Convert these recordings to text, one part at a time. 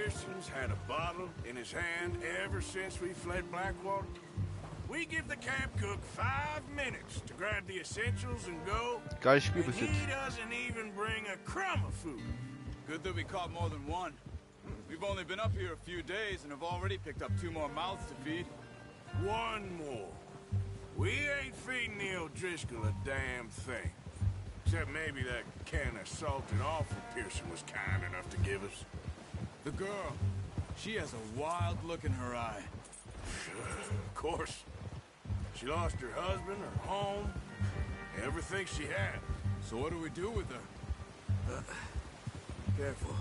Pearson's had a bottle in his hand ever since we fled Blackwater. We give the camp cook 5 minutes to grab the essentials and go, and he doesn't even bring a crumb of food. Good that we caught more than one. We've only been up here a few days and have already picked up 2 more mouths to feed. 1 more. We ain't feeding the O'Driscoll a damn thing. Except maybe that can of salted offal Pearson was kind enough to give us. The girl, she has a wild look in her eye. Of course. She lost her husband, her home, everything she had. So what do we do with her? Careful.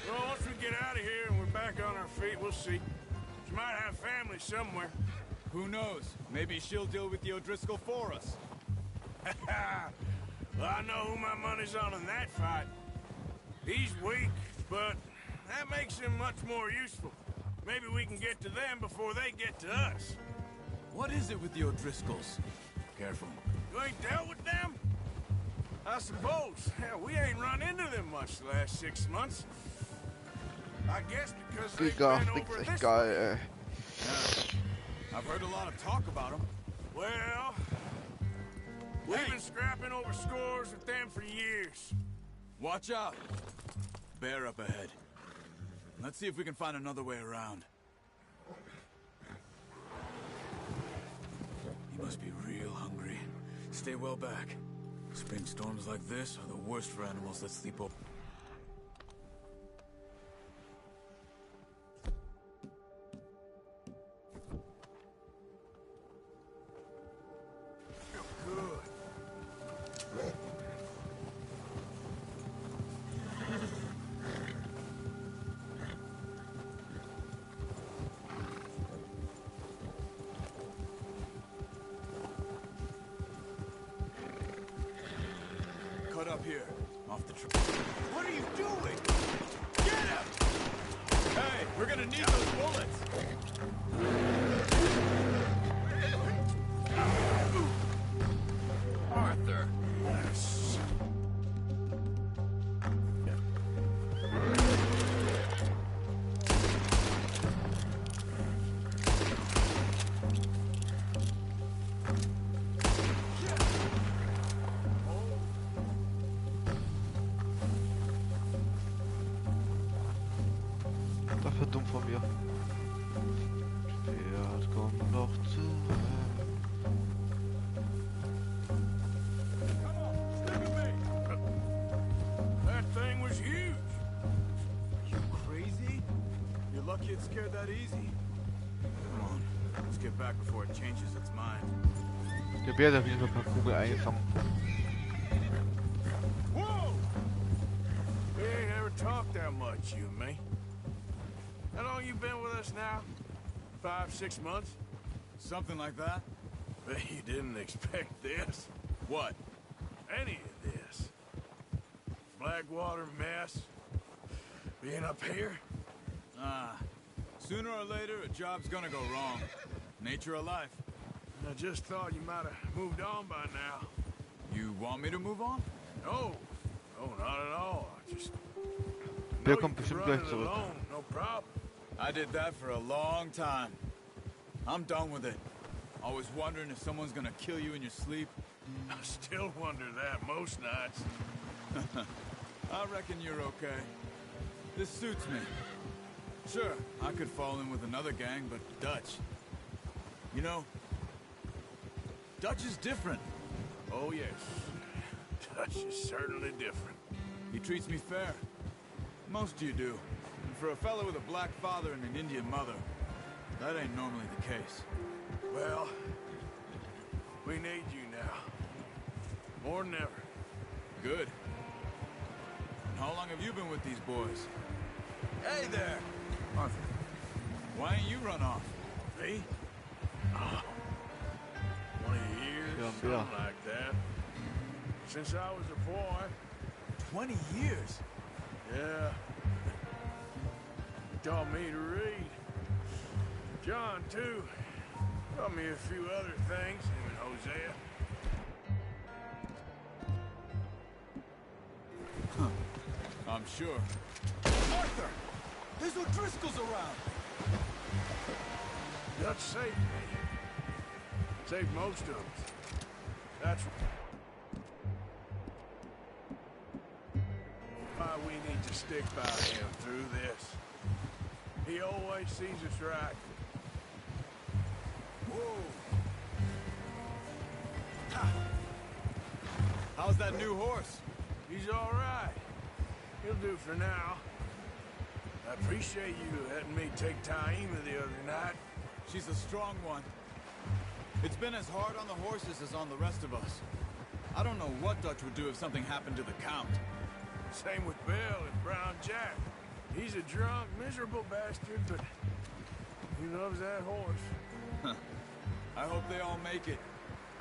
Well, once we get out of here and we're back on our feet, we'll see. She might have family somewhere. Who knows? Maybe she'll deal with the O'Driscoll for us. Well, I know who my money's on in that fight. He's weak, but that makes him much more useful. Maybe we can get to them before they get to us. What is it with the O'Driscolls? Careful. You ain't dealt with them? I suppose. Hell, we ain't run into them much the last 6 months. I guess because they've been over this way. I've heard a lot of talk about them. Well, we've been scrapping over scores with them for years. Watch out. Bear up ahead. Let's see if we can find another way around. He must be real hungry. Stay well back. Spring storms like this are the worst for animals that sleep over. Up here, off the trail. What are you doing? Get him! Hey, we're gonna need those bullets. Arthur. Dumm von mir. Pferd, komm noch zurück. That thing was huge. You crazy? You're lucky it scared that easy. Come on, let's get back before it changes its mind. Der Bär hat auf jeden Fall ein paar Kugeln eingefangen. Whoa! We ain't ever talked that much, you and me. How long you been with us now? 5, 6 months? Something like that? Bet you didn't expect this. What? Any of this. Blackwater mess. Being up here? Sooner or later, a job's gonna go wrong. Nature of life. I just thought you might have moved on by now. You want me to move on? No. No, not at all. I just... Der kommt bestimmt gleich zurück. Alone, no problem. I did that for a long time. I'm done with it. Always wondering if someone's gonna kill you in your sleep. I still wonder that most nights. I reckon you're okay. This suits me. Sure, I could fall in with another gang, but Dutch... You know, Dutch is different. Oh, yes. Dutch is certainly different. He treats me fair. Most of you do. And for a fellow with a black father and an Indian mother, that ain't normally the case. Well, we need you now. More than ever. Good. And how long have you been with these boys? Hey there! Arthur, why ain't you run off? Me? 20 years, something like that. Since I was a boy. 20 years? Yeah. He taught me to read. John, too. Taught me a few other things, him and Hosea. Huh. I'm sure. Arthur! There's Driscoll's around! Dutch saved me. Saved most of us. That's why we need to stick by him through this. He always sees us right. Whoa! How's that new horse? He's all right. He'll do for now. I appreciate you letting me take Taima the other night. She's a strong one. It's been as hard on the horses as on the rest of us. I don't know what Dutch would do if something happened to the Count. Same with Bill and Brown Jack. He's a drunk, miserable bastard, but he loves that horse. I hope they all make it.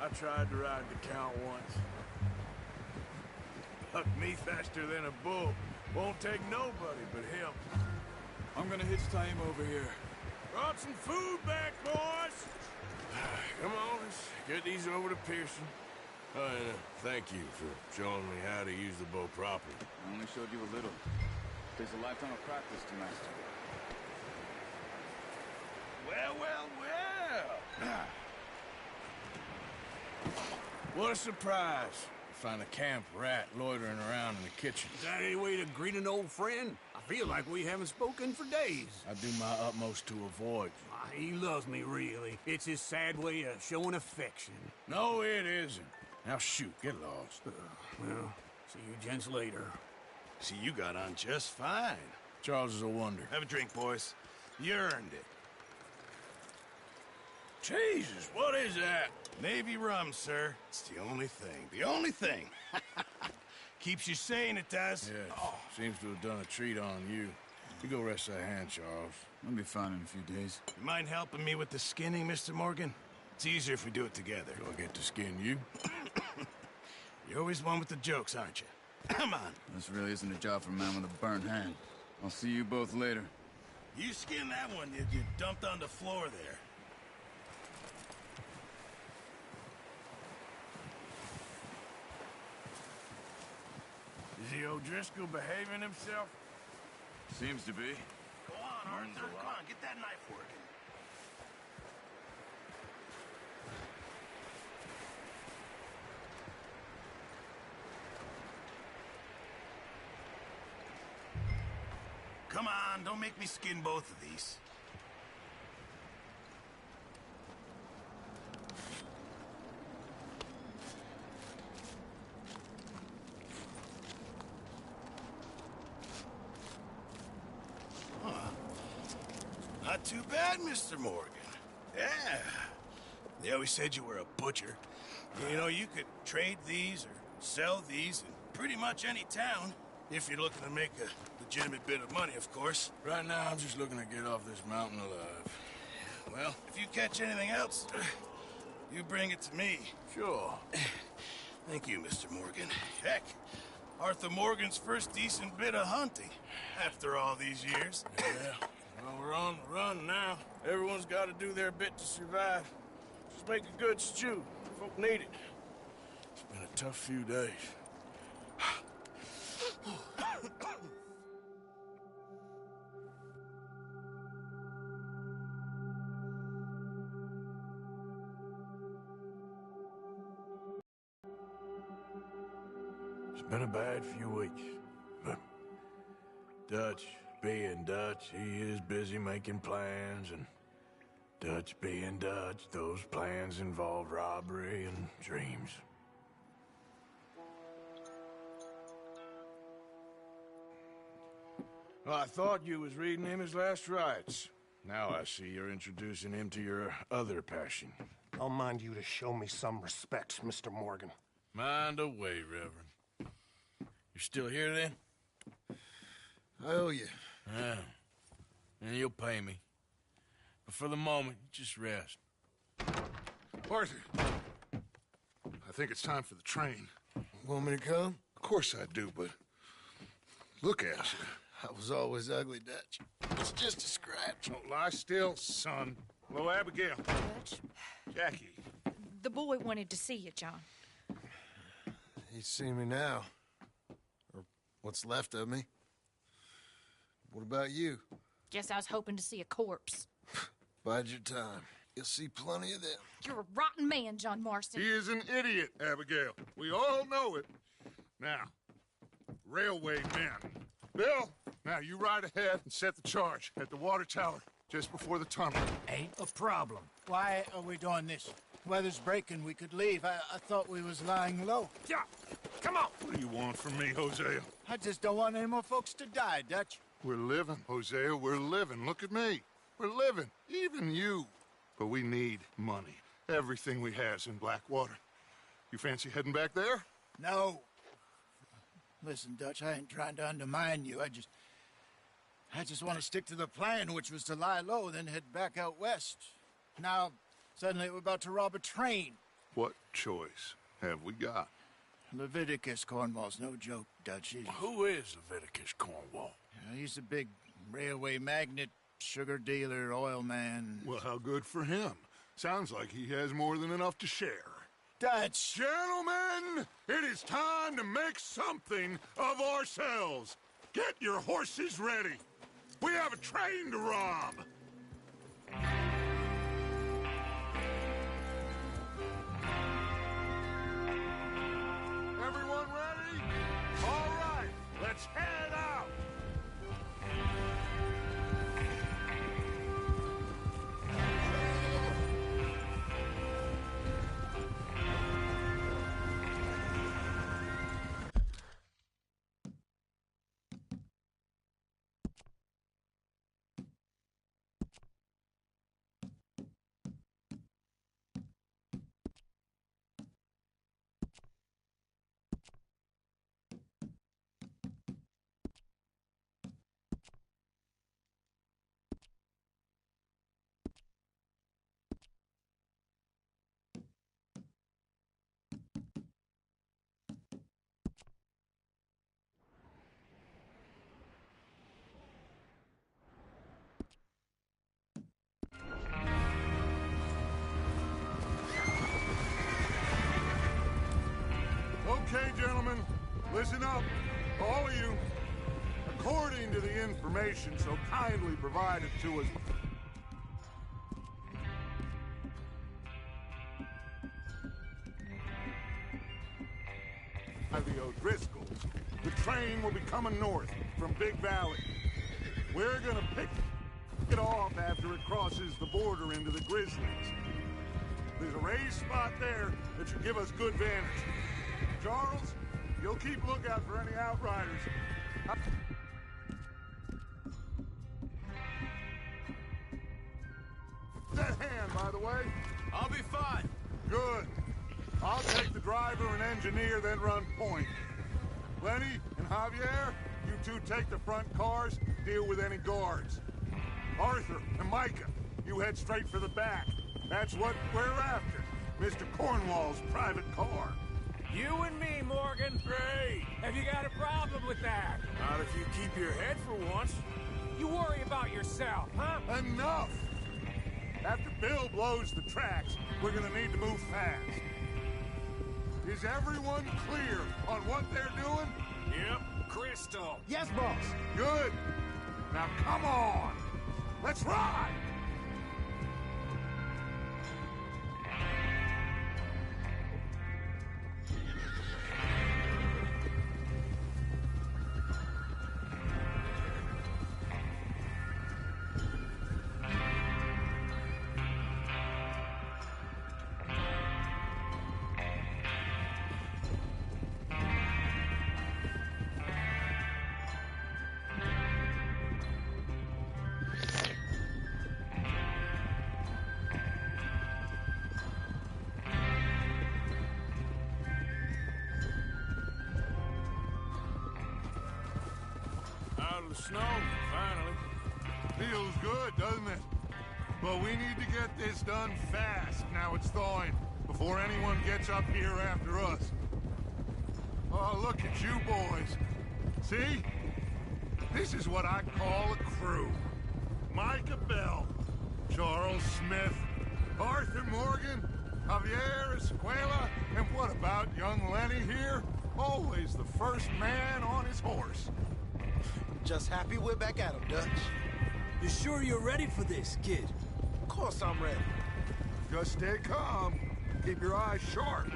I tried to ride the Count once. Bucked me faster than a bull. Won't take nobody but him. I'm gonna hitch Taima over here. Brought some food back, boys! Come on, let's get these over to Pearson. Oh, and thank you for showing me how to use the bow properly. I only showed you a little. Takes a lifetime of practice to master. Well, well, well! What a surprise. Find a camp rat loitering around in the kitchen. Is that any way to greet an old friend? I feel like we haven't spoken for days. I do my utmost to avoid you. He loves me, really. It's his sad way of showing affection. No, it isn't. Now shoot, get lost. Well, see you gents later. See, you got on just fine. Charles is a wonder. Have a drink, boys. You earned it. Jesus, what is that? Navy rum, sir. It's the only thing. The only thing. Keeps you sane, it does. Yes, seems to have done a treat on you. You go rest that hand, Charles. I'll be fine in a few days. You mind helping me with the skinning, Mr. Morgan? It's easier if we do it together. Do I get to skin you? You're always one with the jokes, aren't you? Come on. This really isn't a job for a man with a burnt hand. I'll see you both later. You skin that one you dumped on the floor there. Is the O'Driscoll behaving himself? Seems to be. Go on, Arthur. Come on, get that knife working. Come on, don't make me skin both of these. Not too bad, Mr. Morgan. Yeah. They always said you were a butcher. You know, you could trade these or sell these in pretty much any town, if you're looking to make a legitimate bit of money, of course. Right now, I'm just looking to get off this mountain alive. Well, if you catch anything else, you bring it to me. Sure. Thank you, Mr. Morgan. Heck, Arthur Morgan's first decent bit of hunting, after all these years. Yeah. Well, we're on the run now. Everyone's got to do their bit to survive. Just make a good stew. Folk need it. It's been a tough few days. It's been a bad few weeks, but Dutch being Dutch, he is busy making plans, and Dutch being Dutch, those plans involve robbery and dreams. Well, I thought you was reading him his last rites. Now I see you're introducing him to your other passion. I'll mind you to show me some respect, Mr. Morgan. Mind away, Reverend. You're still here, then? I owe you. Yeah. And you'll pay me. But for the moment, just rest. Arthur, I think it's time for the train. Want me to come? Of course I do, but look at you. I was always ugly, Dutch. It's just a scratch. Don't lie still, son. Hello, Abigail. Dutch, Jackie. the boy wanted to see you, John. He's seen me now. Or what's left of me. What about you? Guess I was hoping to see a corpse. Bide your time. You'll see plenty of them. You're a rotten man, John Marston. He is an idiot, Abigail. We all know it. Now, railway men. Bill, now you ride ahead and set the charge at the water tower just before the tunnel. Ain't a problem. Why are we doing this? Weather's breaking. We could leave. I thought we was lying low. Yeah, come on. What do you want from me, Hosea? I just don't want any more folks to die, Dutch. We're living, Hosea. We're living. Look at me. We're living. Even you. But we need money. Everything we has in Blackwater. You fancy heading back there? No. Listen, Dutch, I ain't trying to undermine you. I just want to stick to the plan, which was to lie low, then head back out west. Now, suddenly we're about to rob a train. What choice have we got? Leviticus Cornwall's no joke, Dutch. Who is Leviticus Cornwall? He's a big railway magnate, sugar dealer, oil man. Well, how good for him. Sounds like he has more than enough to share. Dutch! Gentlemen, it is time to make something of ourselves. Get your horses ready. We have a train to rob. Everyone ready? All right, let's head out. Okay, gentlemen, listen up, all of you. According to the information so kindly provided to us by the O'Driscolls, the train will be coming north from Big Valley. We're gonna pick it off after it crosses the border into the Grizzlies. There's a raised spot there that should give us good vantage. Charles, you'll keep lookout for any outriders. That hand, by the way. I'll be fine. Good. I'll take the driver and engineer, then run point. Lenny and Javier, you two take the front cars, deal with any guards. Arthur and Micah, you head straight for the back. That's what we're after. Mr. Cornwall's private car. You and me, Morgan. Great. Have you got a problem with that? Not if you keep your head for once. You worry about yourself, huh? Enough! After Bill blows the tracks, we're gonna need to move fast. Is everyone clear on what they're doing? Yep, crystal. Yes, boss. Good. Now come on. Let's ride! The snow, finally. Feels good, doesn't it? But we need to get this done fast now it's thawing, before anyone gets up here after us. Oh, look at you boys. See? This is what I call a crew. Micah Bell, Charles Smith, Arthur Morgan, Javier Escuela, and what about young Lenny here? Always the first man on his horse. Just happy we're back at him, Dutch. You sure you're ready for this, kid? Of course I'm ready. Just stay calm. Keep your eyes sharp.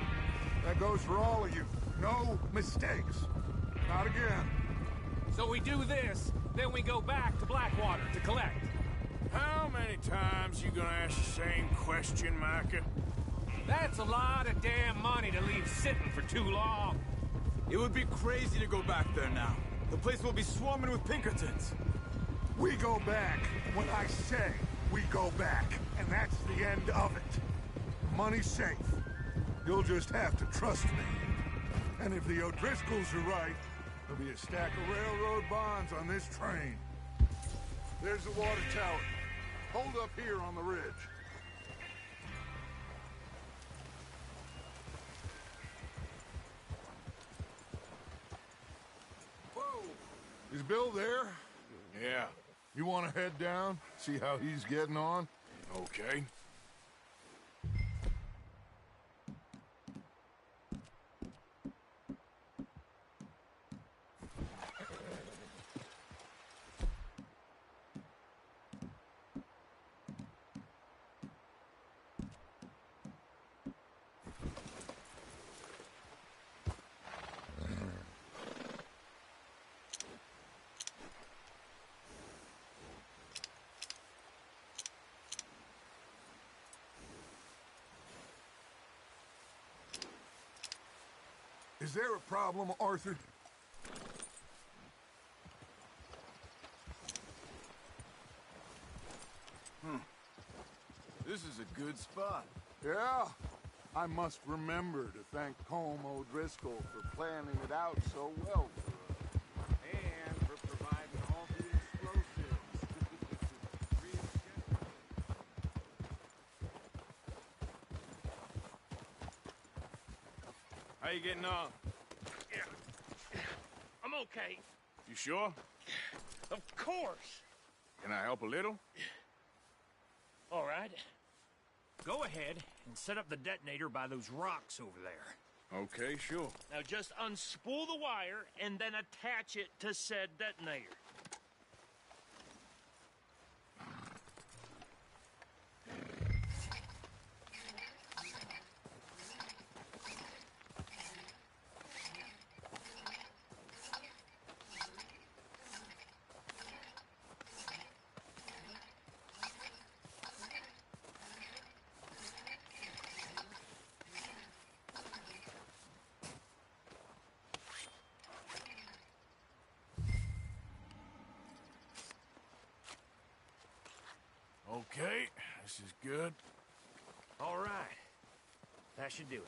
That goes for all of you. No mistakes. Not again. So we do this, then we go back to Blackwater to collect. How many times you gonna ask the same question, Micah? That's a lot of damn money to leave sitting for too long. It would be crazy to go back there now. The place will be swarming with Pinkertons. We go back when I say we go back, and that's the end of it. Money's safe. You'll just have to trust me. And if the O'Driscolls are right, there'll be a stack of railroad bonds on this train. There's the water tower. Hold up here on the ridge. Whoa! Is Bill there? Yeah. You want to head down, see how he's getting on? Okay. Is there a problem, Arthur? This is a good spot. Yeah. I must remember to thank Colm O'Driscoll for planning it out so well for us. And for providing all the explosives. How you getting on? Yeah. I'm okay. You sure? Of course. Can I help a little? All right. Go ahead and set up the detonator by those rocks over there. Okay, sure. Now just unspool the wire and then attach it to said detonator. Okay, this is good. All right. That should do it.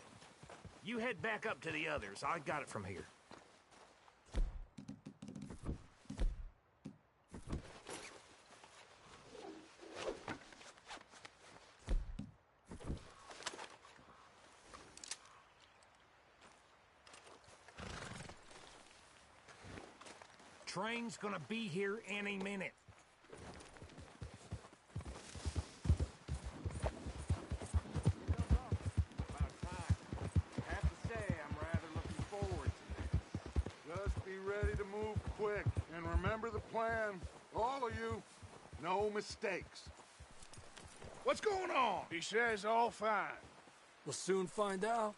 You head back up to the others. I got it from here. Train's gonna be here any minute. No mistakes. What's going on? He says all fine. We'll soon find out.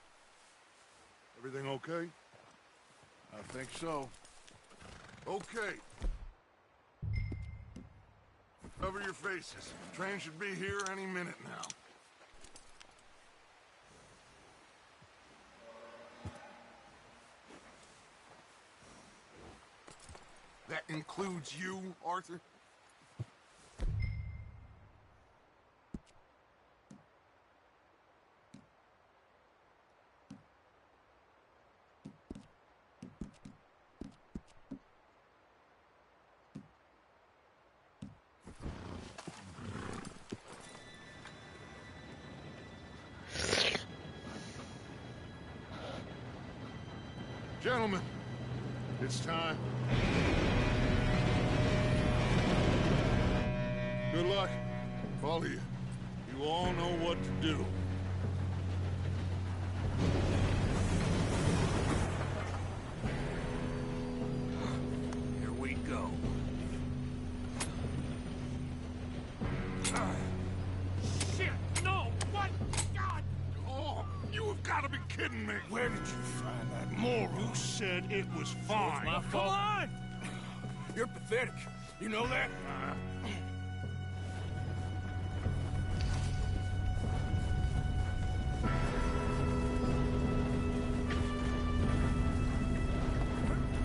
Everything okay? I think so. Okay. Cover your faces. Train should be here any minute now. That includes you, Arthur? Gentlemen, it's time. Good luck, all of you. You all know what to do. Here we go. kidding me? Where did you find that moron? You said it was fine. It's my fault. Come on! You're pathetic. You know that?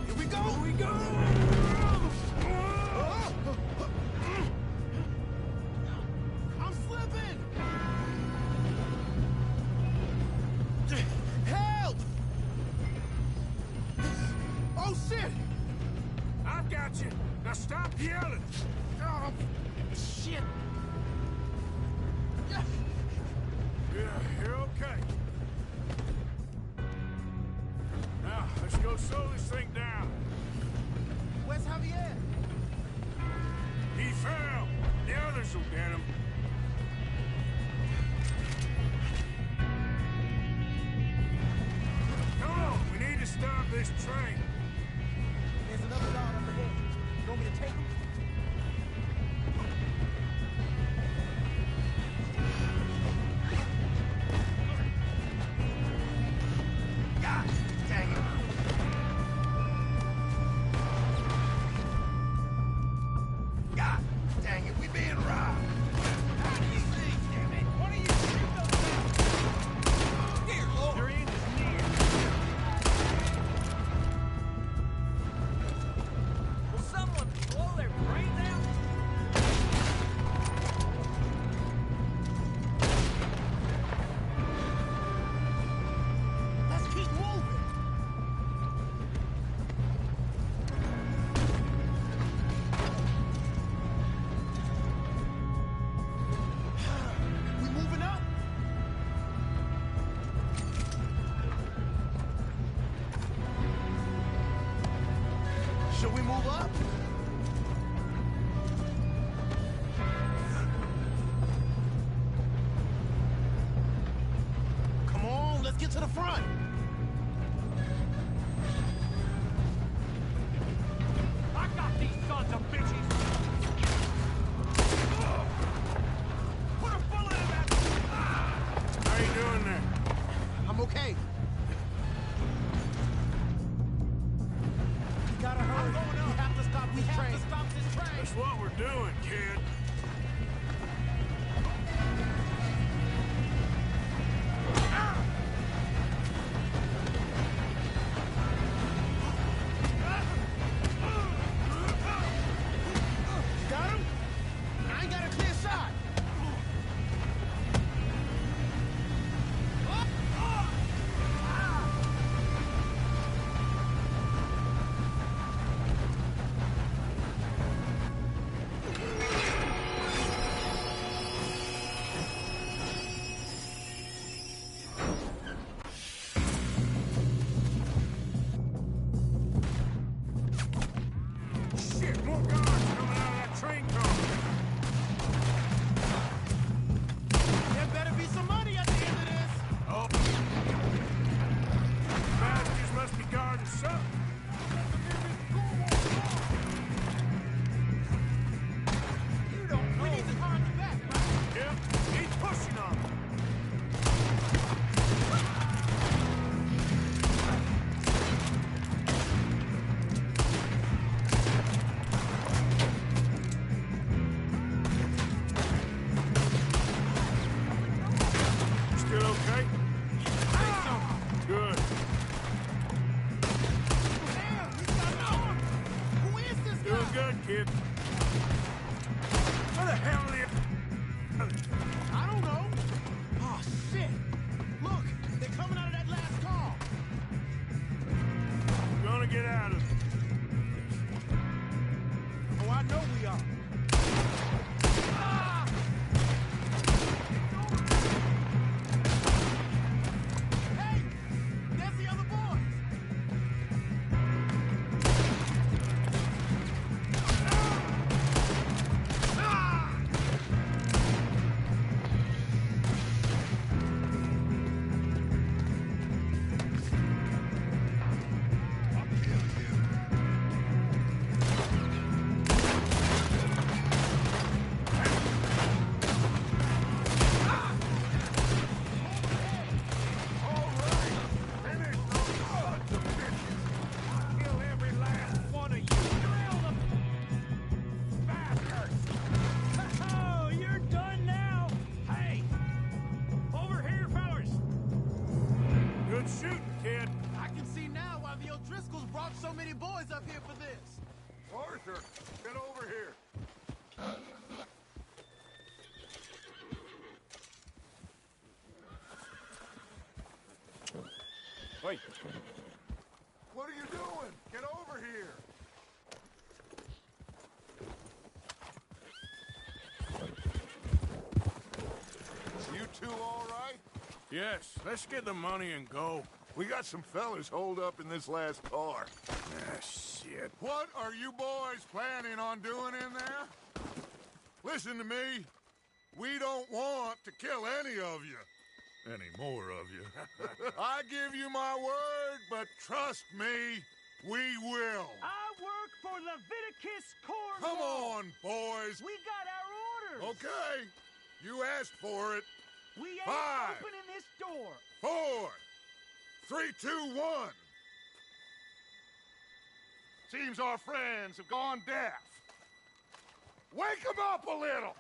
Here we go! Here we go! I'm slipping! Help! Oh, shit! I've got you. Now stop yelling. Oh, shit! Yeah, you're okay. Now, let's go slow this thing down. Where's Javier? He fell. The others will get him. Come on, we need to stop this train. There's another guard up ahead. You want me to take him? God dang it. God dang it, we being robbed. How do you think, damn it? What are you doing? Here, Lord. Your end is near. Will someone blow their brains out? Let's keep moving. We moving up? Should we move up? Come on, let's get to the front. I got these sons of bitches! Put a bullet in that! How you doing there? I'm okay. We gotta hurry. We have to stop this train. That's what we're doing, kid. many boys up here for this. Arthur, get over here. Wait. What are you doing? Get over here. You two all right? Yes, let's get the money and go. We got some fellas holed up in this last car. Ah, shit. What are you boys planning on doing in there? Listen to me. We don't want to kill any of you. Any more of you. I give you my word, but trust me, we will. I work for Leviticus Corps. Come on, boys. We got our orders. Okay. You asked for it. We ain't 5, opening this door. 4, 3, 2, 1. Seems our friends have gone deaf. Wake them up a little.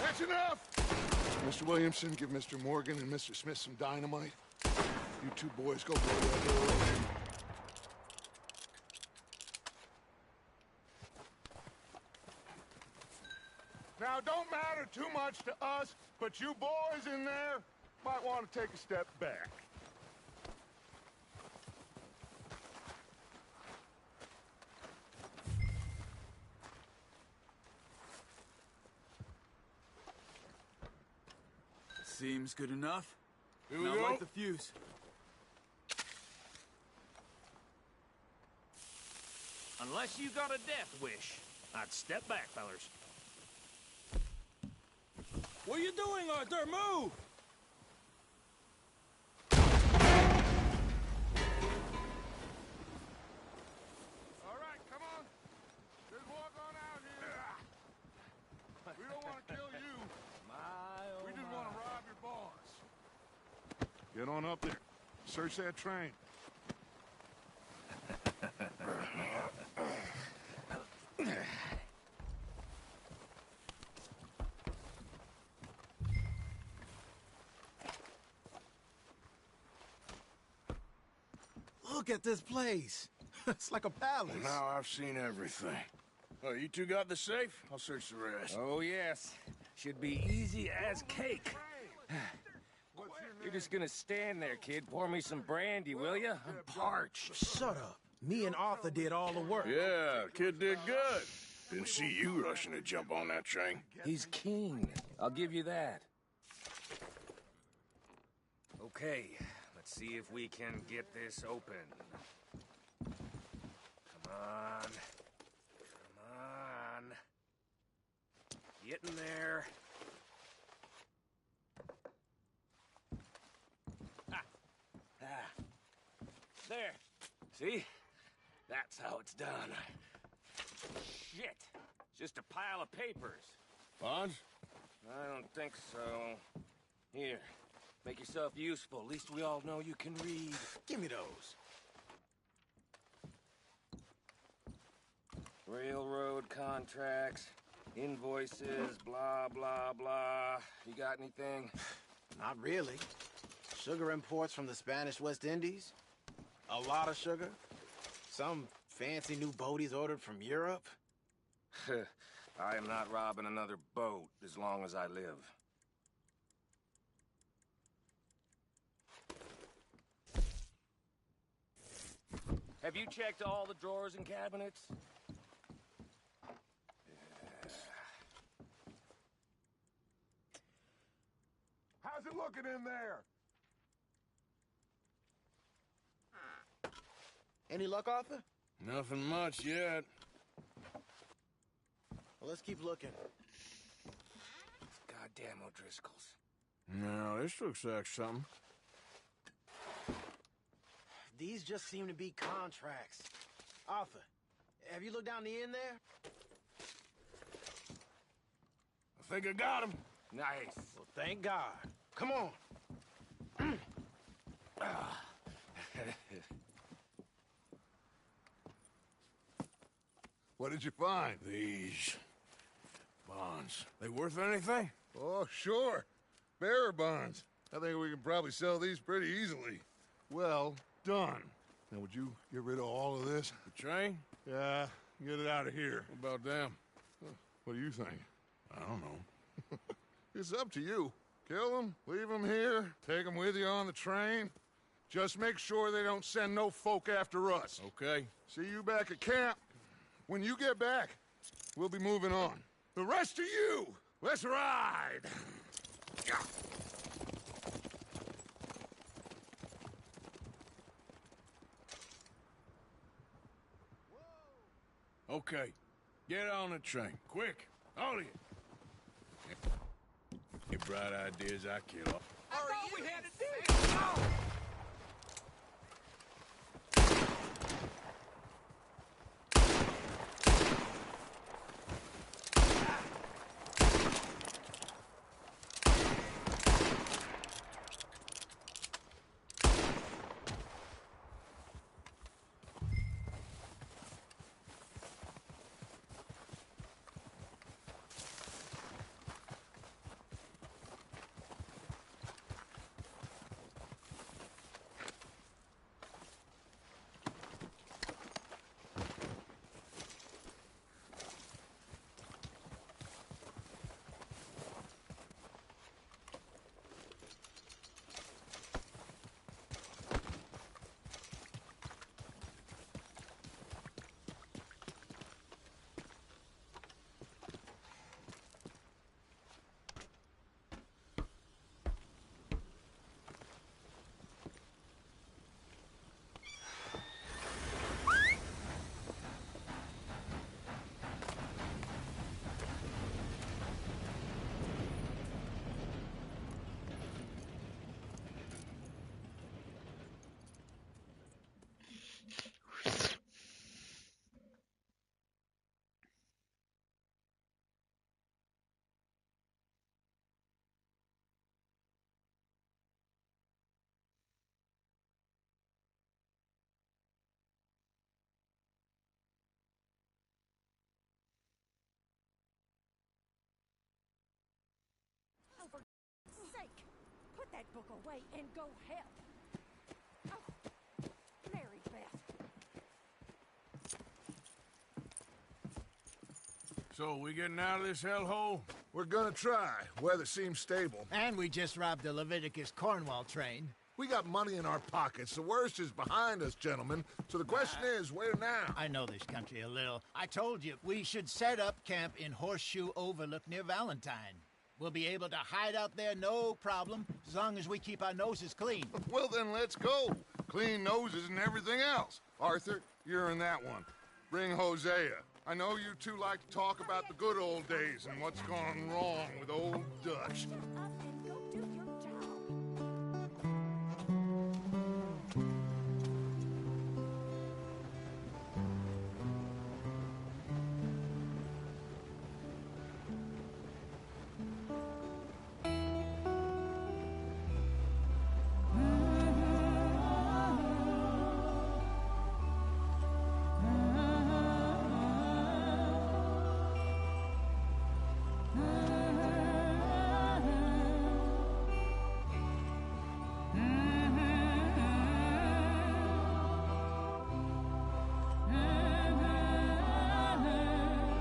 That's enough. Mr. Williamson, give Mr. Morgan and Mr. Smith some dynamite. You two boys go blow that door open. Now, don't matter too much to us, but you boys in there might want to take a step back. Seems good enough. Here we Now go. light the fuse. Unless you got a death wish, I'd step back, fellers. What are you doing, Arthur? Move! All right, come on. Just walk on out here. We don't want to kill you. We just want to rob your boss. Get on up there. Search that train. Look at this place. It's like a palace. Now I've seen everything. Oh, you two got the safe? I'll search the rest. Oh, yes. Should be easy as cake. You're just gonna stand there, kid. Pour me some brandy, will you? I'm parched. Shut up. Me and Arthur did all the work. Yeah, kid did good. Didn't see you rushing to jump on that train. He's keen. I'll give you that. Okay, let's see if we can get this open. Come on. Come on. Get in there. There. See? That's how it's done. Shit. Just a pile of papers. Bonds? I don't think so. Here. Make yourself useful. At least we all know you can read. Give me those. Railroad contracts, invoices, blah, blah, blah. You got anything? Not really. Sugar imports from the Spanish West Indies. A lot of sugar. Some fancy new boat he's ordered from Europe. I am not robbing another boat as long as I live. Have you checked all the drawers and cabinets? How's it looking in there? Any luck, Arthur? Nothing much yet. Well, let's keep looking. Goddamn O'Driscolls. No, this looks like something. These just seem to be contracts. Arthur, have you looked down the end there? I think I got him. Nice. Well, thank God. Come on. What did you find? These bonds. They worth anything? Oh, sure. Bearer bonds. I think we can probably sell these pretty easily. Well done. Now, would you get rid of all of this? The train? Yeah, get it out of here. What about them? What do you think? I don't know. It's up to you. Kill them, leave them here, take them with you on the train. Just make sure they don't send no folk after us. Okay. See you back at camp. When you get back, we'll be moving on. The rest of you, let's ride! Okay. Get on the train. Quick. All of you. Any bright ideas I kill off. I thought we had a deal! For sake, put that book away and go help. Oh, Mary Beth. So, we getting out of this hellhole? We're gonna try. Weather seems stable. And we just robbed the Leviticus Cornwall train. We got money in our pockets. The worst is behind us, gentlemen. So the question is, where now? I know this country a little. I told you, we should set up camp in Horseshoe Overlook near Valentine. We'll be able to hide out there, no problem, as long as we keep our noses clean. Well, then let's go. Clean noses and everything else. Arthur, you're in that one. Bring Hosea. I know you two like to talk about the good old days and what's gone wrong with old Dutch.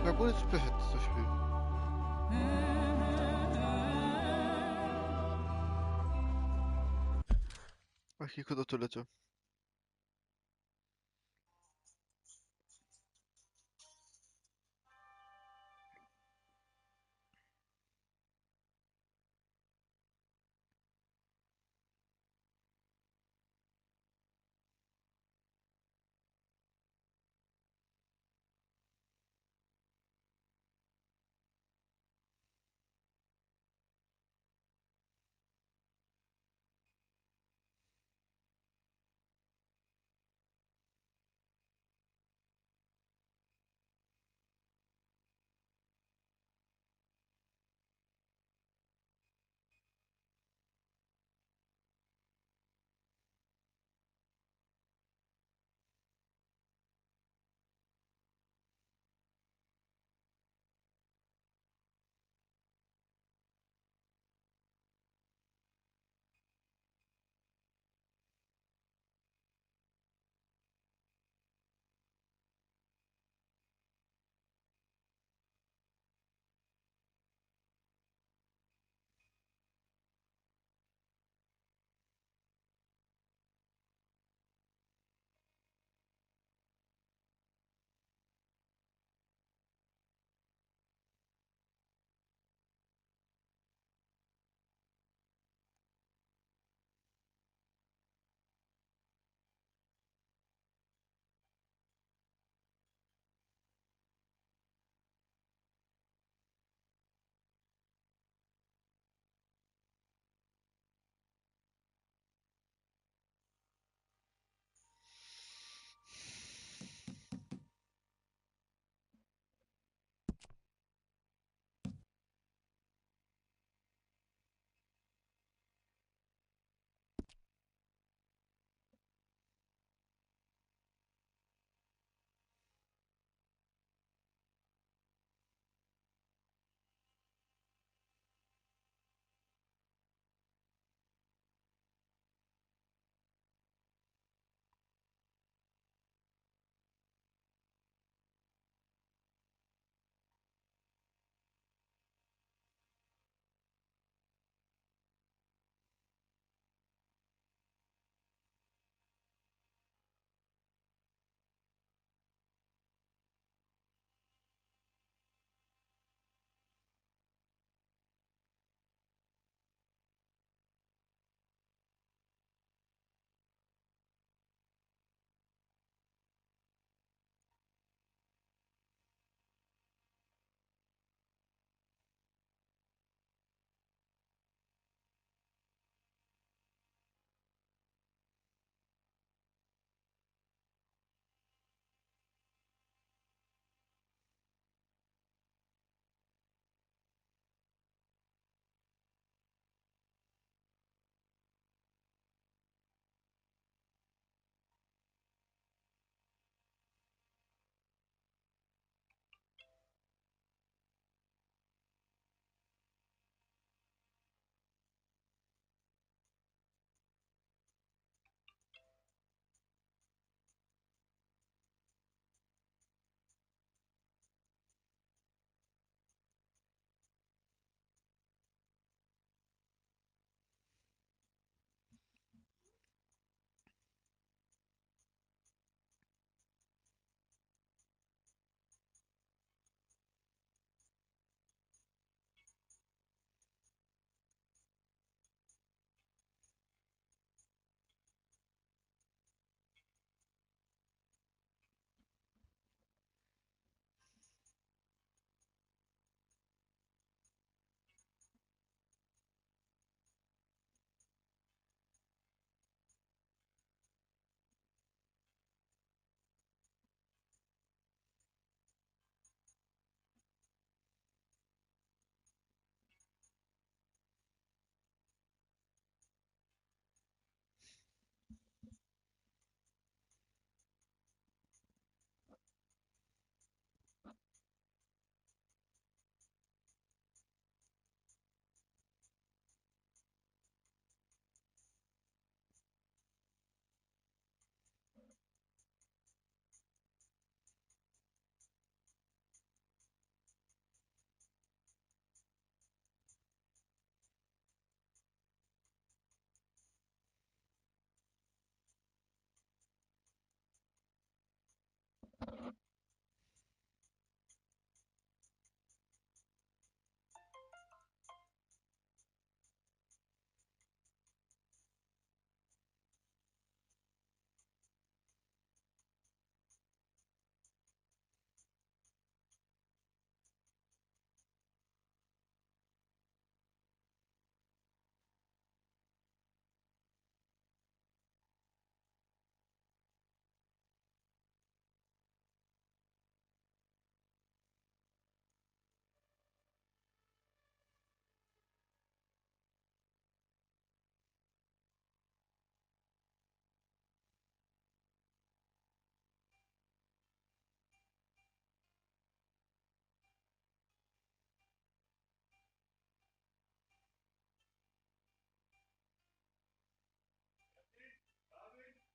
Ja gut, jetzt perfekt das Spiel. Ach, hier kommt die Toilette.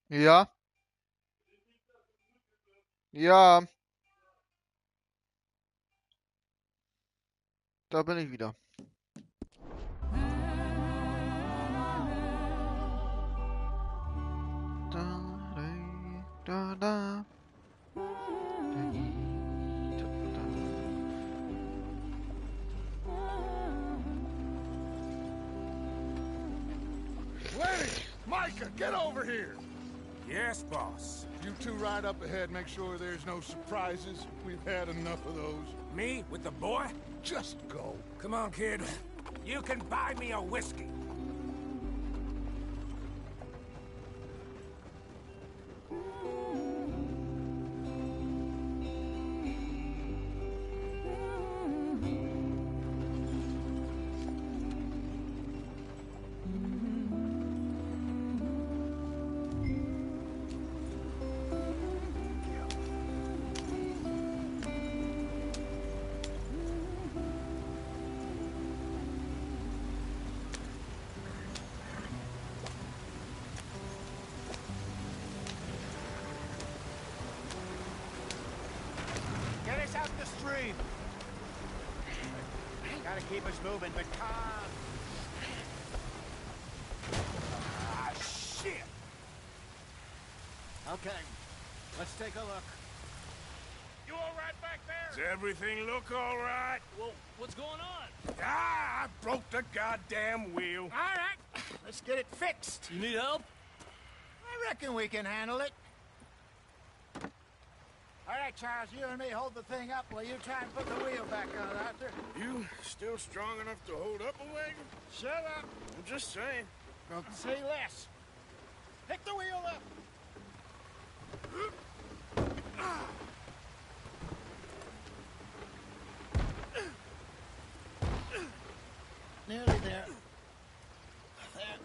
Ja. Ja. Da bin ich wieder. Da. Wait! Micah, get over here! Yes, boss. You two ride up ahead, make sure there's no surprises. We've had enough of those. Me with the boy? Just go. Come on, kid. You can buy me a whiskey. Get us out the stream. Gotta keep us moving, but calm. Ah, shit! Okay, let's take a look. You all right back there? Does everything look all right? Well, what's going on? Ah, I broke the goddamn wheel. All right, let's get it fixed. You need help? I reckon we can handle it. All right, Charles, you and me hold the thing up while you try and put the wheel back on, Arthur. You still strong enough to hold up a wagon? Shut up. I'm just saying. Don't say less. Pick the wheel up. Nearly there. There.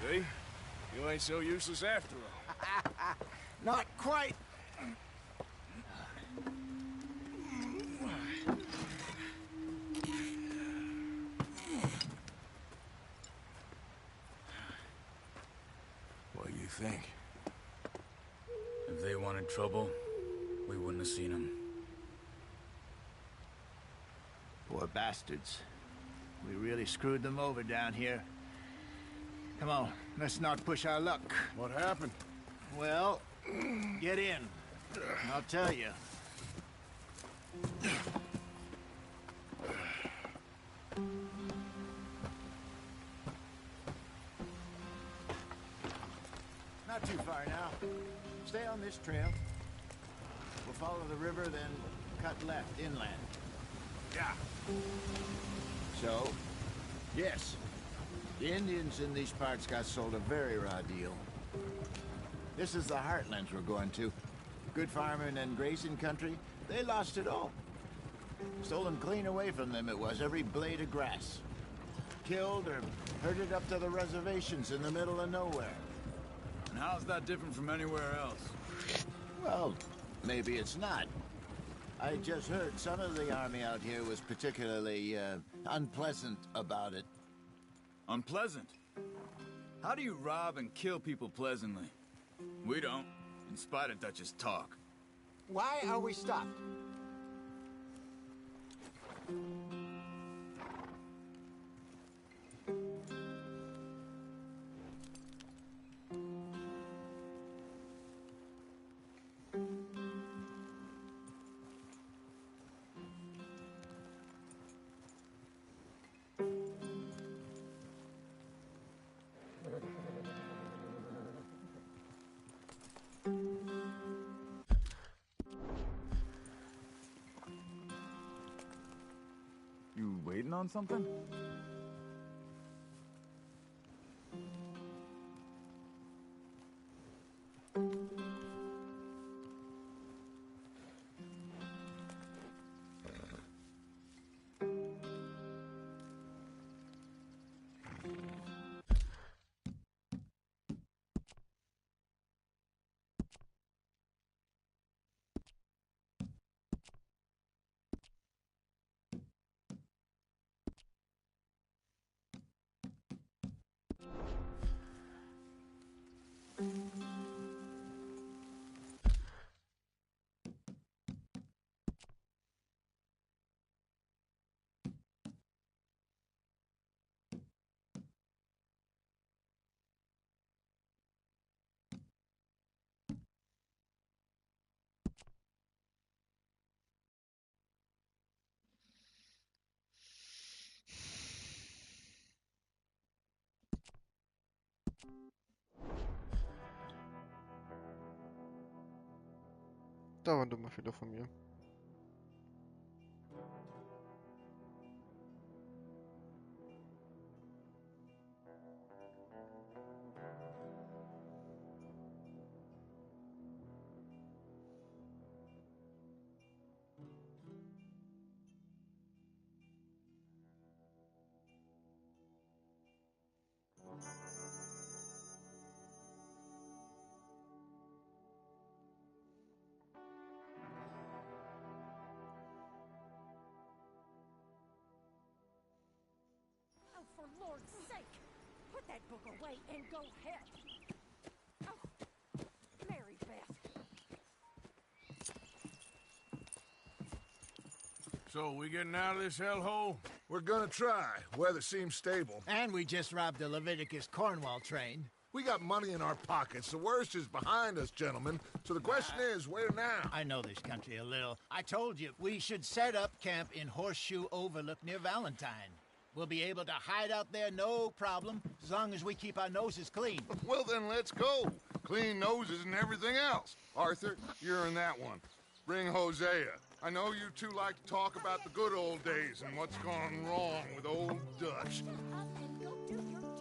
See? You ain't so useless after all. Not quite. What do you think? If they wanted trouble, we wouldn't have seen them. Poor bastards. We really screwed them over down here. Come on, let's not push our luck. What happened? Well, get in. I'll tell you. Not too far now. Stay on this trail. We'll follow the river, then cut left inland. Yeah. So, yes, the Indians in these parts got sold a very raw deal. This is the heartlands we're going to. Good farming and grazing country, they lost it all. Stolen clean away from them it was, every blade of grass. Killed or herded up to the reservations in the middle of nowhere. And how's that different from anywhere else? Well, maybe it's not. I just heard some of the army out here was particularly, unpleasant about it. Unpleasant? How do you rob and kill people pleasantly? We don't, in spite of Dutch's talk. Why are we stopped? You waiting on something? Da war ein dummer Fehler von mir. Oh, for Lord's sake! Put that book away and go help! Oh, Mary Beth. So, we getting out of this hellhole? We're gonna try. Weather seems stable. And we just robbed the Leviticus Cornwall train. We got money in our pockets. The worst is behind us, gentlemen. So the question is, where now? I know this country a little. I told you, we should set up camp in Horseshoe Overlook near Valentine. We'll be able to hide out there, no problem, as long as we keep our noses clean. Well, then let's go. Clean noses and everything else. Arthur, you're in that one. Bring Hosea. I know you two like to talk about the good old days and what's gone wrong with old Dutch. Up and go do your job.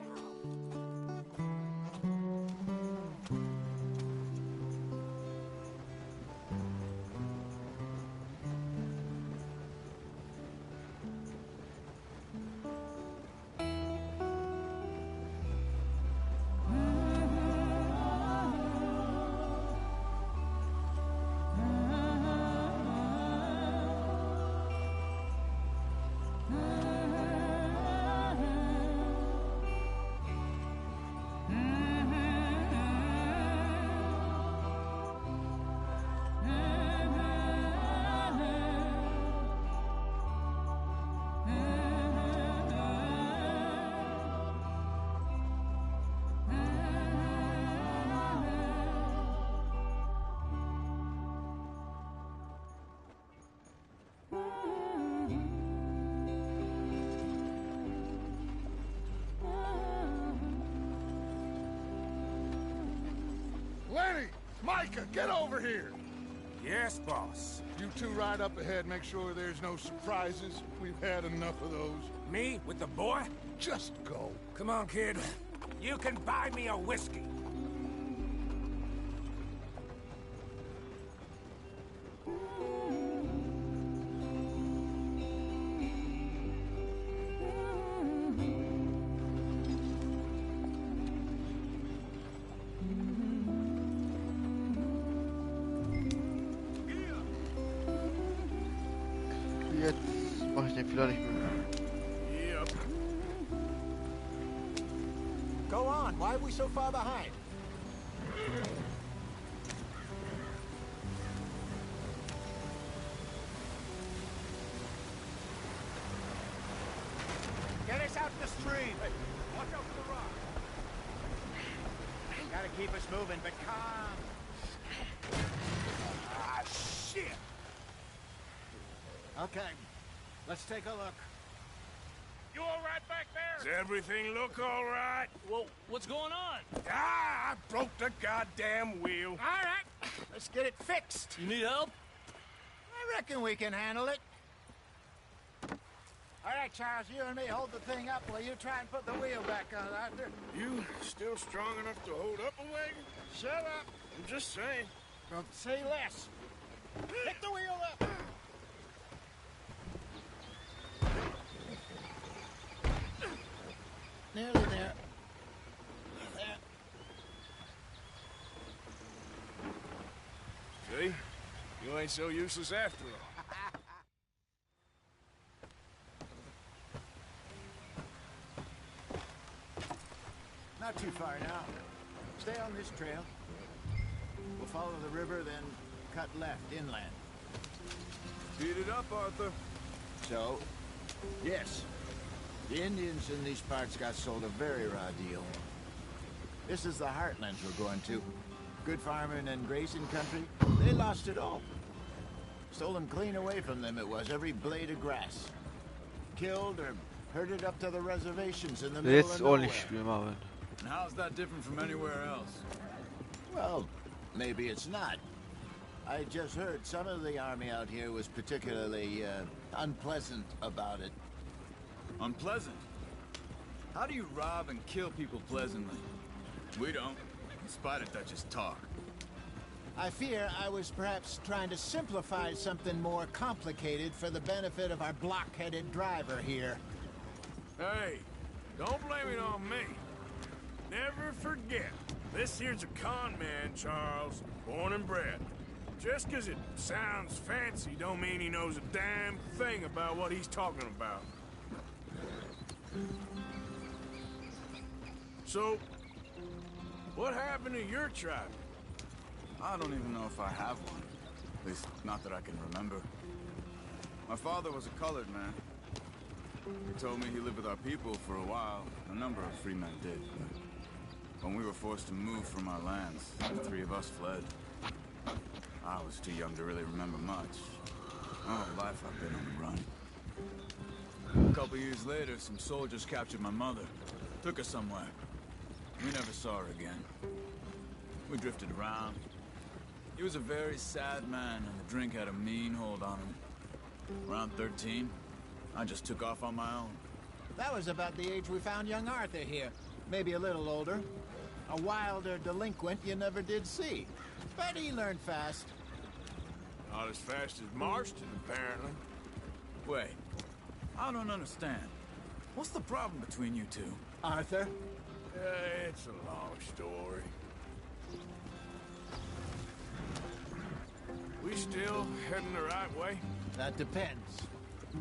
Lenny! Micah, get over here! Yes, boss. You two ride up ahead, make sure there's no surprises. We've had enough of those. Me with the boy? Just go. Come on, kid. You can buy me a whiskey. Jetzt mache ich den Fehler nicht mehr. Yep. Go on, why are we so far behind? Get us out the stream! Hey, watch out for the rock. Gotta keep us moving, but calm. Ah, shit! Okay, let's take a look. You all right back there? Does everything look all right? Well, what's going on? Ah, I broke the goddamn wheel. All right, let's get it fixed. You need help? I reckon we can handle it. All right, Charles, you and me hold the thing up while you try and put the wheel back on, Arthur. You still strong enough to hold up a wagon? Shut up. I'm just saying. Don't say less. Pick the wheel up. Nearly there. There. See? You ain't so useless after all. Not too far now. Stay on this trail. We'll follow the river, then cut left inland. Beat it up, Arthur. So, yes, the Indians in these parts got sold a very raw deal. This is the heartlands we're going to. Good farming and grazing country. They lost it all. Stolen clean away from them it was, every blade of grass. Killed or herded up to the reservations in the middle Jetzt of ordentlich nowhere. spielen, Marvin. And how's that different from anywhere else? Well, maybe it's not. I just heard some of the army out here was particularly, unpleasant about it. Unpleasant? How do you rob and kill people pleasantly? We don't, in spite of Dutch's talk. I fear I was perhaps trying to simplify something more complicated for the benefit of our block-headed driver here. Hey, don't blame it on me. Never forget, this here's a con man, Charles, born and bred. Just 'cause it sounds fancy don't mean he knows a damn thing about what he's talking about. So, what happened to your tribe? I don't even know if I have one. At least, not that I can remember. My father was a colored man. He told me he lived with our people for a while. A number of free men did, but when we were forced to move from our lands, the three of us fled. I was too young to really remember much. My whole life I've been on the run. A couple years later, some soldiers captured my mother. Took her somewhere. We never saw her again. We drifted around. He was a very sad man, and the drink had a mean hold on him. Around 13, I just took off on my own. That was about the age we found young Arthur here. Maybe a little older. A wilder delinquent you never did see. But he learned fast. Not as fast as Marston, apparently. Wait, I don't understand. What's the problem between you two? Arthur? It's a long story. We still heading the right way? That depends.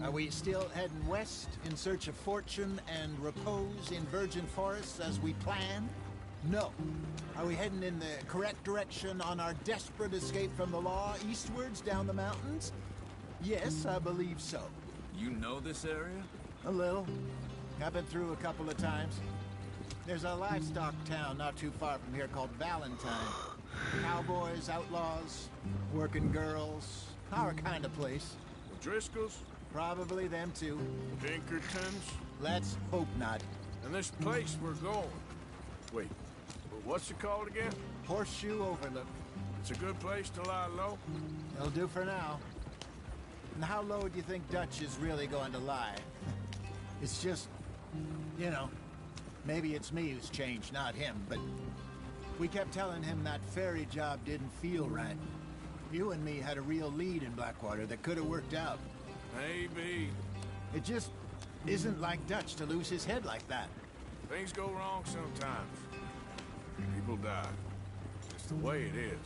Are we still heading west in search of fortune and repose in virgin forests as we planned? No. Are we heading in the correct direction on our desperate escape from the law eastwards down the mountains? Yes, I believe so. You know this area? A little. I've been through a couple of times. There's a livestock town not too far from here called Valentine. Cowboys, outlaws, working girls, our kind of place. The Driscolls? Probably them too. Pinkertons? Let's hope not. And this place we're going. Wait, what's it called again? Horseshoe Overlook. It's a good place to lie low? It'll do for now. And how low do you think Dutch is really going to lie? It's just, you know, maybe it's me who's changed, not him, but we kept telling him that ferry job didn't feel right. You and me had a real lead in Blackwater that could have worked out. Maybe. It just isn't like Dutch to lose his head like that. Things go wrong sometimes. People die. It's the way it is.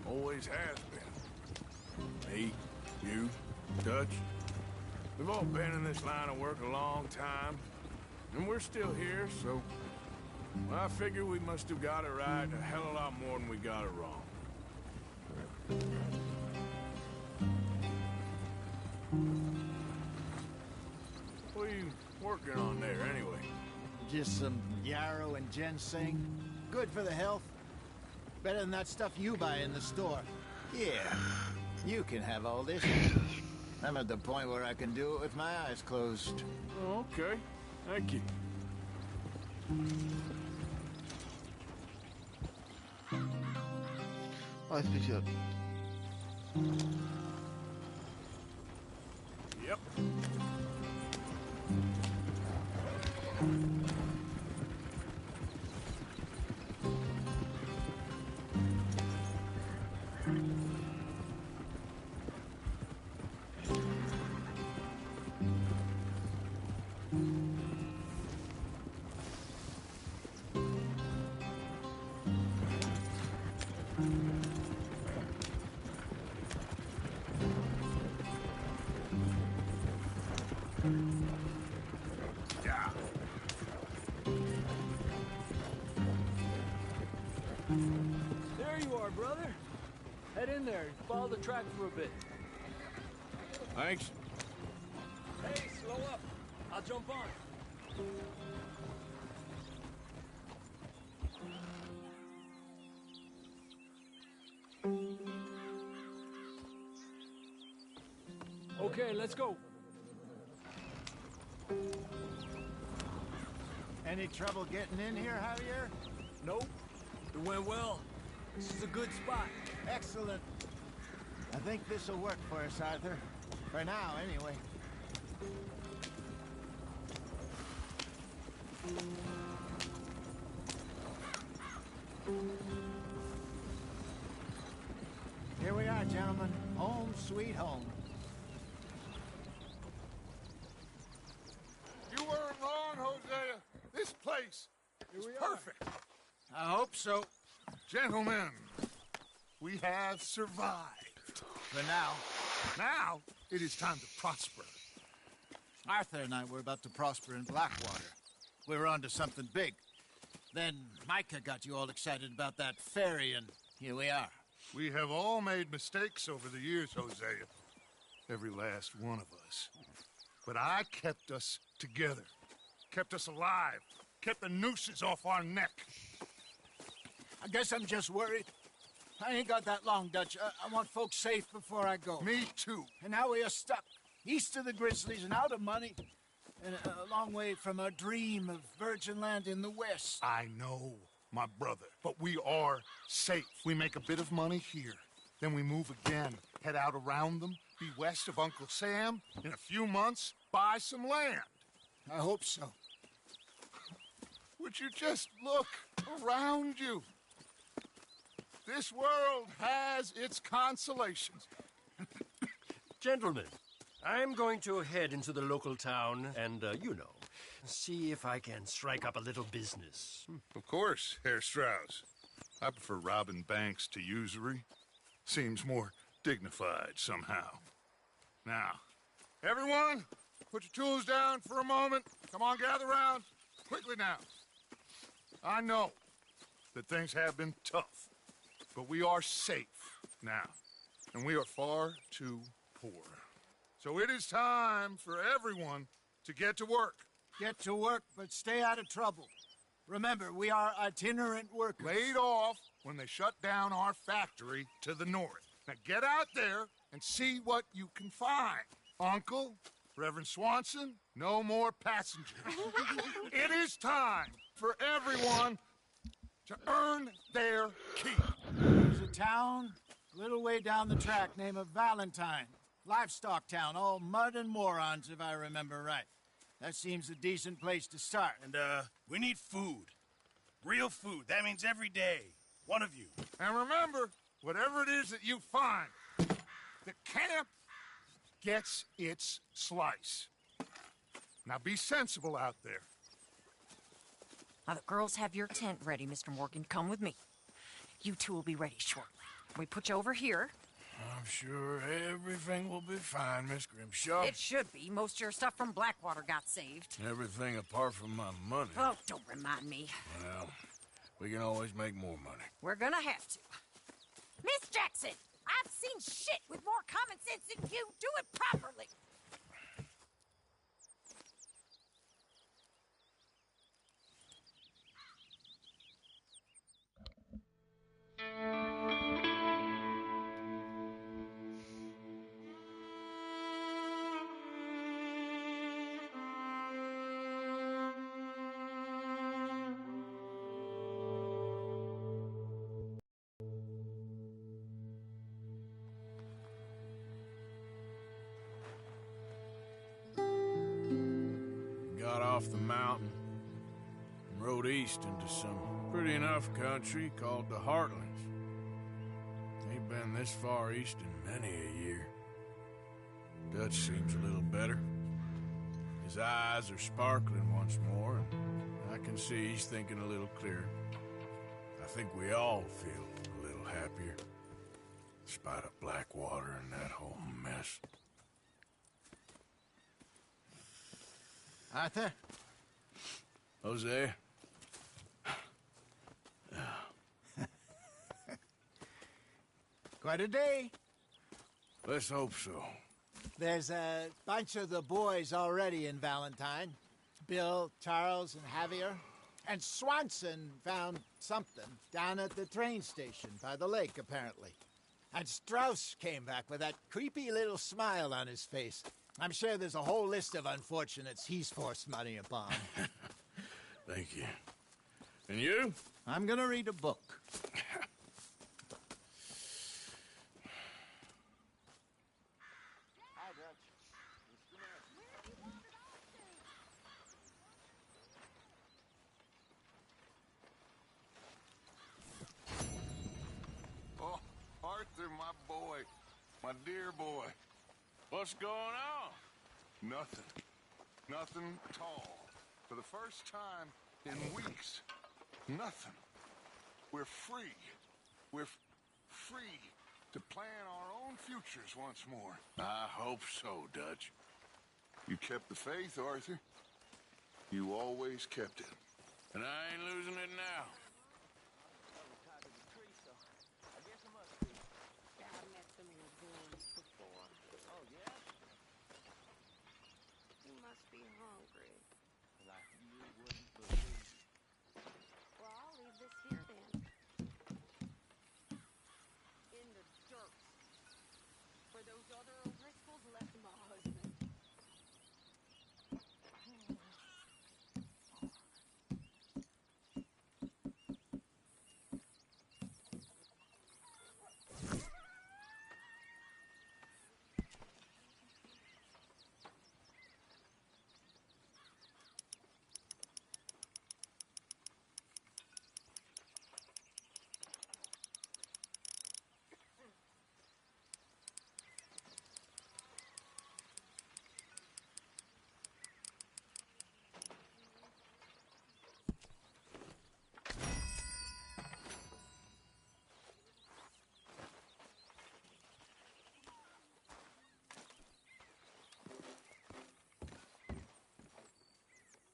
Always has been. Me, you, Dutch. We've all been in this line of work a long time. And we're still here, so... well, I figure we must have got it right a hell of a lot more than we got it wrong. What are you working on there, anyway? Just some yarrow and ginseng. Good for the health. Better than that stuff you buy in the store. Yeah, you can have all this. I'm at the point where I can do it with my eyes closed. Oh, okay. Thank you. Alles sicher. Yep. There you are, brother. Head in there and follow the track for a bit. Thanks. Hey, slow up. I'll jump on. Okay, let's go. Any trouble getting in here, Javier? Nope. It went well. This is a good spot. Excellent. I think this'll work for us, Arthur. For now, anyway. Here we are, gentlemen. Home sweet home. You weren't wrong, Hosea. This place is perfect. I hope so. Gentlemen, we have survived. For now. Now, it is time to prosper. Arthur and I were about to prosper in Blackwater. We were onto something big. Then Micah got you all excited about that ferry, and here we are. We have all made mistakes over the years, Hosea. Every last one of us. But I kept us together. Kept us alive. Kept the nooses off our neck. I guess I'm just worried. I ain't got that long, Dutch. I want folks safe before I go. Me too. And now we are stuck. East of the Grizzlies and out of money. And a long way from our dream of virgin land in the west. I know, my brother. But we are safe. We make a bit of money here. Then we move again. Head out around them. Be west of Uncle Sam. In a few months, buy some land. I hope so. Would you just look around you? This world has its consolations. Gentlemen, I'm going to head into the local town and, see if I can strike up a little business. Of course, Herr Strauss. I prefer robbing banks to usury. Seems more dignified somehow. Now, everyone, put your tools down for a moment. Come on, gather round. Quickly now. I know that things have been tough, but we are safe now, and we are far too poor. So it is time for everyone to get to work. Get to work, but stay out of trouble. Remember, we are itinerant workers. Laid off when they shut down our factory to the north. Now get out there and see what you can find. Uncle, Reverend Swanson, no more passengers. It is time for everyone to earn their keep. There's a town a little way down the track named Valentine. Livestock town, all mud and morons, if I remember right. That seems a decent place to start. And, we need food. Real food. That means every day. One of you. And remember, whatever it is that you find, the camp gets its slice. Now be sensible out there. Now, the girls have your tent ready, Mr. Morgan. Come with me. You two will be ready shortly. We put you over here. I'm sure everything will be fine, Miss Grimshaw. It should be. Most of your stuff from Blackwater got saved. Everything apart from my money. Oh, don't remind me. Well, we can always make more money. We're gonna have to. Miss Jackson, I've seen shit with more common sense than you. Do it properly. Got off the mountain and rode east into some pretty enough country called the Heartlands. Ain't been this far east in many a year. Dutch seems a little better. His eyes are sparkling once more, and I can see he's thinking a little clearer. I think we all feel a little happier, in spite of Blackwater and that whole mess. Arthur? Jose? Quite a day. Let's hope so. There's a bunch of the boys already in Valentine. Bill, Charles, and Javier. And Swanson found something down at the train station by the lake, apparently. And Strauss came back with that creepy little smile on his face. I'm sure there's a whole list of unfortunates he's forced money upon. Thank you. And you? I'm gonna read a book. my dear boy. What's going on? Nothing. Nothing at all. For the first time in weeks. Nothing. We're free. We're free to plan our own futures once more. I hope so, Dutch. You kept the faith, Arthur. You always kept it. And I ain't losing it now.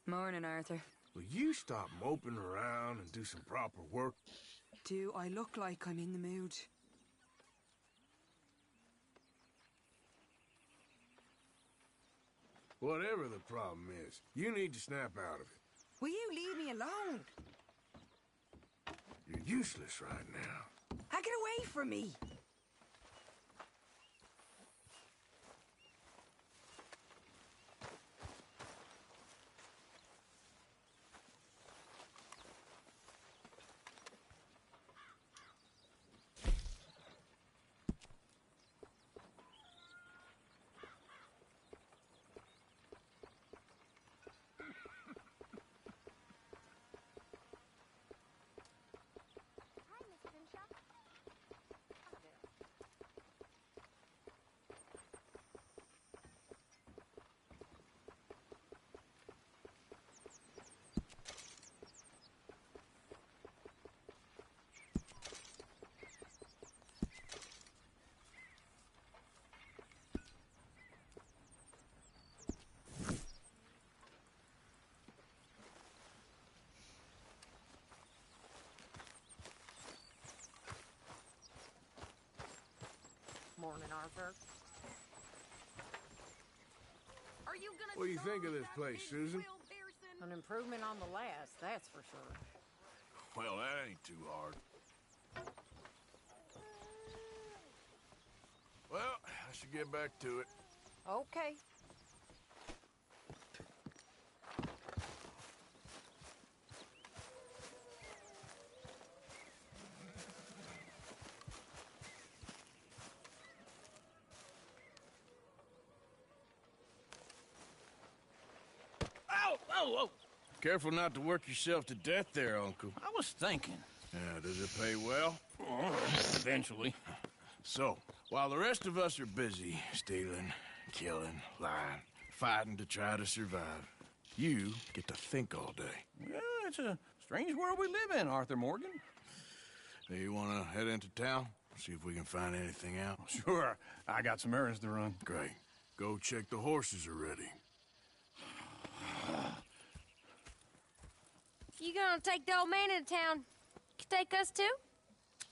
Morning, Arthur. Will you stop moping around and do some proper work? Do I look like I'm in the mood? Whatever the problem is, you need to snap out of it. Will you leave me alone? You're useless right now. Get away from me! Morning, Arthur. Are you gonna What do you think of this place, Susan? An improvement on the last, that's for sure. Well, that ain't too hard. Well, I should get back to it. Okay. Whoa! Careful not to work yourself to death there, Uncle. I was thinking. Yeah, does it pay well? Eventually. So, while the rest of us are busy stealing, killing, lying, fighting to try to survive, you get to think all day. Yeah, it's a strange world we live in, Arthur Morgan. Hey, you want to head into town? See if we can find anything out? Sure. I got some errands to run. Great. Go check the horses are ready. You gonna take the old man into town? You take us too?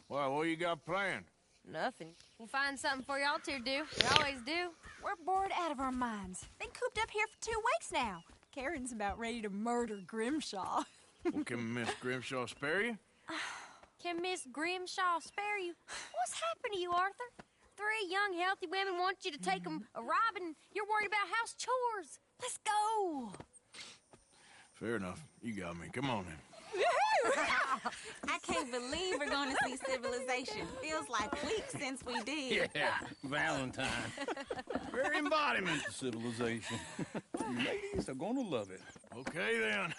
Well, what you got planned? Nothing. We'll find something for y'all two to do. We always do. We're bored out of our minds. Been cooped up here for 2 weeks now. Karen's about ready to murder Grimshaw. Well, can Miss Grimshaw spare you? Can Miss Grimshaw spare you? What's happened to you, Arthur? 3 young, healthy women want you to take them a robbing. You're worried about house chores. Let's go. Fair enough. You got me. Come on then. I can't believe we're going to see civilization. Feels like weeks since we did. Yeah, Valentine. Very embodiment of civilization. You ladies are gonna love it. Okay then.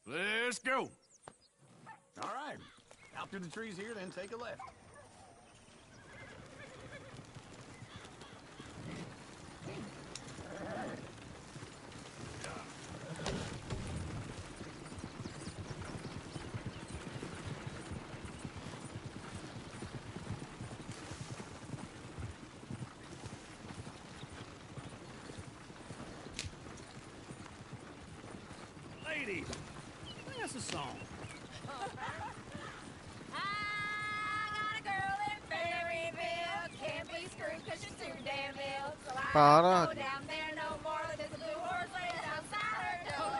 Let's go. All right. Out through the trees here, then take a left. Ladies, sing us a song. I got a girl in Berryville. Can't be screwed 'cause she's too damn ill. So I don't go down there no more. There's a blue horse laying outside her door.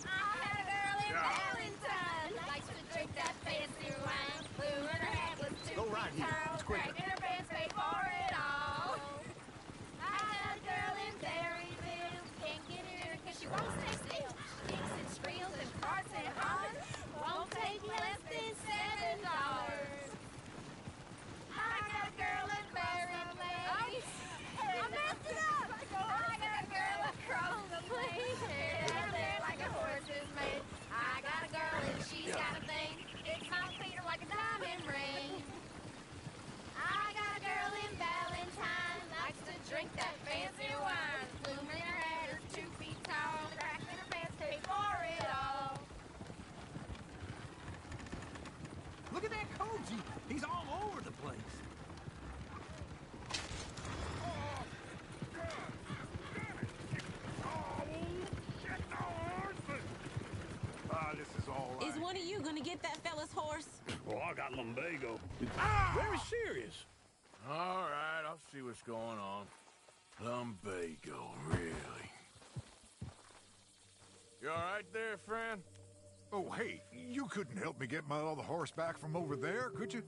I had a girl in Valentine. Likes to drink that fancy wine. Blue in her hat was 2 feet tall. Cracked in her pants, paid for it all. I had a girl in Berryville. Can't get her 'cause she won't stay still. She kicks and squeals and farts and hollers. Won't take less than $7. I got a girl in Berryville. I messed it up. I got a girl across the lane. Down there like a horse is made. I got a girl and she's got a thing. It's my feet are like a diamond ring. I got a girl in Valentine. Likes to drink that fancy wine. Bloom in her hat is 2 feet tall. Crack in her pants, paid for it all. Look at that Koji. He's all over the place. This is all right. Is one of you gonna get that fella's horse? Well, I got lumbago. Very serious. All right, I'll see what's going on. Lumbago, really? You all right there, friend? Oh, hey, you couldn't help me get my other horse back from over there, could you?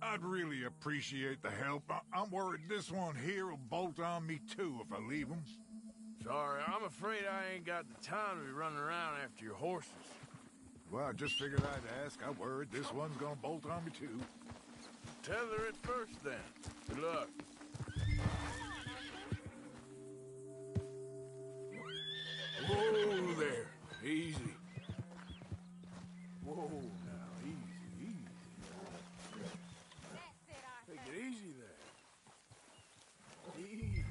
I'd really appreciate the help. I'm worried this one here will bolt on me too if I leave him. Sorry, I'm afraid I ain't got the time to be running around after your horses. Well, I just figured I'd ask. I worried this one's gonna bolt on me too. Tether it first, then. Good luck. Whoa there. Easy. Whoa, now, easy, easy. Take it easy there. Easy.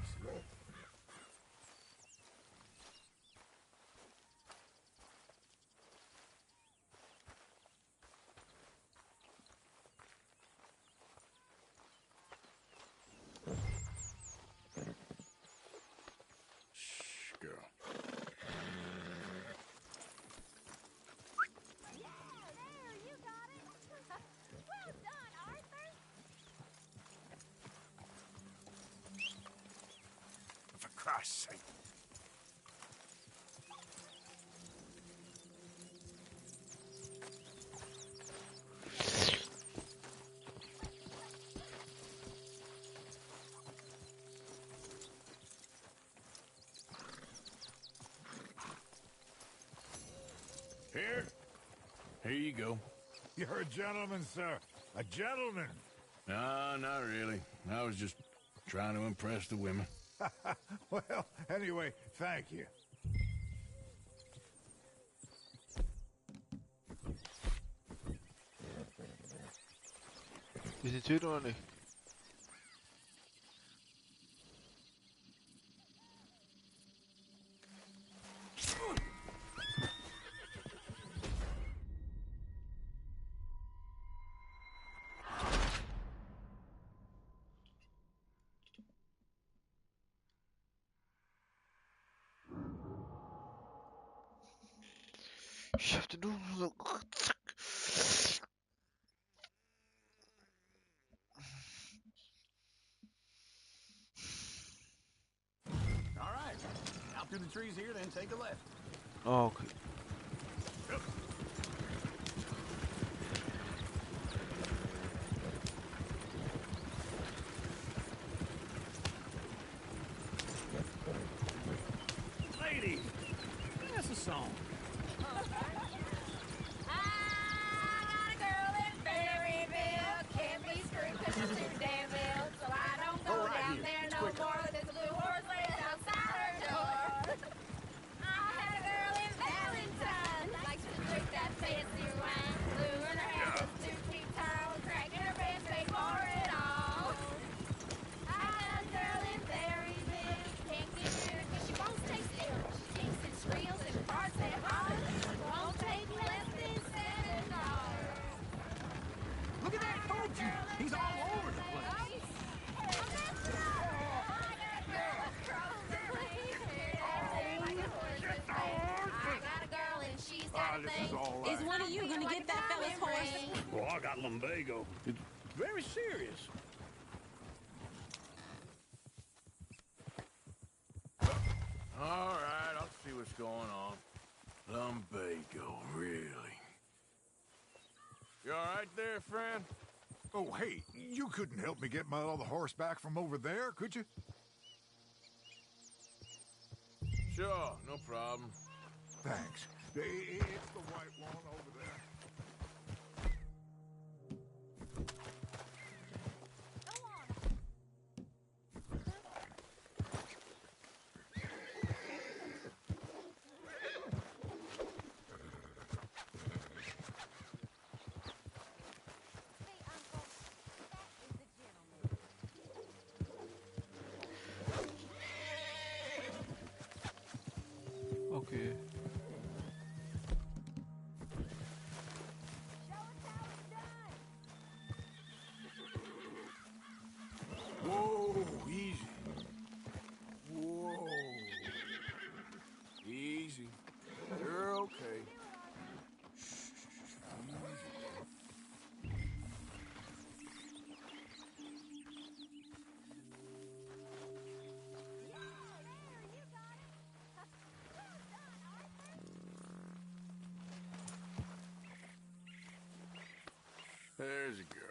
Christ's sake. Here you go. You're a gentleman, sir. A gentleman. No, not really. I was just trying to impress the women. Well, anyway, thank you. Is die Tür oder nicht? Ich hab den nur so... All right. Out through the trees here, then take a left. Oh, okay. Yep. Ladies, that's a song. lumbago. It's very serious. All right, I'll see what's going on. Lumbago, really? You all right there, friend? Oh, hey, you couldn't help me get my other horse back from over there, could you? Sure, no problem. Thanks. It's the white one over there. Okay. Whoa, easy. Whoa. Easy. You're okay. There's a girl.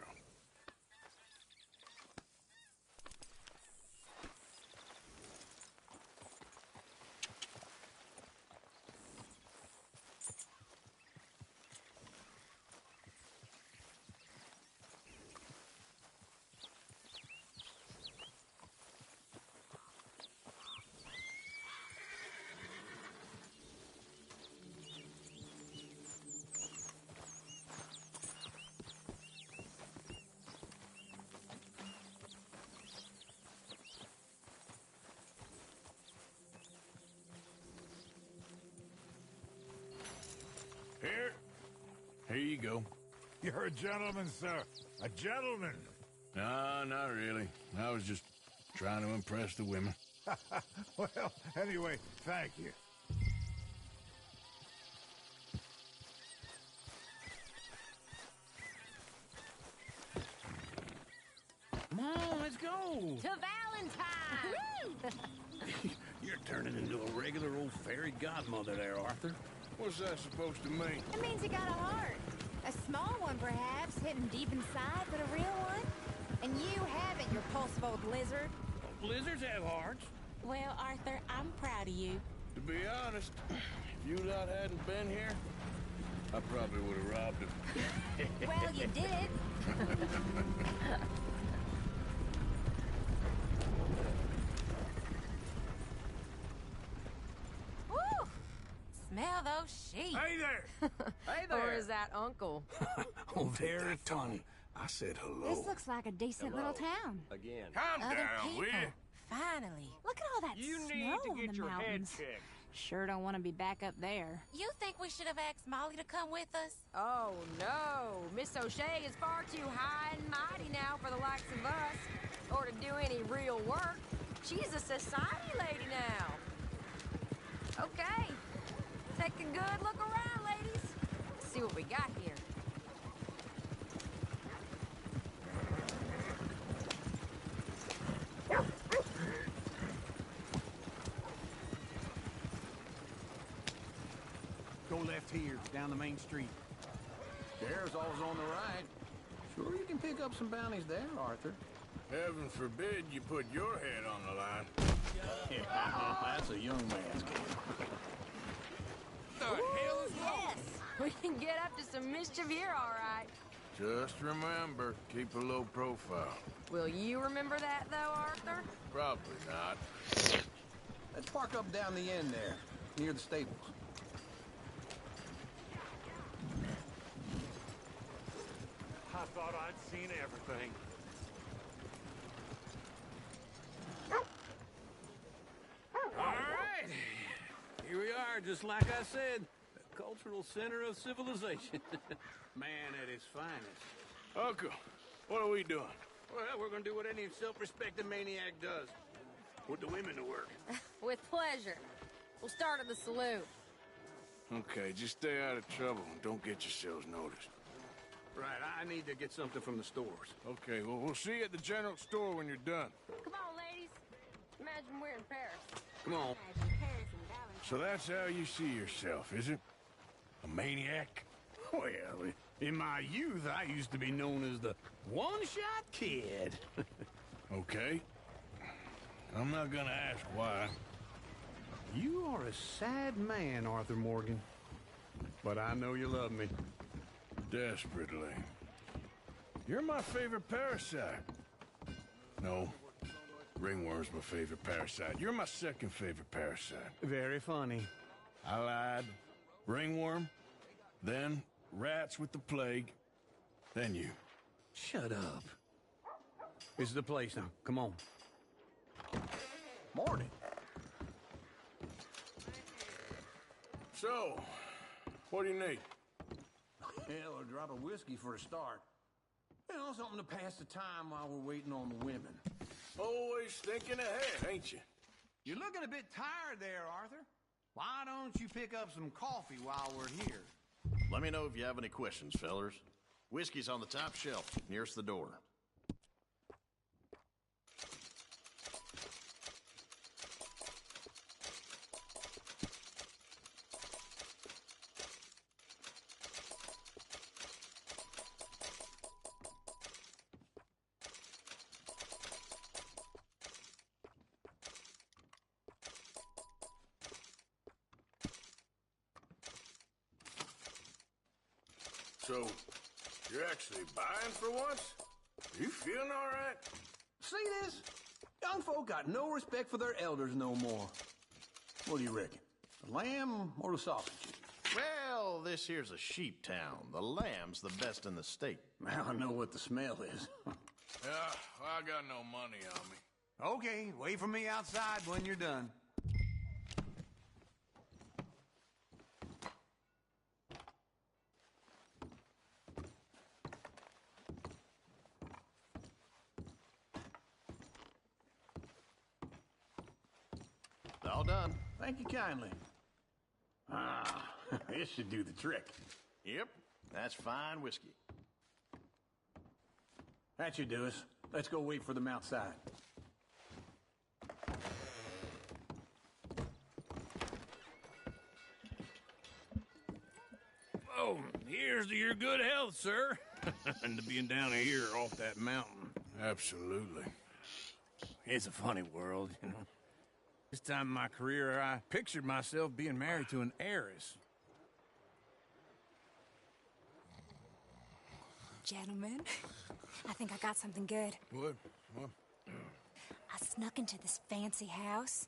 Here you go. You're a gentleman, sir. A gentleman. No, not really. I was just trying to impress the women. Well, anyway, thank you. Come on, let's go. To Valentine! You're turning into a regular old fairy godmother there, Arthur. What's that supposed to mean? It means you got a heart. A small one, perhaps, hidden deep inside, but a real one. And you haven't, you pulse-bold lizard. Lizards have hearts. Well, Arthur, I'm proud of you. To be honest, if you lot hadn't been here, I probably would have robbed him. Well, you did. Woo! Smell those sheep. Hey there! Hey Or is that Uncle? Oh, very funny. I said hello. This looks like a decent little town. Again. Calm Other down, people. will you? Finally. Look at all that You snow need to on get the your head mountains. checked. Sure don't want to be back up there. You think we should have asked Molly to come with us? Oh, no. Miss O'Shea is far too high and mighty now for the likes of us, or to do any real work. She's a society lady now. Okay. Take a good look around, ladies. Let's see what we got here. Go left here, down the main street. Sheriff's always on the right. Sure you can pick up some bounties there, Arthur. Heaven forbid you put your head on the line. That's a young man's game. The hell is Yes, we can get up to some mischief here, all right. Just remember, keep a low profile. Will you remember that, though, Arthur? Probably not. Let's park up down the end there, near the stables. I thought I'd seen everything. All right. Here we are, just like I said. The cultural center of civilization. Man at his finest. Uncle, what are we doing? Well, we're gonna do what any self-respecting maniac does. Put the women to work. With pleasure. We'll start at the saloon. Okay, just stay out of trouble and don't get yourselves noticed. Right, I need to get something from the stores. Okay, well, we'll see you at the general store when you're done. Come on, ladies. Imagine we're in Paris. Come on. So that's how you see yourself, is it? A maniac? Well, in my youth, I used to be known as the one-shot kid. Okay. I'm not gonna ask why. You are a sad man, Arthur Morgan. But I know you love me. Desperately. You're my favorite parasite. No. Ringworm's my favorite parasite. You're my second favorite parasite. Very funny. I lied. Ringworm. Then rats with the plague. Then you. Shut up. This is the place now. Come on. Morning. So, what do you need? Hell, a drop of whiskey for a start. You know, something to pass the time while we're waiting on the women. Always thinking ahead, ain't you? You're looking a bit tired there, Arthur. Why don't you pick up some coffee while we're here? Let me know if you have any questions, fellers. Whiskey's on the top shelf, nearest the door. So, you're actually buying for once? You feeling all right? See this? Young folk got no respect for their elders no more. What do you reckon? The lamb or the sausage? Well, this here's a sheep town. The lamb's the best in the state. I know what the smell is. Yeah, well, I got no money on me. Okay, wait for me outside when you're done. All done. Thank you kindly. Ah, this should do the trick. Yep, that's fine whiskey. That should do us. Let's go wait for them outside. Oh, here's to your good health, sir. And to being down here off that mountain. Absolutely. It's a funny world, you know. This time in my career, I pictured myself being married to an heiress. Gentlemen, I think I got something good. What? I snuck into this fancy house.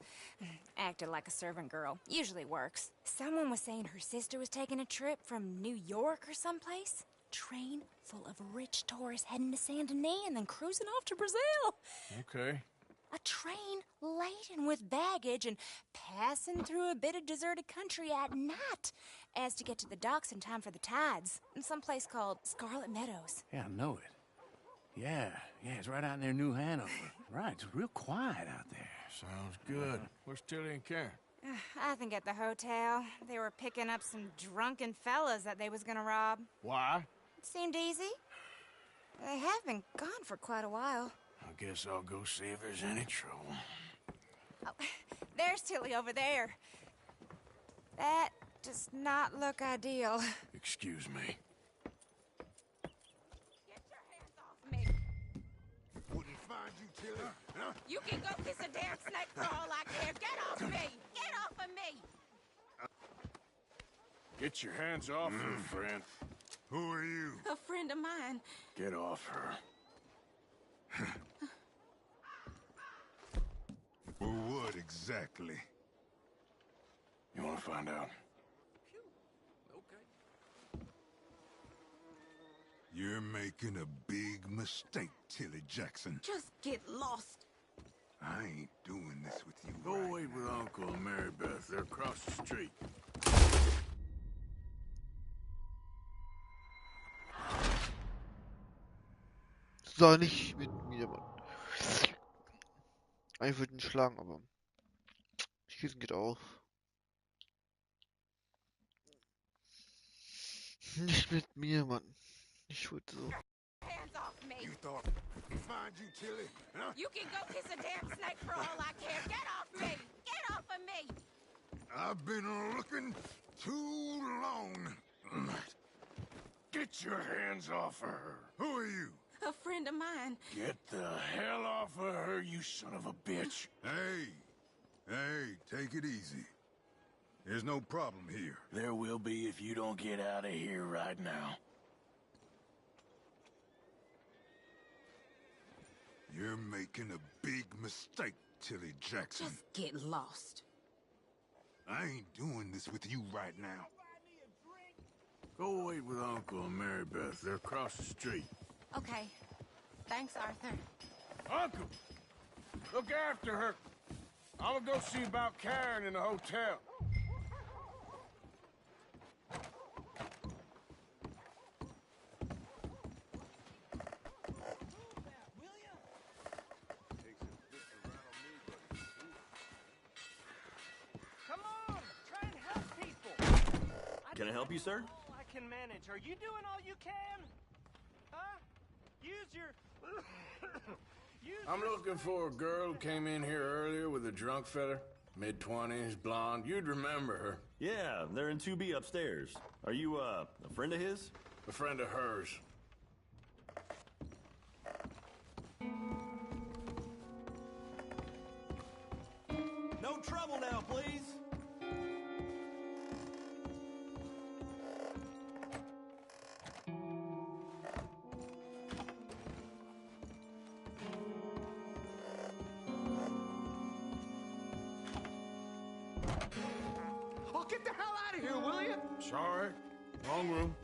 Acted like a servant girl. Usually works. Someone was saying her sister was taking a trip from New York or someplace. Train full of rich tourists heading to Saint Denis and then cruising off to Brazil. Okay. A train laden with baggage and passing through a bit of deserted country at night as to get to the docks in time for the tides in some place called Scarlet Meadows. Yeah, I know it. Yeah, it's right out near New Hanover. Right, it's real quiet out there. Sounds good. Where's Tilly and Karen? I think at the hotel. They were picking up some drunken fellas that they was gonna rob. Why? It seemed easy. They have been gone for quite a while. I guess I'll go see if there's any trouble. Oh, there's Tilly over there. That does not look ideal. Excuse me. Get your hands off me. Wouldn't find you, Tilly. Huh? You can go kiss a damn snake for all I care. Get off me! Get off of me! Get your hands off her, friend. Who are you? A friend of mine. Get off her. For what exactly? You want to find out? Okay. You're making a big mistake, Tilly Jackson. Just get lost. I ain't doing this with you. Go right wait with Uncle and Mary Beth. They're across the street. So, nicht mit mir, Mann. Ich würde ihn schlagen, aber schießen geht auch. Nicht mit mir, Mann. Ich würde so. Hands off me. You thought I'd find you, Tilly? Huh? You can go kiss a damn snake for all I care. Get off me! Get off of me! I've been looking too long. Get your hands off of her. Who are you? A friend of mine. Get the hell off of her, you son of a bitch. Hey, take it easy. There's no problem here. There will be if you don't get out of here right now. You're making a big mistake, Tilly Jackson. Just get lost. I ain't doing this with you right now. Go wait with Uncle and Mary Beth. They're across the street. Okay. Thanks, Arthur. Uncle! Look after her. I'm gonna go see about Karen in the hotel. Come on, try and help people. Can I help you, sir? I can manage. Are you doing all you can? Huh? Use your... I'm looking for a girl who came in here earlier with a drunk fella. Mid-20s, blonde. You'd remember her. Yeah, they're in 2B upstairs. Are you, a friend of his? A friend of hers. No trouble now, please. Oh, get the hell out of here, will you? Sorry. Wrong room.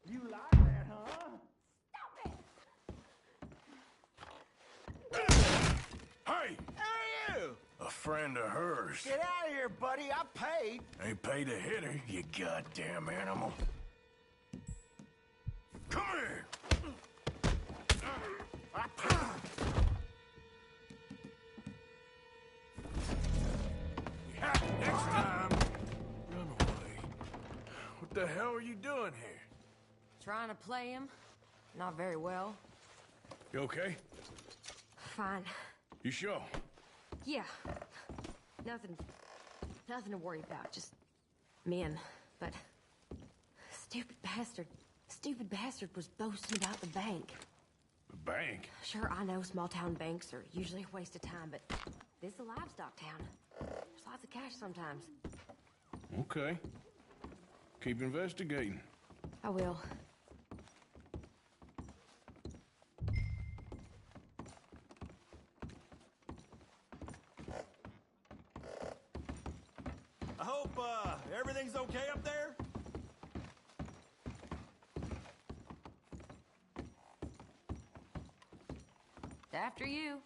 You like that, huh? Hey! Who are you? A friend of hers. Get out of here, buddy. I paid. Ain't paid to hit her, you goddamn animal. Come here! Yeah, next time, run away. What the hell are you doing here? Trying to play him. Not very well. You okay? Fine. You sure? Yeah. Nothing to worry about. Just men. But stupid bastard was boasting about the bank. The bank? Sure, I know small town banks are usually a waste of time, but this is a livestock town. There's lots of cash sometimes. Okay. Keep investigating. I will. I hope, everything's okay up there? After you.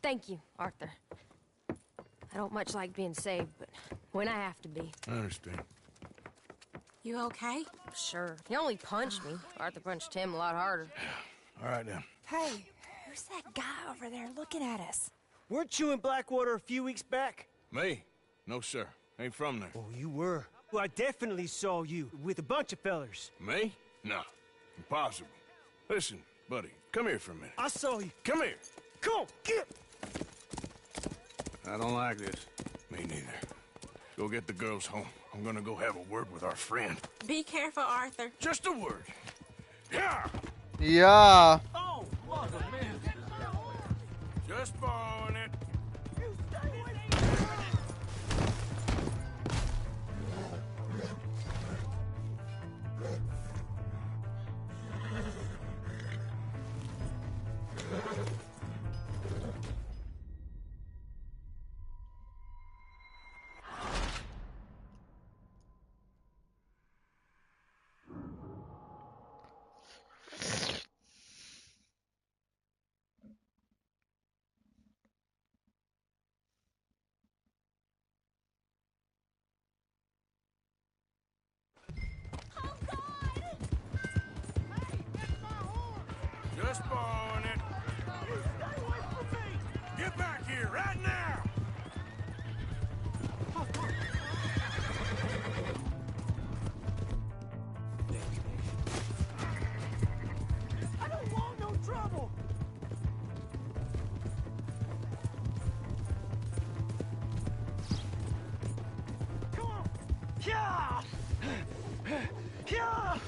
Thank you, Arthur. I don't much like being saved, but when I have to be. I understand. You okay? Sure. He only punched me. Arthur punched him a lot harder. All right, now. Hey, who's that guy over there looking at us? Weren't you in Blackwater a few weeks back? Me? No, sir. Ain't from there. Oh, you were. Well, I definitely saw you with a bunch of fellers. Me? No. Impossible. Listen, buddy, come here for a minute. I saw you. Come here. Come on, get! I don't like this. Me neither. Go get the girls home. I'm gonna go have a word with our friend. Be careful, Arthur. Just a word. Yeah! Ja. Oh, mother, man. Just borrowing it. here, right now! I don't want no trouble! Come on! Yeah! Yeah!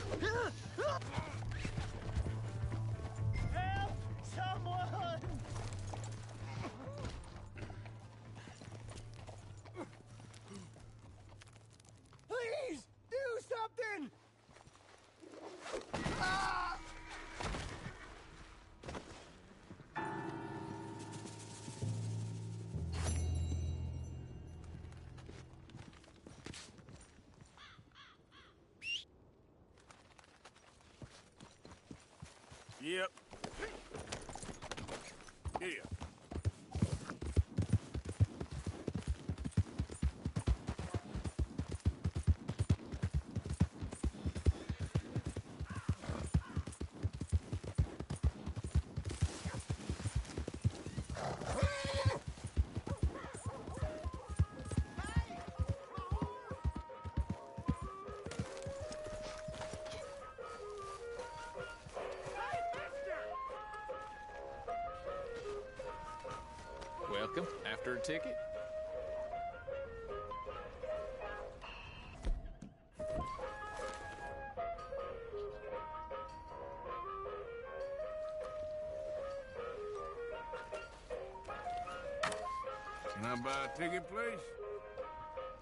Help! Someone! Please! Do something! Ah! Yep. Here. Welcome. After a ticket? Can I buy a ticket, please?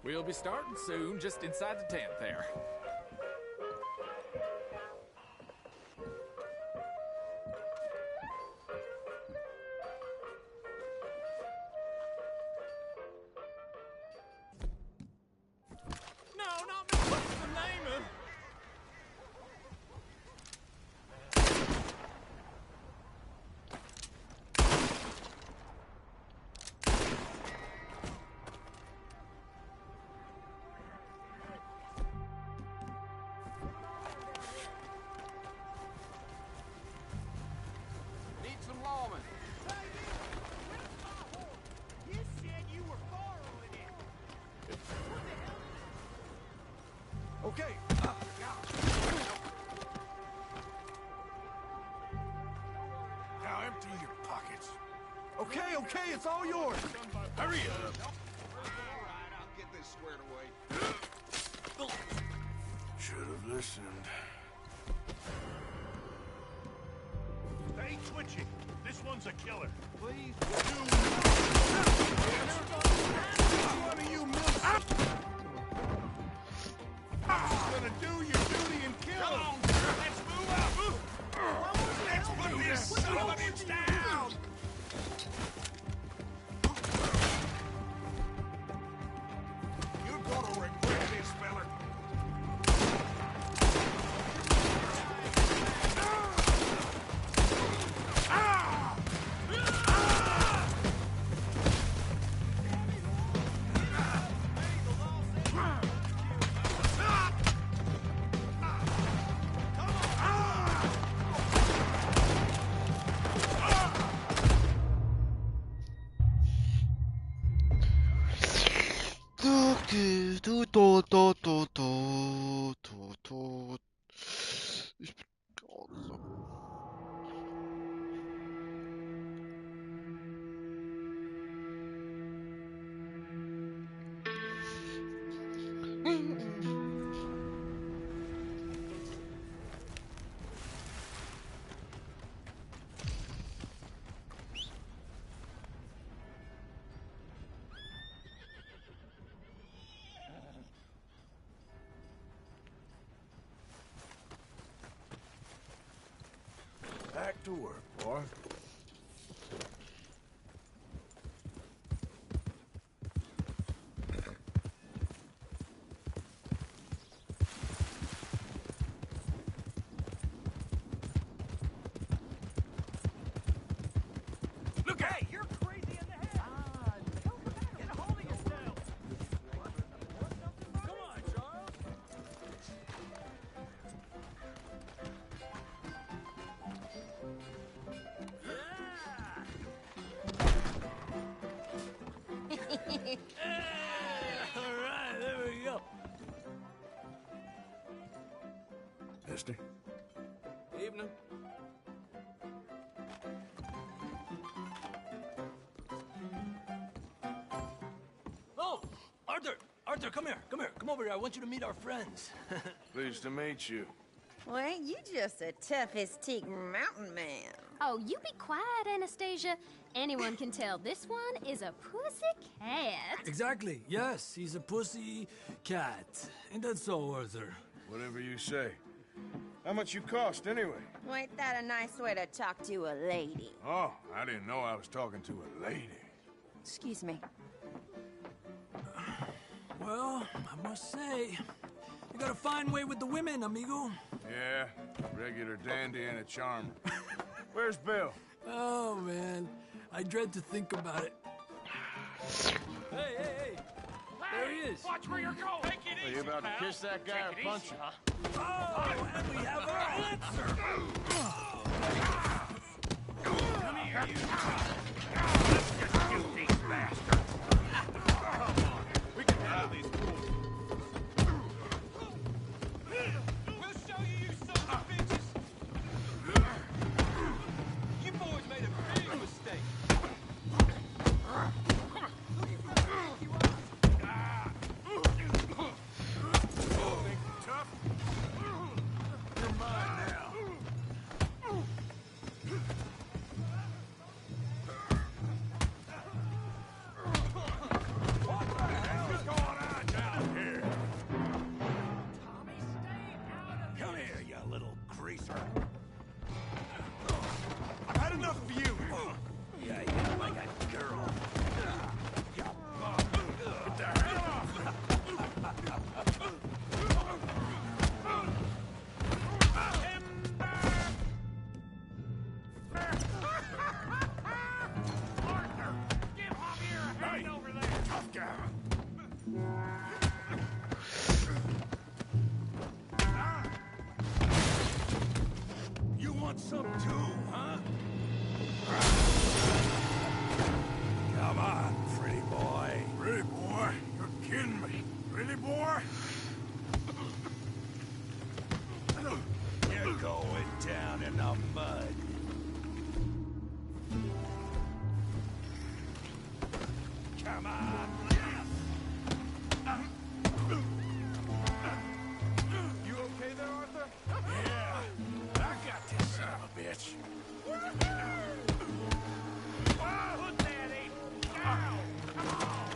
We'll be starting soon, just inside the tent there. No, not me! What's the name of... Need some lawmen. You said you were borrowing it! Okay. Now empty your pockets. Okay, okay, it's all yours. Hurry up. Alright, I'll get this squared away. Should have listened. Stay twitching. This one's a killer. Please. One of you milk. Gonna do your duty and kill Come him. on, let's move up. Let's put this son of a bitch down. You're gonna regret this, feller. Ich bin grausam. Back to work, boy. Look out! Hey, you're crazy in the head! Get a hold of yourself! Come on, Charles! All right, there we go. Mister? Evening. Oh, Arthur! Arthur, come here. Come here. Come over here. I want you to meet our friends. Pleased to meet you. Well, ain't you just a toughest-teak mountain man? Oh, you be quiet, Anastasia. Anyone can tell this one is a pussy cat. Exactly. Yes, he's a pussy cat. Ain't that so, Arthur? Whatever you say. How much you cost, anyway? Well, ain't that a nice way to talk to a lady? Oh, I didn't know I was talking to a lady. Excuse me. Well, I must say, you got a fine way with the women, amigo. Yeah, regular dandy and a charmer. Where's Bill? Oh, man. I dread to think about it. Hey, hey, hey! There he is. Watch where you're going. Take it easy, Are you about to kiss that guy or punch him? Oh, and we have our answer. Come here, you. Let's just shoot these bastards. Come on. We can handle these fools. We'll show you, you sons of bitches. You boys made a big mistake. Tough? You're mine now. What the hell is going on down here? Tommy, stay out of this. Come here, you little greaser. I've had enough of you. Yeah, yeah, like a girl. What the hell? Partner, give Javier a hand over there. Tough guy. You want some too, huh? Come on, pretty boy. Pretty boy? You're kidding me. Pretty boy? You're going down in the mud. Come on. You okay there, Arthur? Yeah, I got this son of a bitch. Put that in. Now. Come on.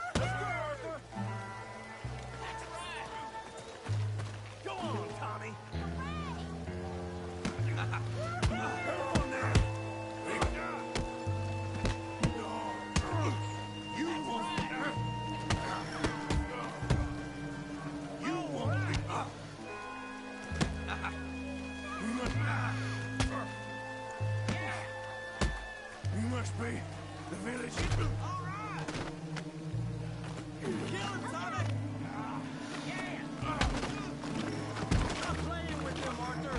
Let's go, Arthur. That's right. Go on, Tommy. Come on now. Big guy. You won't. You won't be. You must be the village. Kill him, Tommy. Yeah. Stop playing with him, Arthur.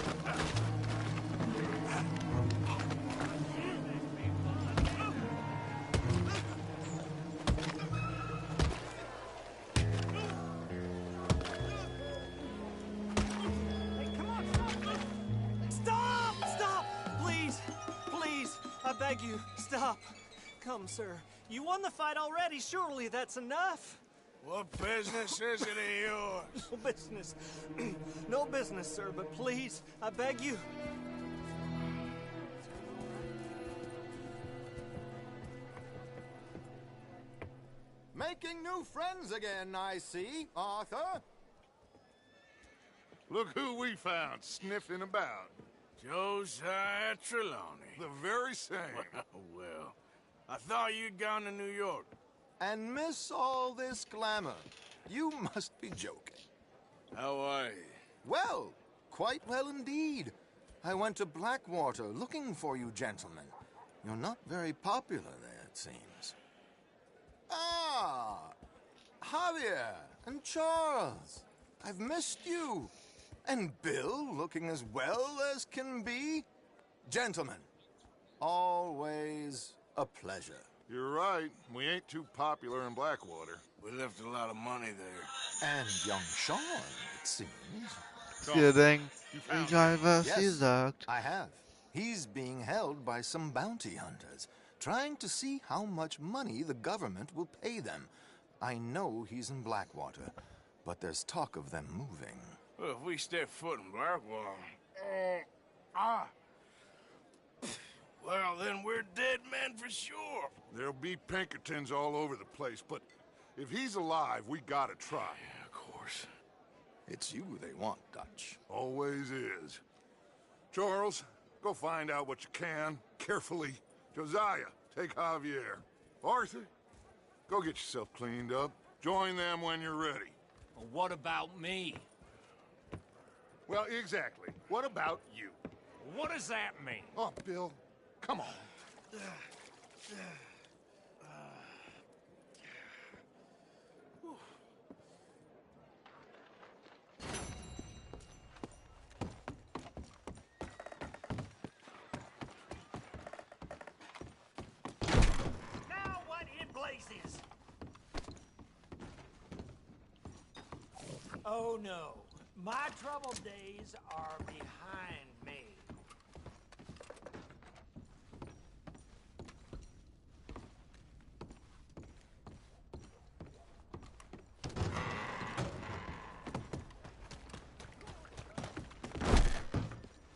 Hey, come on, Stop! Stop! Please! Please! I beg you, stop. Come, sir. You won the fight already. Surely that's enough. What business is it of yours? No business. No business, sir, but please, I beg you. Making new friends again, I see, Arthur. Look who we found sniffing about. Josiah Trelawney. The very same. Well, I thought you'd gone to New York. And miss all this glamour. You must be joking. How are you? Well, quite well indeed. I went to Blackwater looking for you gentlemen. You're not very popular there, it seems. Ah, Javier and Charles. I've missed you. And Bill looking as well as can be. Gentlemen, always a pleasure. You're right. We ain't too popular in Blackwater. We left a lot of money there. And young Sean, it seems. Egal was sie Yes, sagt. I have. He's being held by some bounty hunters, trying to see how much money the government will pay them. I know he's in Blackwater, but there's talk of them moving. Well, if we step foot in Blackwater... well, then we're dead men for sure. There'll be Pinkertons all over the place, but if he's alive, we gotta try. Yeah, of course. It's you they want, Dutch. Always is. Charles, go find out what you can, carefully. Josiah, take Javier. Arthur, go get yourself cleaned up. Join them when you're ready. Well, what about me? Well, exactly. What about you? What does that mean? Oh, Bill, come on. Now what in blazes? Oh no. My troubled days are behind me.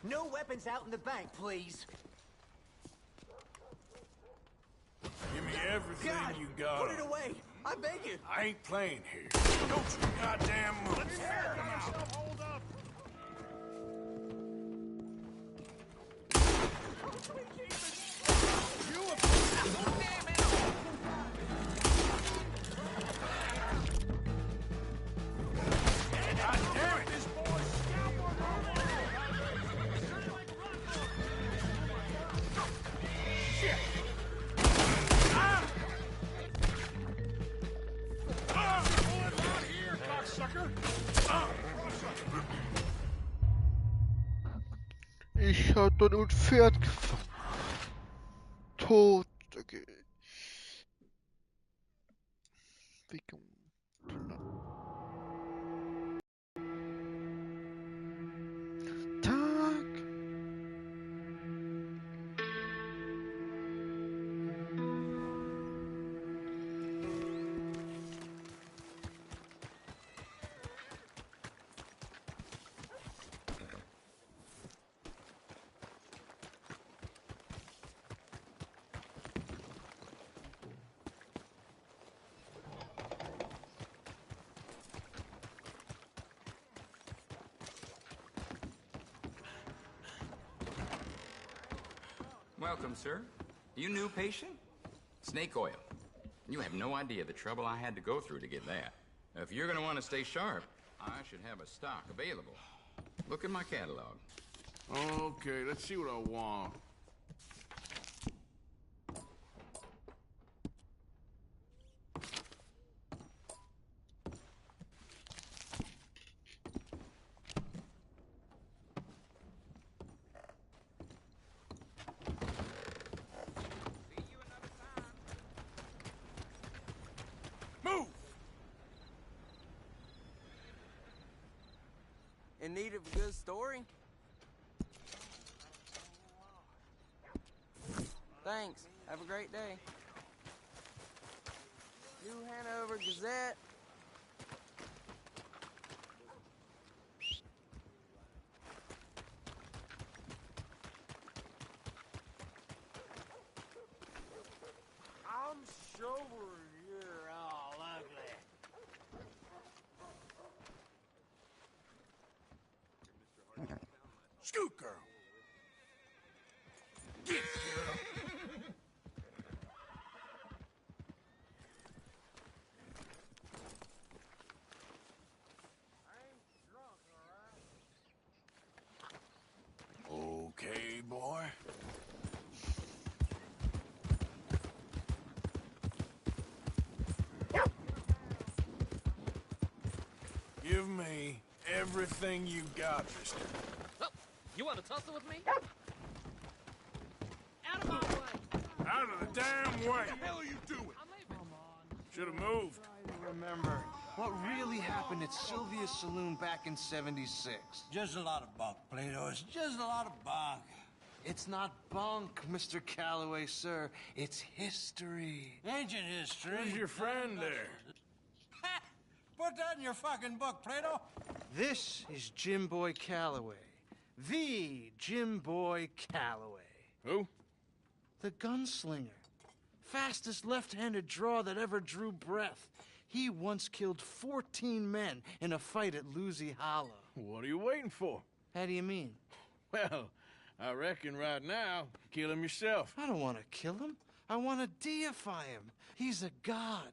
No weapons out in the bank, please. Give me everything God, you got. put it away. I beg you. I ain't playing here. Don't you goddamn move. Let's hold up. Ich hab dort ein Pferd gefangen. Tot. Okay. Tag. Welcome, sir. You new patient? Snake oil. You have no idea the trouble I had to go through to get that. If you're going to want to stay sharp, I should have a stock available. Look at my catalog. Okay, let's see what I want. In need of a good story? Thanks. Have a great day. New Hanover Gazette. I'm sure you're all ugly. Scoot, girl. Get it, girl. Okay, boy. Give me everything you got, mister. Oh, you want to tussle with me? Out of my way! Out of the damn way! What the hell are you doing? Should have moved. Remember, what really happened at Sylvia's Saloon back in '76? Just a lot of bunk, Plato. It's just a lot of bunk. It's not bunk, Mr. Calloway, sir. It's history. Ancient history. Who's your friend there? Put that in your fucking book, Plato. This is Jim Boy Calloway. The Jim Boy Calloway. Who? The gunslinger. Fastest left-handed draw that ever drew breath. He once killed 14 men in a fight at Lucy Hollow. What are you waiting for? How do you mean? Well, I reckon right now, kill him yourself. I don't want to kill him. I want to deify him. He's a god.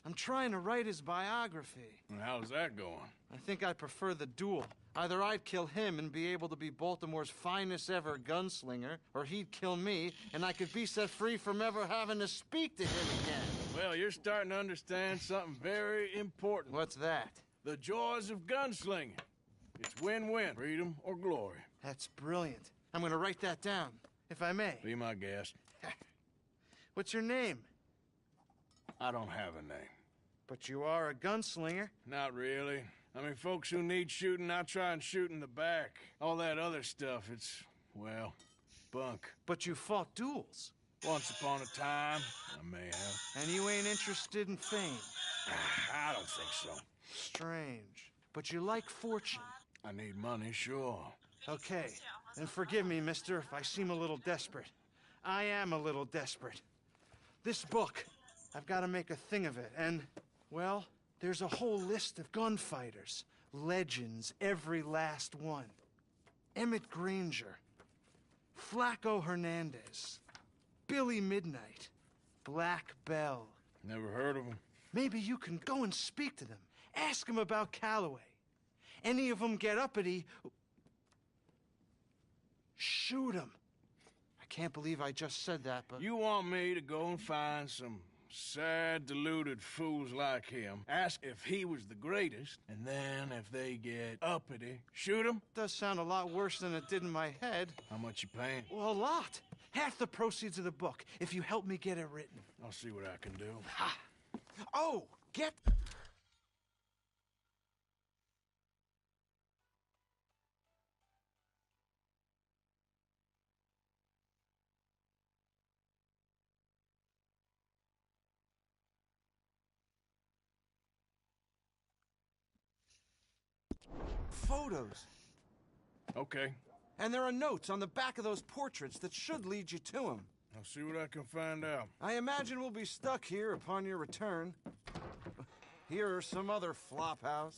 I'm trying to write his biography. And how's that going? I think I prefer the duel. Either I'd kill him and be able to be Baltimore's finest ever gunslinger, or he'd kill me and I could be set free from ever having to speak to him again. Well, you're starting to understand something very important. What's that? The joys of gunslinging. It's win-win, freedom or glory. That's brilliant. I'm gonna write that down, if I may. Be my guest. What's your name? I don't have a name. But you are a gunslinger. Not really. I mean, folks who need shooting, I try and shoot in the back. All that other stuff, it's, well, bunk. But you fought duels. Once upon a time, I may have. And you ain't interested in fame? I don't think so. Strange. But you like fortune. I need money, sure. Okay. And forgive me, mister, if I seem a little desperate. I am a little desperate. This book, I've got to make a thing of it, and, well, there's a whole list of gunfighters. Legends, every last one. Emmett Granger. Flaco Hernandez. Billy Midnight. Black Bell. Never heard of them. Maybe you can go and speak to them. Ask them about Calloway. Any of them get uppity, shoot them. I can't believe I just said that, but... You want me to go and find some sad, deluded fools like him, ask if he was the greatest, and then if they get uppity, shoot him? Does sound a lot worse than it did in my head. How much you paying? Well, a lot. Half the proceeds of the book, if you help me get it written. I'll see what I can do. Ha! Oh, get... Photos. Okay. And there are notes on the back of those portraits that should lead you to him. I'll see what I can find out. I imagine we'll be stuck here upon your return. Here are some other flophouse.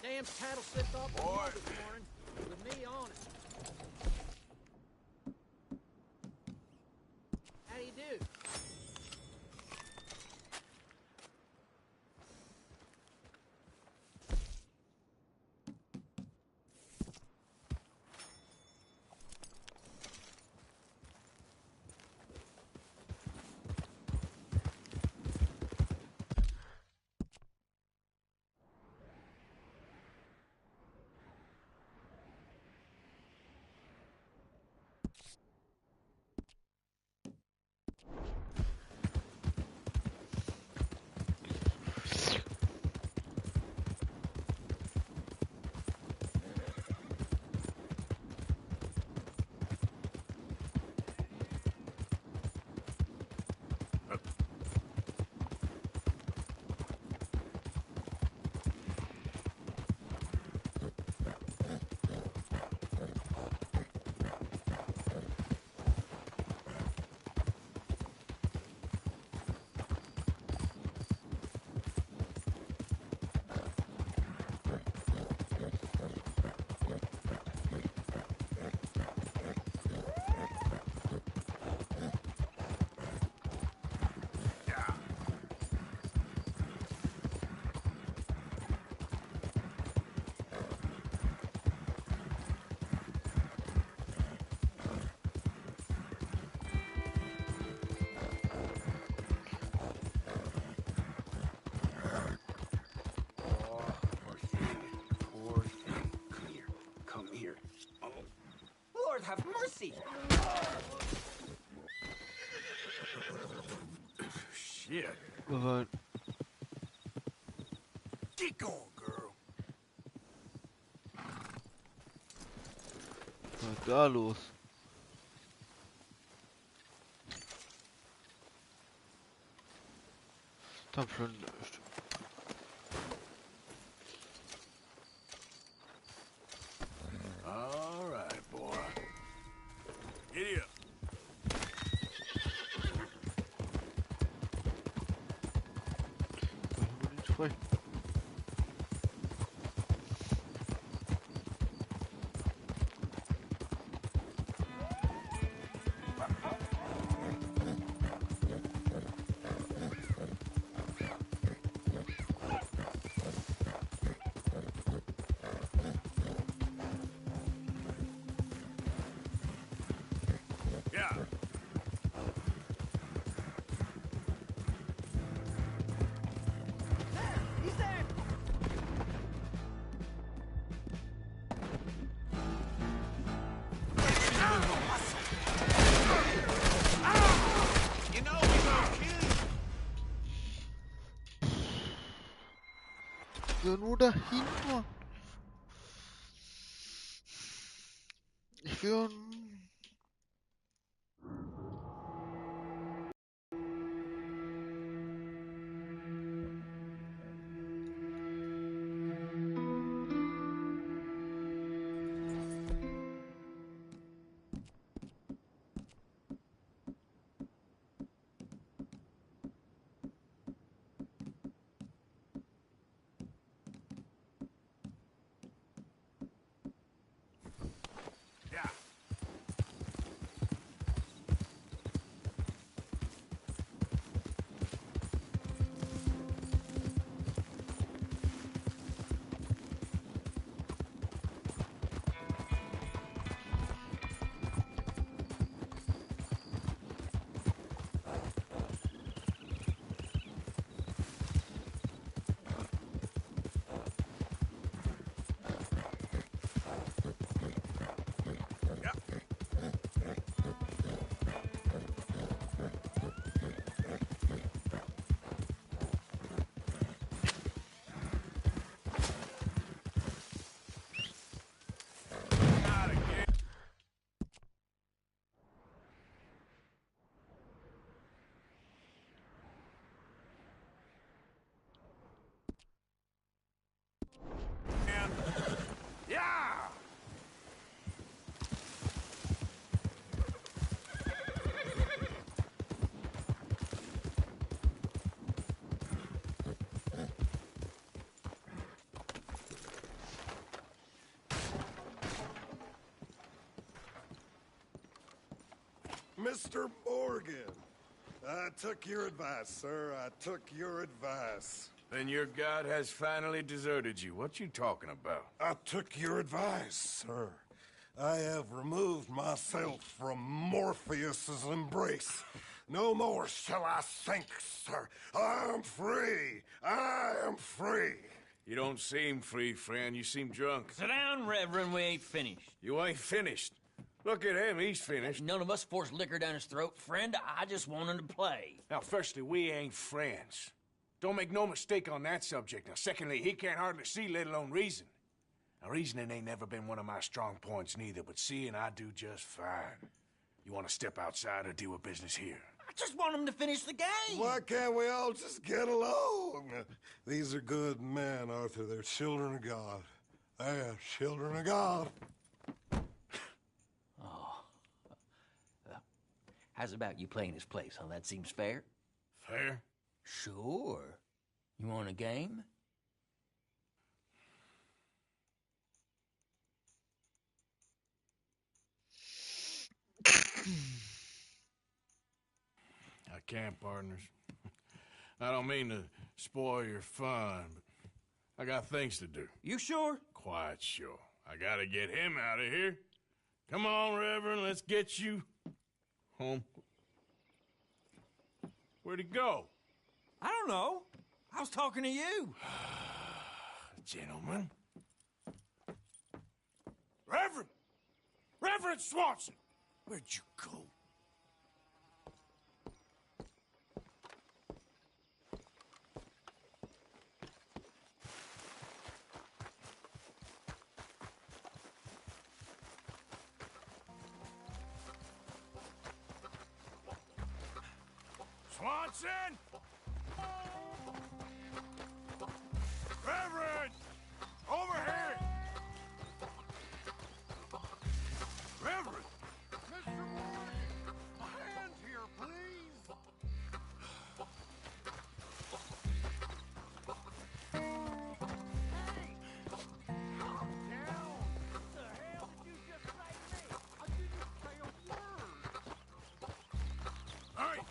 Damn cattle slipped off the road this morning with me on it. How do you do? Easy. Shit. Alright. Get going, girl. Was ist da los? Ich hab schon nicht. All right, boy. Giddy up. Frei. Yeah. He's there! You know we gonna kill you. Ja, nur dahin, Mann. Ich will... Yeah. Yeah! Mr. Morgan, I took your advice, sir. I took your advice. Then your god has finally deserted you. What you talking about? I took your advice, sir. I have removed myself from Morpheus's embrace. No more shall I sink, sir. I am free. I am free. You don't seem free, friend. You seem drunk. Sit down, Reverend. We ain't finished. You ain't finished. Look at him. He's finished. None of us forced liquor down his throat. Friend, I just want him to play. Now, firstly, we ain't friends. Don't make no mistake on that subject. Now, secondly, he can't hardly see, let alone reason. Now, reasoning ain't never been one of my strong points neither, but seeing I do just fine. You want to step outside or deal with business here? I just want him to finish the game. Why can't we all just get along? These are good men, Arthur. They're children of God. They're children of God. Oh. How's about you playing his place, huh? That seems fair? Fair? Sure. You want a game? I can't, partners. I don't mean to spoil your fun, but I got things to do. You sure? Quite sure. I gotta get him out of here. Come on, Reverend, let's get you home. Where'd he go? I don't know. I was talking to you. Gentlemen. Reverend! Reverend Swanson! Where'd you go? Swanson! Reverend! Over here! Reverend! Mr. Morgan! A hand here, please! Hey! Calm down! What the hell did you just say to me? I didn't say a word! All right,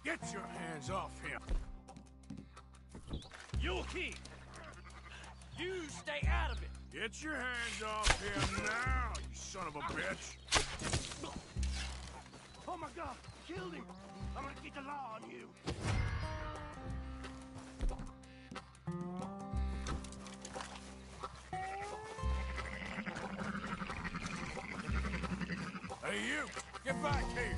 get your hands off him. You keep. You stay out of it. Get your hands off him now, you son of a bitch. Oh my God! Killed him! I'm gonna get the law on you. Hey, you! Get back here!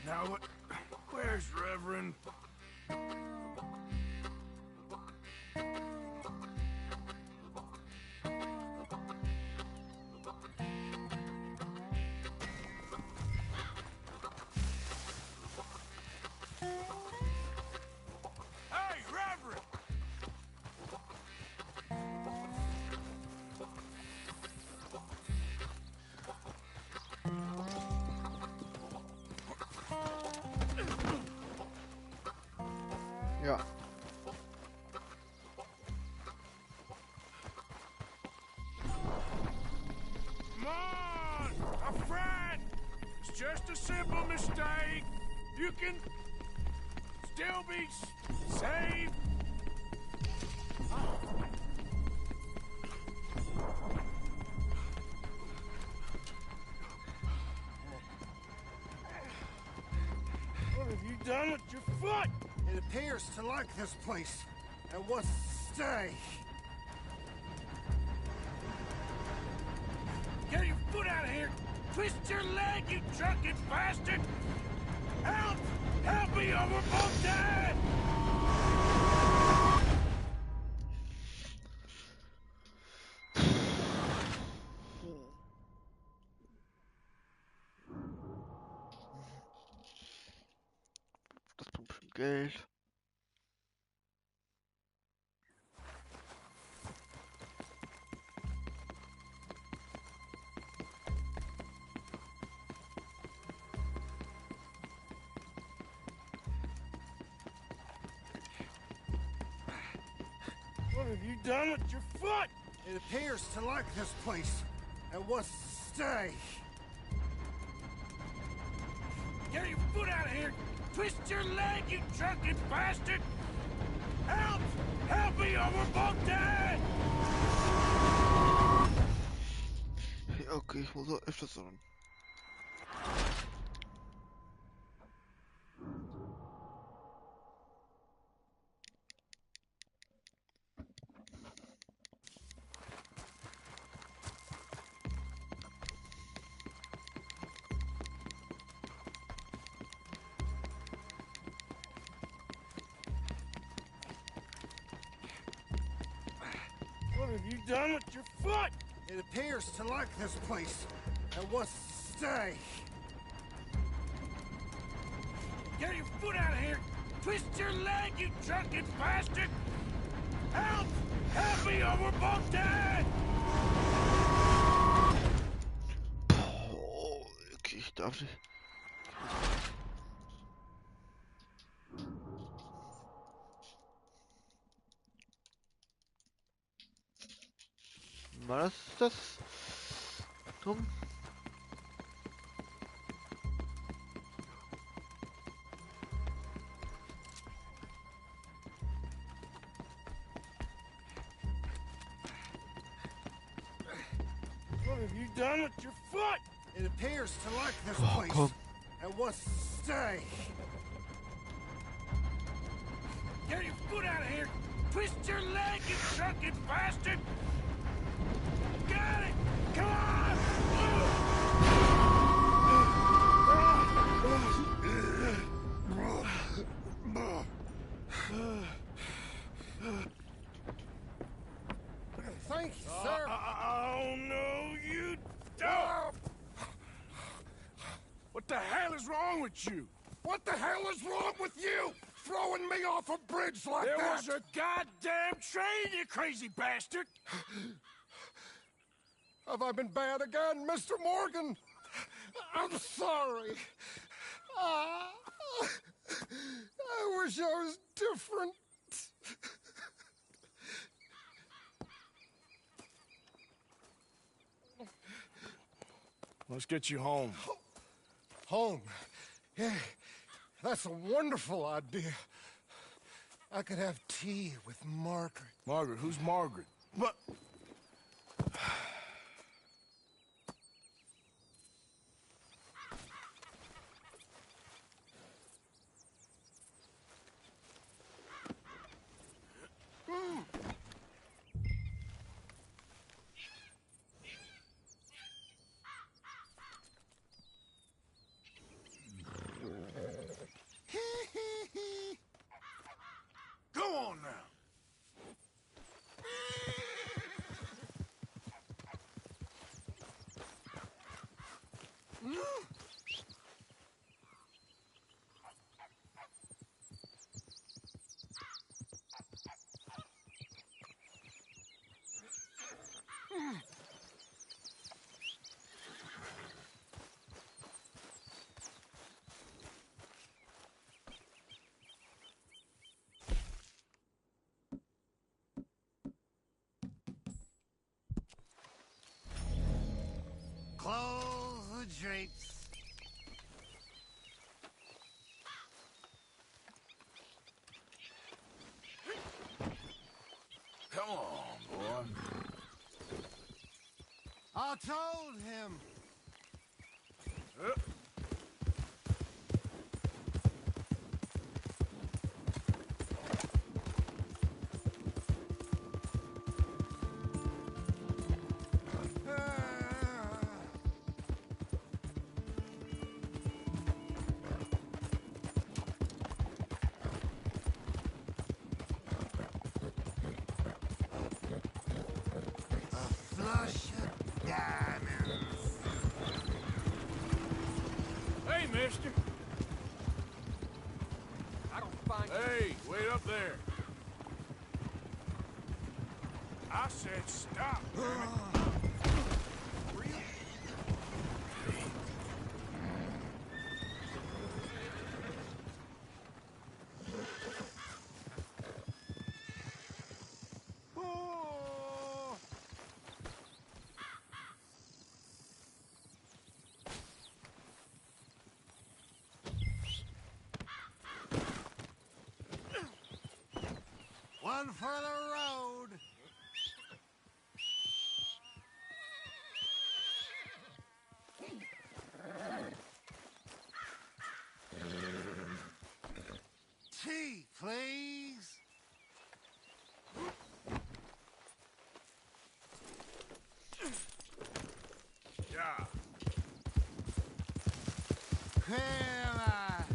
Now what? Where's Reverend? Hey, Reverend! Ja. Come on! A friend! It's just a simple mistake. You can still be saved. What have you done with your foot? It appears to like this place and wants to stay. Get your foot out of here! Twist your leg, you drunken bastard! Help! Help me, or we're both dead! Das bringt schon Geld. What have you done with your foot? It appears to like this place and wants to stay. Get your foot out of here! Twist your leg, you drunken bastard! Help! Help me, or we're both dead! Okay, ich muss auch öfters sagen. What have you done with your foot? It appears to like this place and wants to stay. Get your foot out of here! Twist your leg, you drunken bastard! Help! Help me, or we're both dead! Oh, okay, ich darf nicht. Was ist das? Dumm. What have you done with your foot? It appears to like this Oh, place komm. and wants to stay. Get your foot out of here! Twist your leg, you drunken bastard! Got it! Come on! Thank you, sir. Oh, no, you don't! What the hell is wrong with you? What the hell is wrong with you? Throwing me off a bridge like that? There was a goddamn train, you crazy bastard! Have I been bad again, Mr. Morgan? I'm sorry. I wish I was different. Let's get you home. Home? Yeah, that's a wonderful idea. I could have tea with Margaret. Margaret? Who's Margaret? What? Go on now. Close the drapes. Come on, boy. I told him. Flush of diamonds. Hey, mister. I don't find Hey, wait up there. I said stop. One for the road. Tea, please. Yeah. Hella.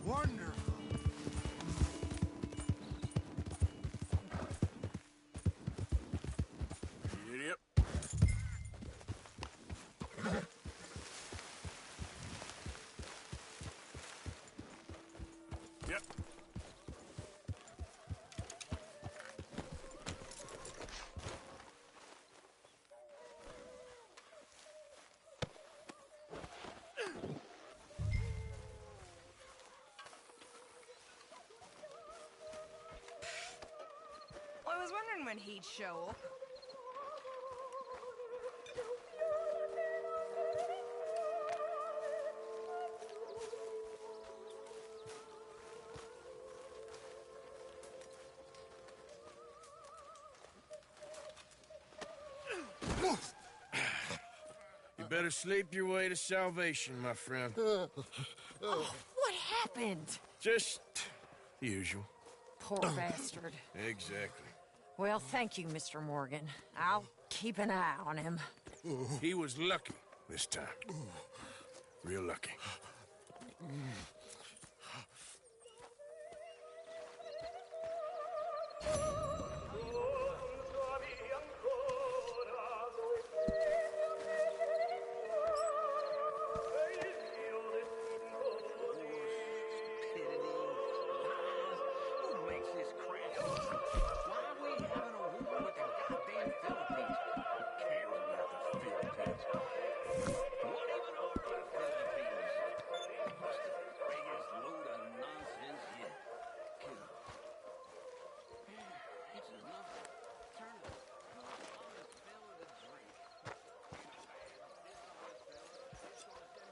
Wonderful. Idiot. Yep. Well, I was wondering when he'd show up. better sleep your way to salvation, my friend. What happened? Just the usual. Poor bastard. Exactly. Well, thank you, Mr. Morgan. I'll keep an eye on him. He was lucky this time. Real lucky.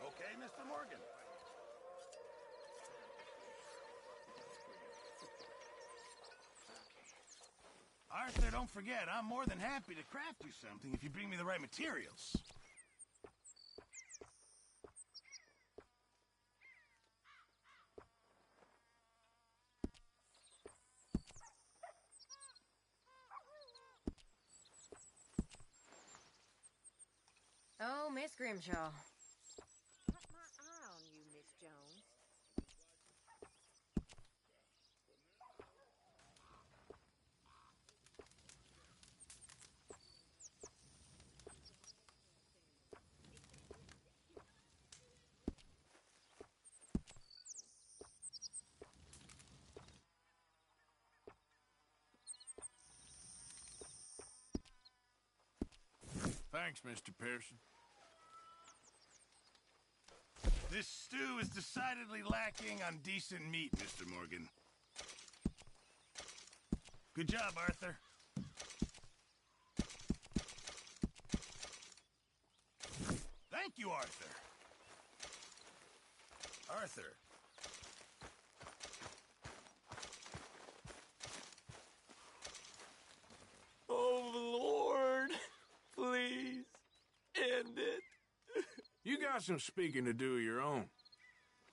Okay, Mr. Morgan. Arthur, don't forget, I'm more than happy to craft you something if you bring me the right materials. Oh, Miss Grimshaw. Got my eye on you, Miss Jones. Thanks, Mr. Pearson. This stew is decidedly lacking on decent meat, Mr. Morgan. Good job, Arthur. Thank you, Arthur. Arthur. Oh, Lord. Please. End it. You got some speaking to do of your own.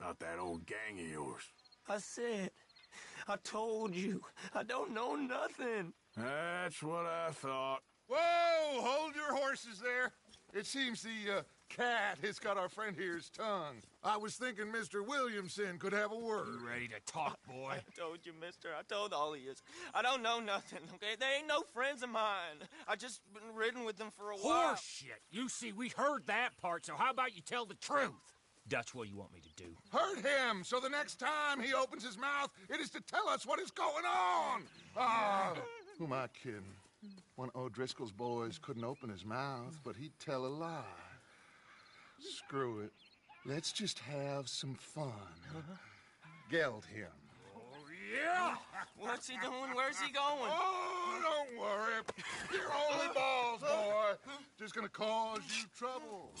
About that old gang of yours. I said, I told you, I don't know nothing. That's what I thought. Whoa! Hold your horses there. It seems the cat has got our friend here's tongue. I was thinking Mr. Williamson could have a word. You ready to talk, boy? I told you, mister. I told all of you. I don't know nothing, okay? They ain't no friends of mine. I just been ridden with them for a while. Horseshit. You see, we heard that part, so how about you tell the truth? That's what you want me to do. Hurt him, so the next time he opens his mouth, it is to tell us what is going on. Ah, who am I kidding? One of O'Driscoll's boys couldn't open his mouth, but he'd tell a lie. Screw it. Let's just have some fun. Geld him. Yeah! What's he doing? Where's he going? Oh, don't worry. You're only balls, boy. Just gonna cause you trouble.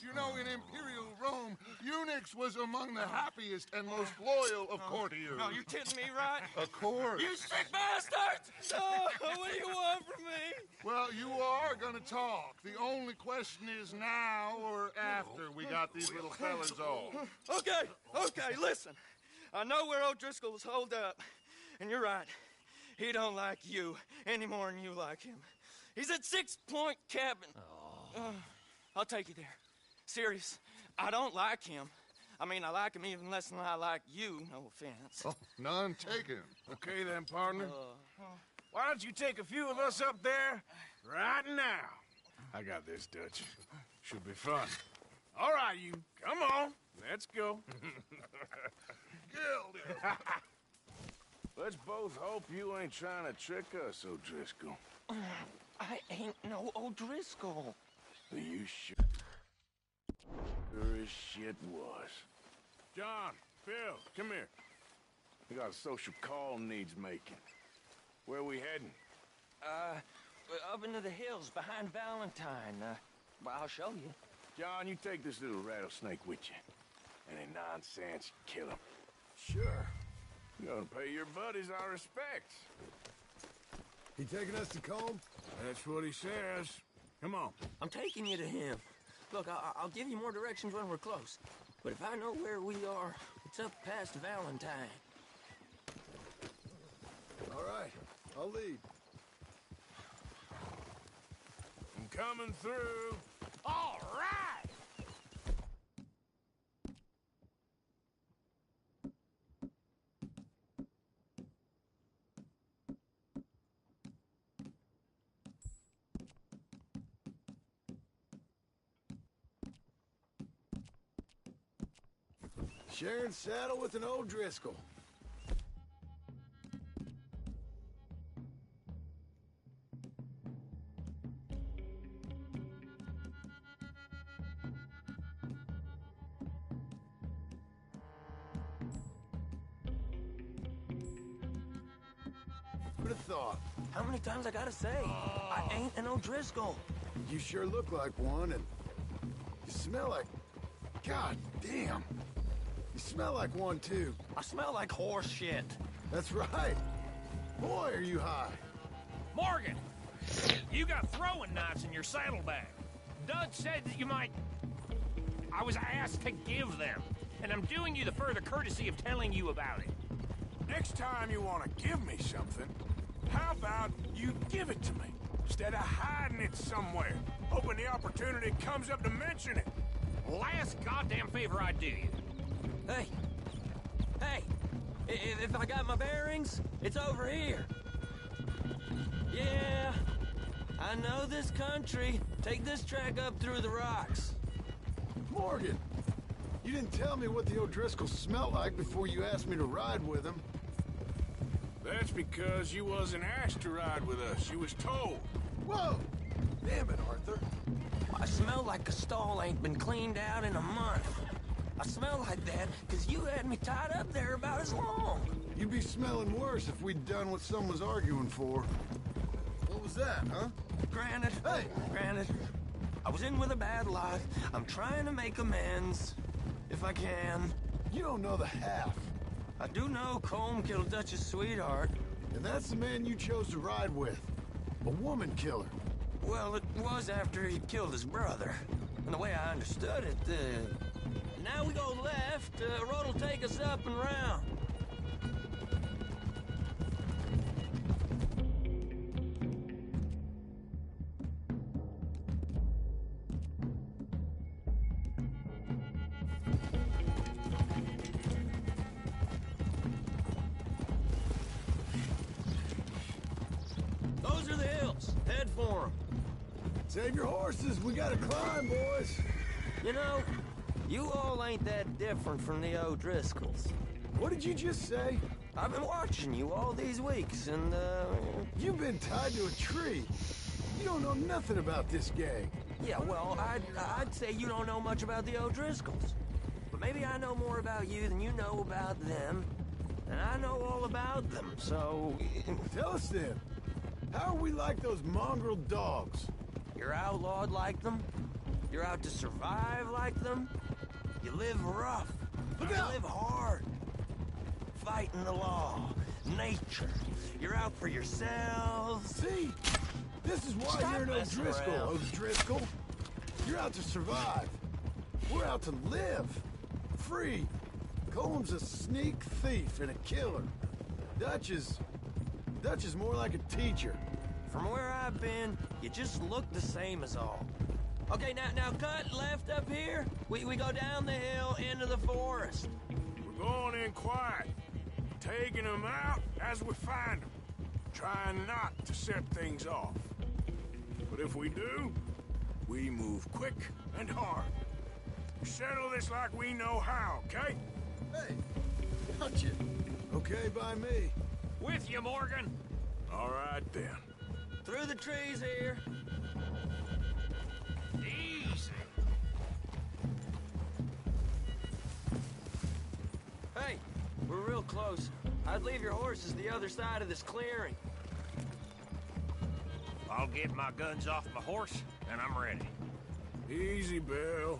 You know, in Imperial Rome, eunuchs was among the happiest and most loyal of courtiers. No, you kidding me, right? Of course. You sick bastards! Oh, what do you want from me? Well, you are gonna talk. The only question is now or after we got these little fellas off. Okay, listen. I know where O'Driscoll's holed up, and you're right. He don't like you any more than you like him. He's at 6 Point Cabin. I'll take you there. Serious, I don't like him. I mean, I like him even less than I like you, no offense. Oh, none taken. Okay then, partner. Why don't you take a few of us up there right now? I got this, Dutch. Should be fun. All right, you. Come on. Let's go. Let's both hope you ain't trying to trick us, O'Driscoll. I ain't no O'Driscoll. You sure as shit was. John, Phil, come here. We got a social call needs making. Where we heading? Up into the hills behind Valentine. Well, I'll show you. John, you take this little rattlesnake with you. Any nonsense, kill him. Sure. You're gonna pay your buddies our respects. He taking us to Combe? That's what he says. Come on. I'm taking you to him. Look, I'll give you more directions when we're close. But if I know where we are, it's up past Valentine. All right, I'll lead. I'm coming through. All right! Sharing saddle with an old Driscoll. Who'd have thought? How many times I gotta say? I ain't an O'Driscoll. You sure look like one, and you smell like... God damn. You smell like one, too. I smell like horse shit. That's right. Boy, are you high. Morgan, you got throwing knives in your saddlebag. Dud said that you might... I was asked to give them, and I'm doing you the further courtesy of telling you about it. Next time you want to give me something, how about you give it to me, instead of hiding it somewhere, hoping the opportunity comes up to mention it? Last goddamn favor I do you. Hey! Hey! If I got my bearings, it's over here. Yeah, I know this country. Take this track up through the rocks. Morgan, you didn't tell me what the O'Driscoll smelled like before you asked me to ride with him. That's because you wasn't asked to ride with us. You was told. Whoa! Damn it, Arthur. I smell like a stall ain't been cleaned out in a month. I smell like that because you had me tied up there about as long. You'd be smelling worse if we'd done what someone's arguing for. What was that, huh? Granted. Hey! Granted. I was in with a bad lot. I'm trying to make amends. If I can. You don't know the half. I do know Colm killed Dutch's sweetheart. And that's the man you chose to ride with. A woman killer. Well, it was after he killed his brother. And the way I understood it, now we go left, road will take us up and round. Those are the hills. Head for them. Save your horses. We gotta climb, boys. You know, you all ain't that different from the O'Driscolls. What did you just say? I've been watching you all these weeks, and, You've been tied to a tree. You don't know nothing about this gang. Yeah, well, I'd say you don't know much about the O'Driscolls. But maybe I know more about you than you know about them. And I know all about them, so... Tell us then. How are we like those mongrel dogs? You're outlawed like them? You're out to survive like them? You live rough. You live hard. Fighting the law. Nature. You're out for yourselves. See? This is why you're an O'Driscoll, O'Driscoll. You're out to survive. We're out to live. Free. Colm's a sneak thief and a killer. Dutch is more like a teacher. From where I've been, you just look the same as all. Okay, now cut left up here. We go down the hill into the forest. We're going in quiet, taking them out as we find them, trying not to set things off. But if we do, we move quick and hard. We settle this like we know how, okay? Hey, touch it. Okay by me. With you, Morgan. All right, then. Through the trees here. Easy. Hey, we're real close. I'd leave your horses the other side of this clearing. I'll get my guns off my horse, and I'm ready. Easy, Bill.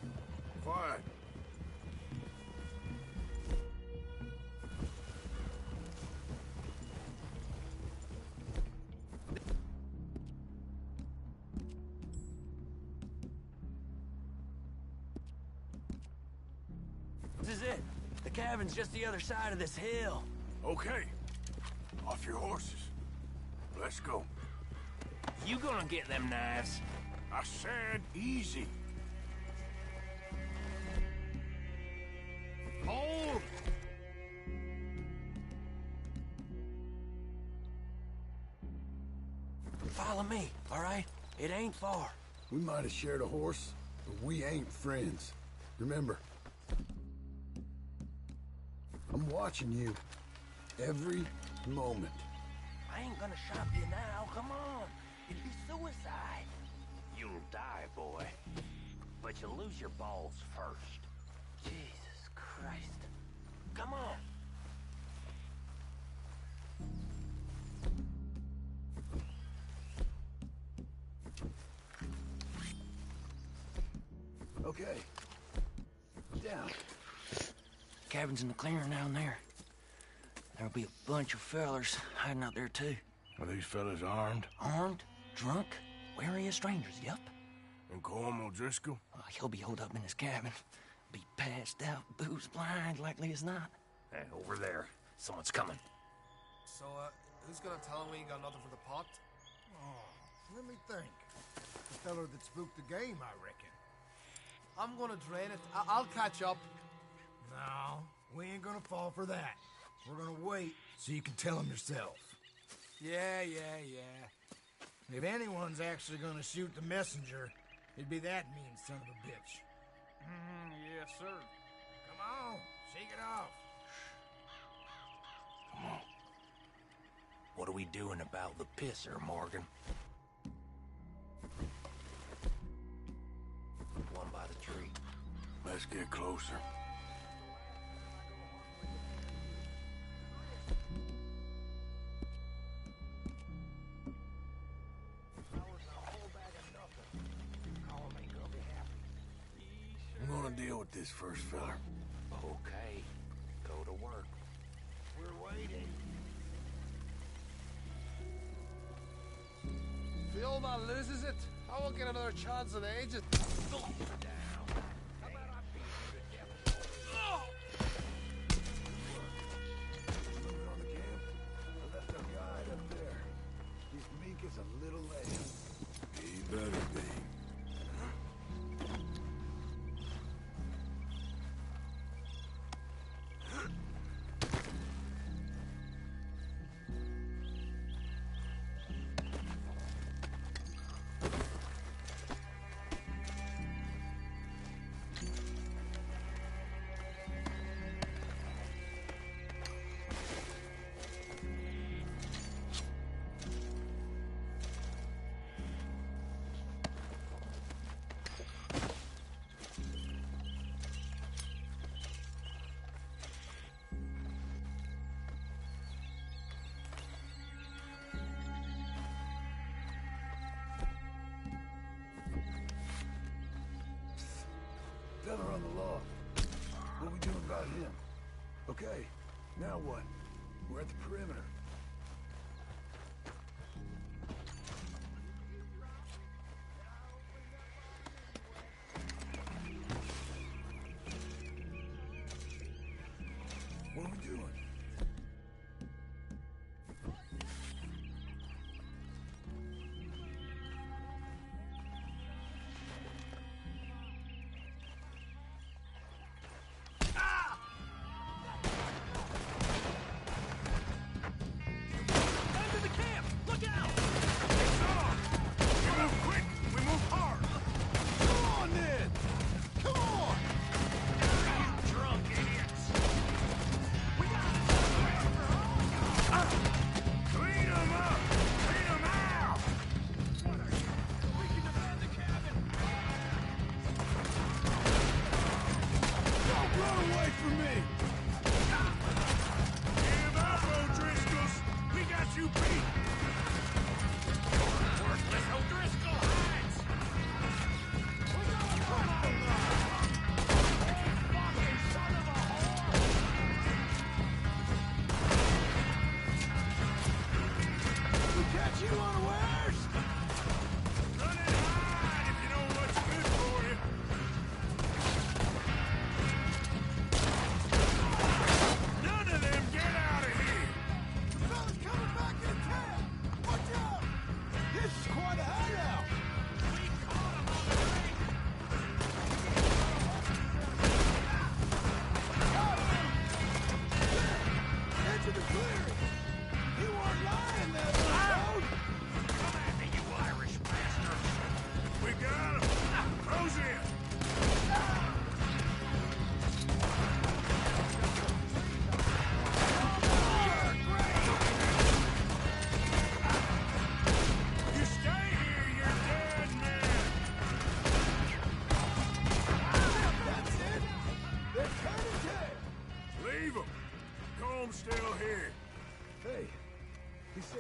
Quiet. cabin's just the other side of this hill. Okay. Off your horses. Let's go. You gonna get them knives? I said easy. Hold! Follow me, all right? It ain't far. We might have shared a horse, but we ain't friends. Remember, I'm watching you every moment. I ain't gonna shop you now. Come on. It'd be suicide. You'll die, boy. But you'll lose your balls first. Jesus Christ. Come on. Okay. Down. Cabin's in the clearing down there. There'll be a bunch of fellers hiding out there, too. Are these fellas armed? Armed, drunk, wary of strangers, yup. And Colm O'Driscoll? He'll be holed up in his cabin. Be passed out, booze blind, likely as not. Hey, over there. Someone's coming. So, who's gonna tell him we ain't got nothing for the pot? Oh, let me think. The feller that spooked the game, I reckon. I'm gonna drain it. I'll catch up. No, we ain't gonna fall for that. We're gonna wait so you can tell him yourself. Yeah. If anyone's actually gonna shoot the messenger, it'd be that mean son of a bitch. Yes, sir. Come on, shake it off. Come on. What are we doing about the pisser, Morgan? One by the tree. Let's get closer. I'm gonna deal with this first, fella. Okay. Go to work. We're waiting. If the old man loses it, I won't get another chance in ages. As a little lamb. He better be. Fella on the log. What we doing about him? Okay, now what? We're at the perimeter. What are we doing?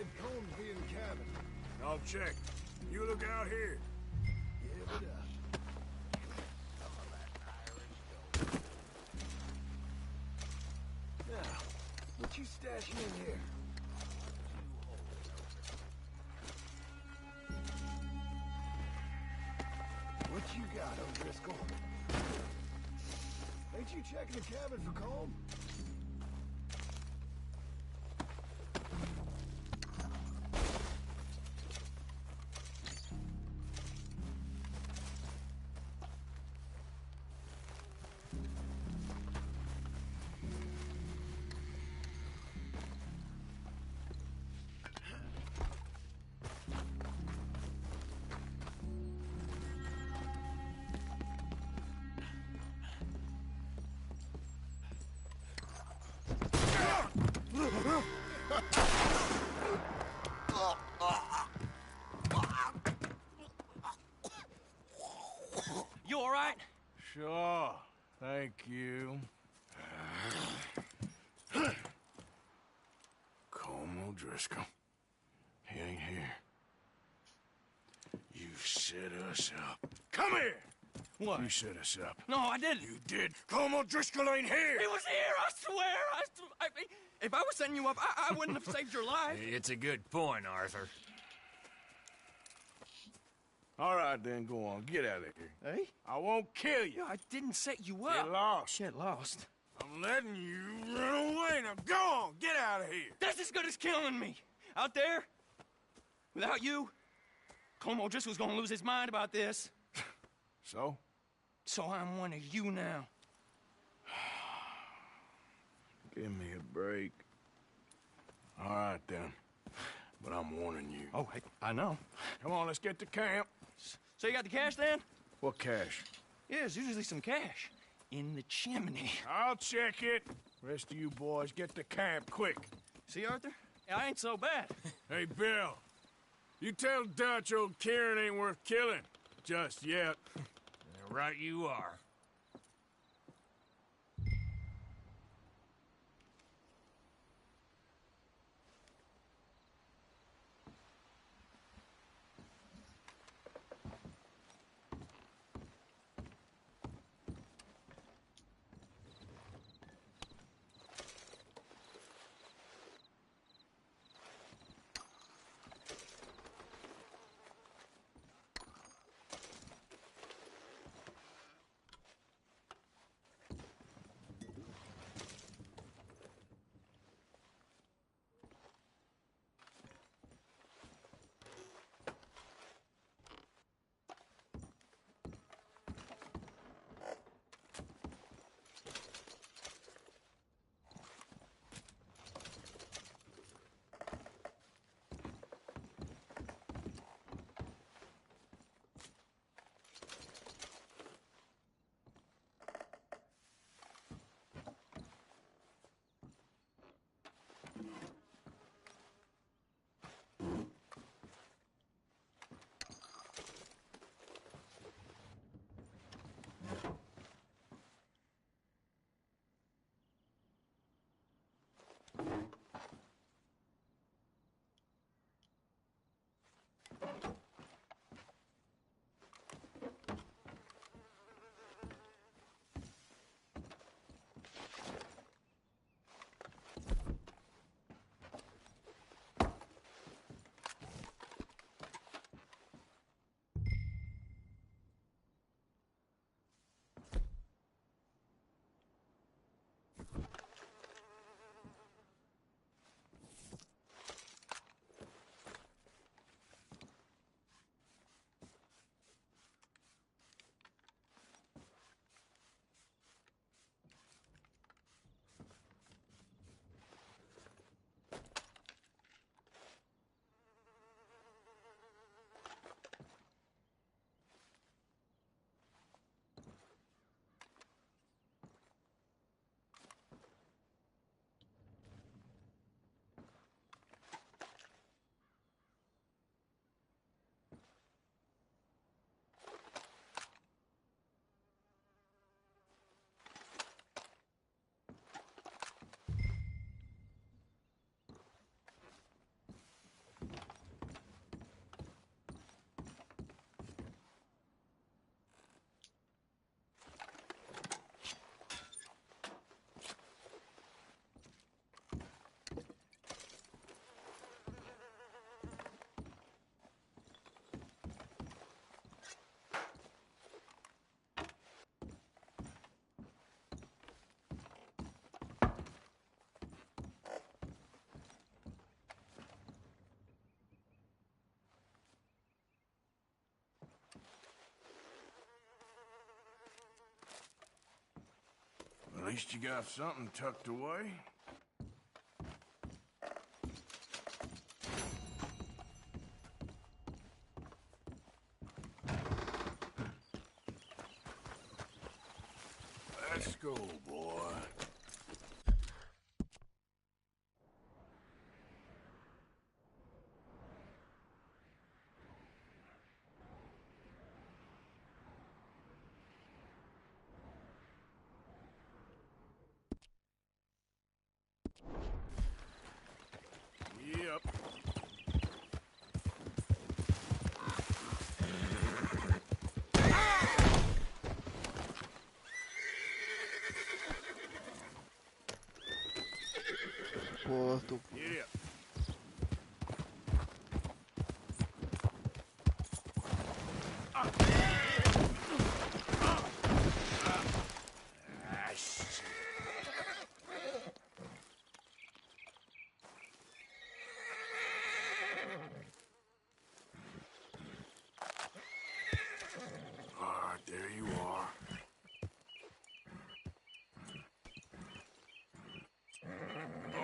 said Combs be in the cabin. I'll check. You look out here. Give it up. Now, what you stashing in here? What you got, O'Driscoll? Ain't you checking the cabin for Colm? You all right? Sure. Thank you. Colm O'Driscoll. He ain't here. You set us up. Come here! What? You set us up. No, I didn't. You did. Colm O'Driscoll ain't here! He was here, I swear! If I was setting you up, I wouldn't have saved your life. It's a good point, Arthur. All right, then, go on. Get out of here. Hey? I won't kill you. I didn't set you up. Get lost. Get lost. I'm letting you run away. Now go on. Get out of here. That's as good as killing me. Out there, without you, Colm O'Driscoll's gonna lose his mind about this. So? So I'm one of you now. Give me a break. All right, then. But I'm warning you. Oh, hey, I know. Come on, let's get to camp. So you got the cash, then? What cash? Yeah, there's usually some cash. In the chimney. I'll check it. Rest of you boys, get to camp, quick. See, Arthur? I ain't so bad. Hey, Bill. You tell Dutch old Kieran ain't worth killing. Just yet. Right you are. least you got something tucked away. Let's go, boy. Yep. Porra, tô... Yep. Alright, there you are.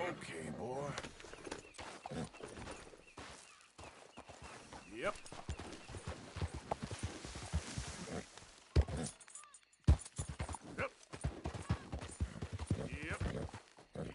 Okay, boy. Yep. Yep. Yep. Yep.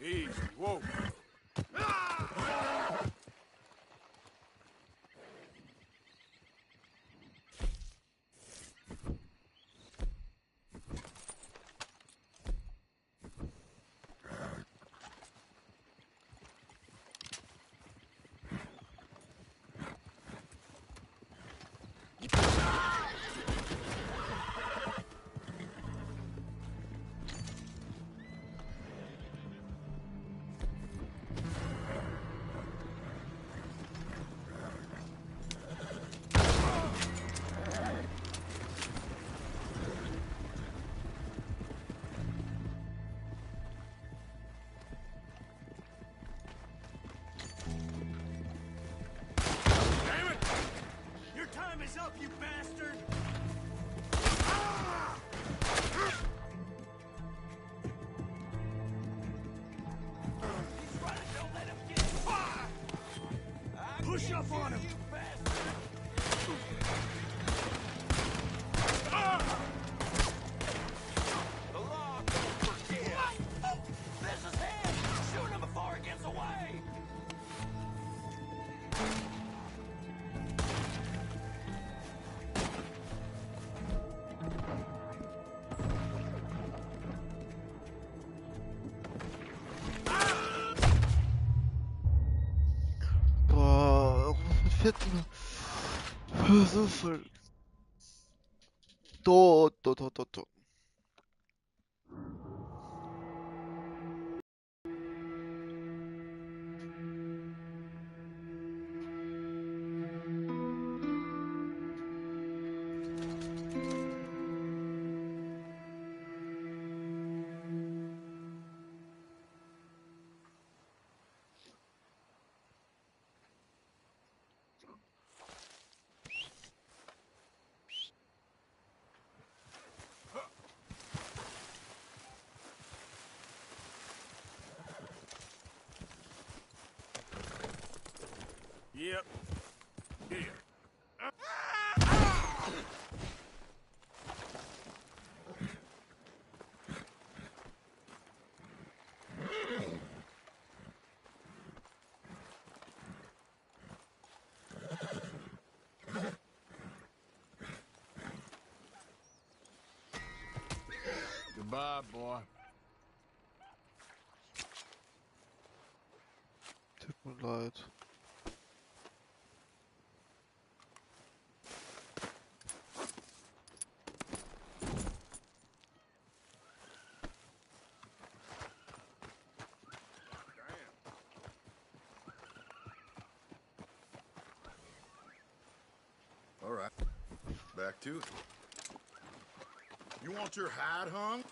Easy, whoa. Is up, you bastard! He's running, don't let him get you! Push up on him! You bastard! The law don't forgive! This is him! Shoot him before he gets away! So voll. Tot. Goodbye, boy. Tut mir leid. All right. Back to it. You want your hide hung?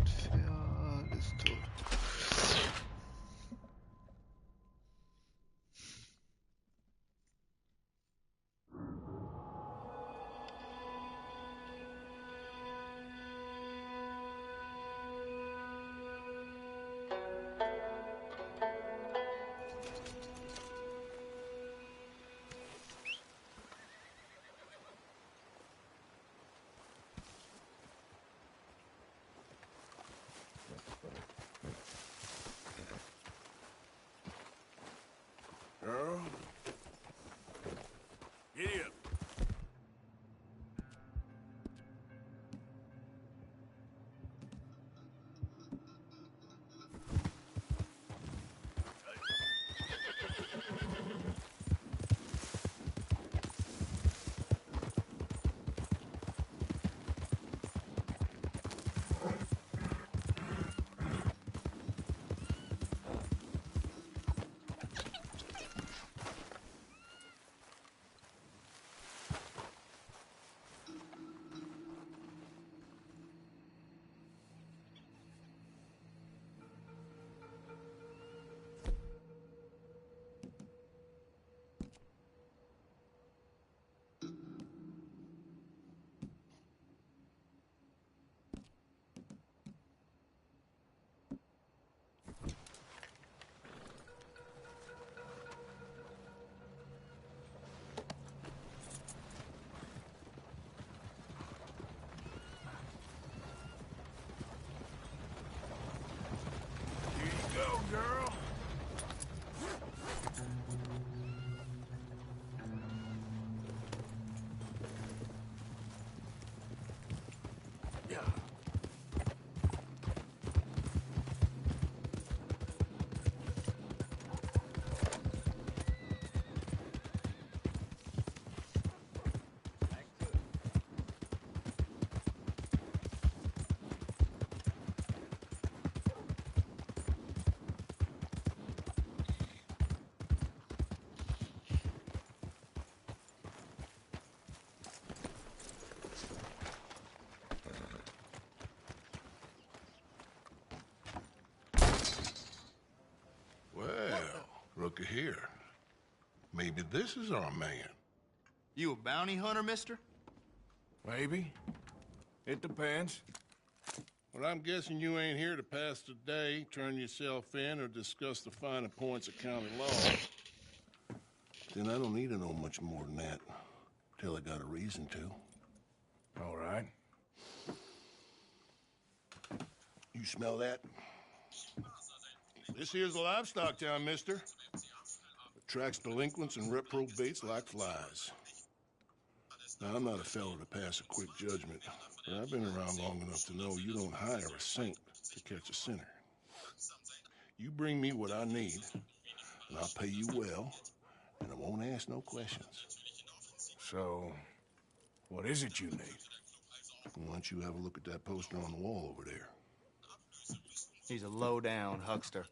Pferd ist tot. Girl, giddy up. Go, girl. Yeah. Well, looky here. Maybe this is our man. You a bounty hunter, mister? Maybe. It depends. Well, I'm guessing you ain't here to pass the day, turn yourself in, or discuss the finer points of county law. Then I don't need to know much more than that, till I got a reason to. All right. You smell that? This here's a livestock town, mister. Attracts delinquents and reprobates like flies. Now, I'm not a fellow to pass a quick judgment, but I've been around long enough to know you don't hire a saint to catch a sinner. You bring me what I need, and I'll pay you well, and I won't ask no questions. So, what is it you need? Why don't you have a look at that poster on the wall over there? He's a low-down huckster.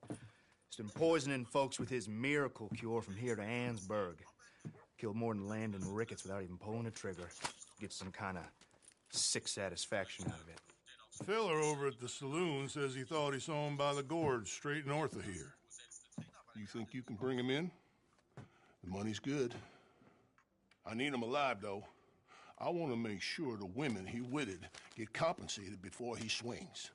He's been poisoning folks with his miracle cure from here to Annesburg. Killed more than Landon Ricketts without even pulling a trigger. Gets some kind of sick satisfaction out of it. The fella over at the saloon says he thought he saw him by the gorge straight north of here. You think you can bring him in? The money's good. I need him alive, though. I want to make sure the women he witted get compensated before he swings.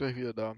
Gleich wieder da.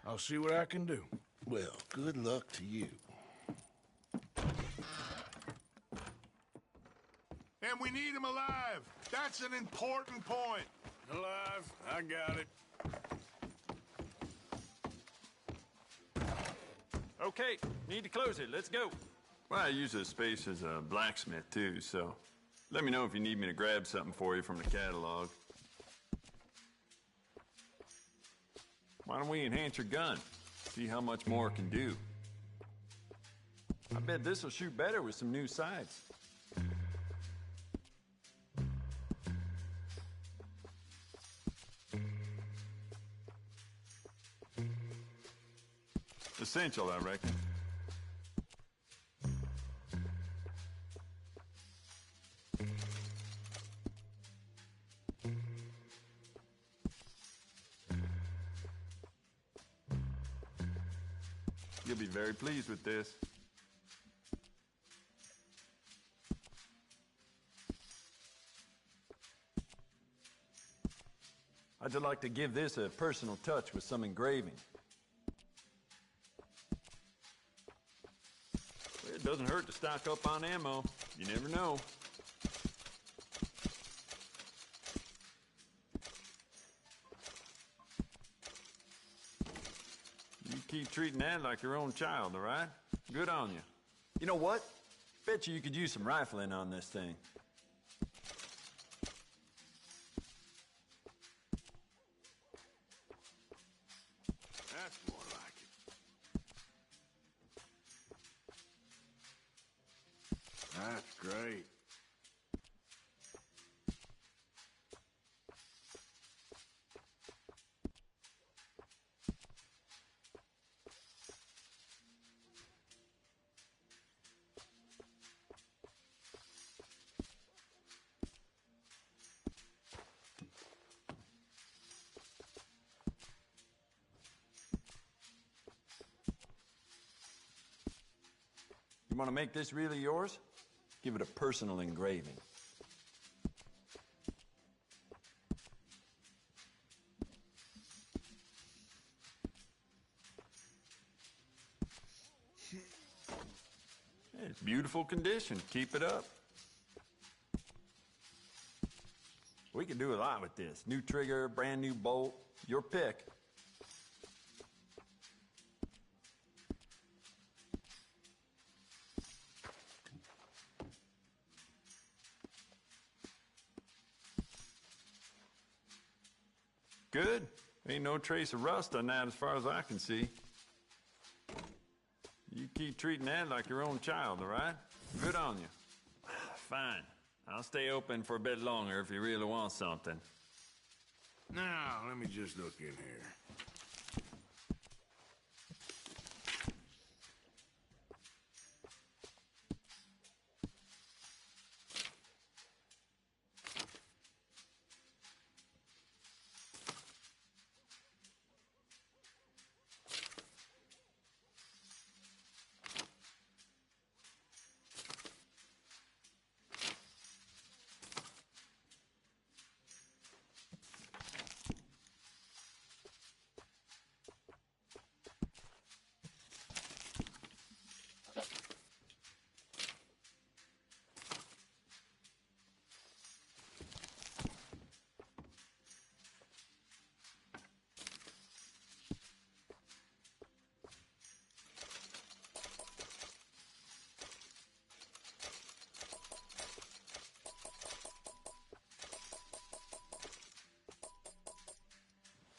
I'll see what I can do. Well, good luck to you. And we need him alive. That's an important point. Alive, I got it. Okay, need to close it. Let's go. Well, I use this space as a blacksmith, too, so let me know if you need me to grab something for you from the catalog. Why don't we enhance your gun? See how much more it can do. I bet this will shoot better with some new sights. Essential, I reckon. You'll be very pleased with this. I'd just like to give this a personal touch with some engraving. It doesn't hurt to stock up on ammo. You never know. You keep treating that like your own child, all right? Good on you. You know what? Bet you could use some rifling on this thing. That's more like it. That's great. You want to make this really yours? Give it a personal engraving. It's beautiful condition. Keep it up. We can do a lot with this. New trigger, brand new bolt, your pick. Good. Ain't no trace of rust on that as far as I can see. You keep treating that like your own child, all right? Good on you. Fine. I'll stay open for a bit longer if you really want something. Now, let me just look in here.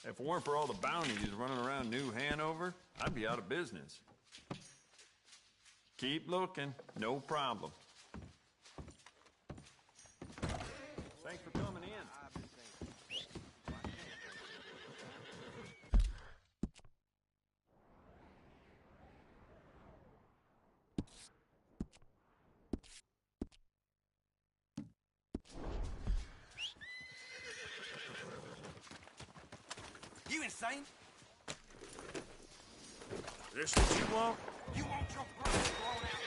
If it weren't for all the bounties running around New Hanover, I'd be out of business. Keep looking, no problem. Thanks for coming in. You insane? This what you want? You want your brains blown out?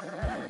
Yep.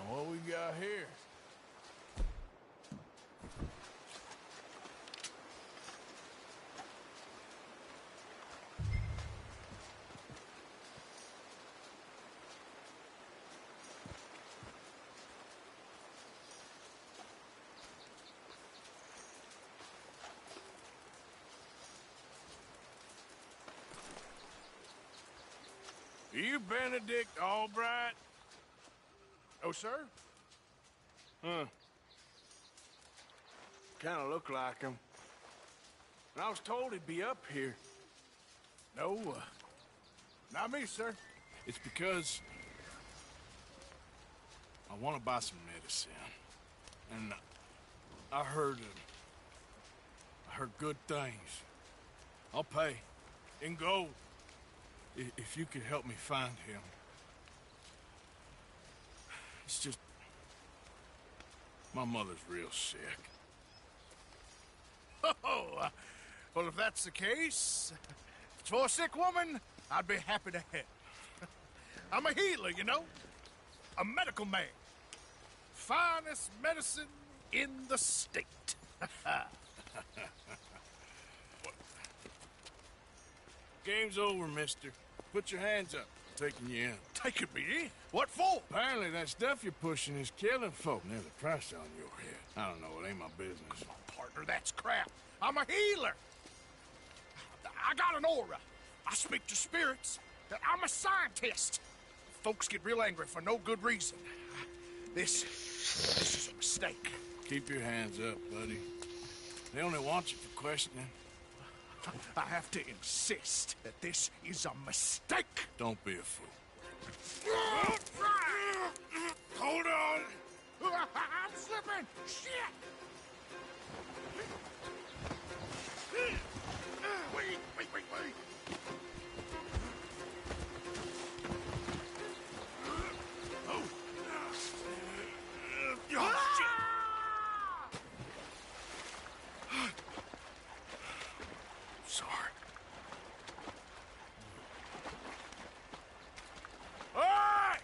What we got here? Are you Benedict Albright? Oh, sir? Huh. Kinda look like him. And I was told he'd be up here. No, not me, sir. It's because I want to buy some medicine. And I heard good things. I'll pay in gold if you could help me find him. It's just my mother's real sick. Oh, well, if that's the case, if it's for a sick woman, I'd be happy to help. I'm a healer, you know? A medical man. Finest medicine in the state. Game's over, mister. Put your hands up. I'm taking you in. Taking me in? What for? Apparently that stuff you're pushing is killing folk. There's a price on your head. I don't know. It ain't my business. Come on, partner. That's crap. I'm a healer. I got an aura. I speak to spirits. I'm a scientist. Folks get real angry for no good reason. This is a mistake. Keep your hands up, buddy. They only want you for questioning. I have to insist that this is a mistake. Don't be a fool. Hold on. I'm slipping. Shit. Wait. Oh. Shit. Sorry. All right.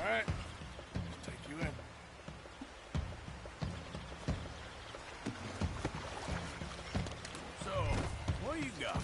right. Take you in. So, what do you got?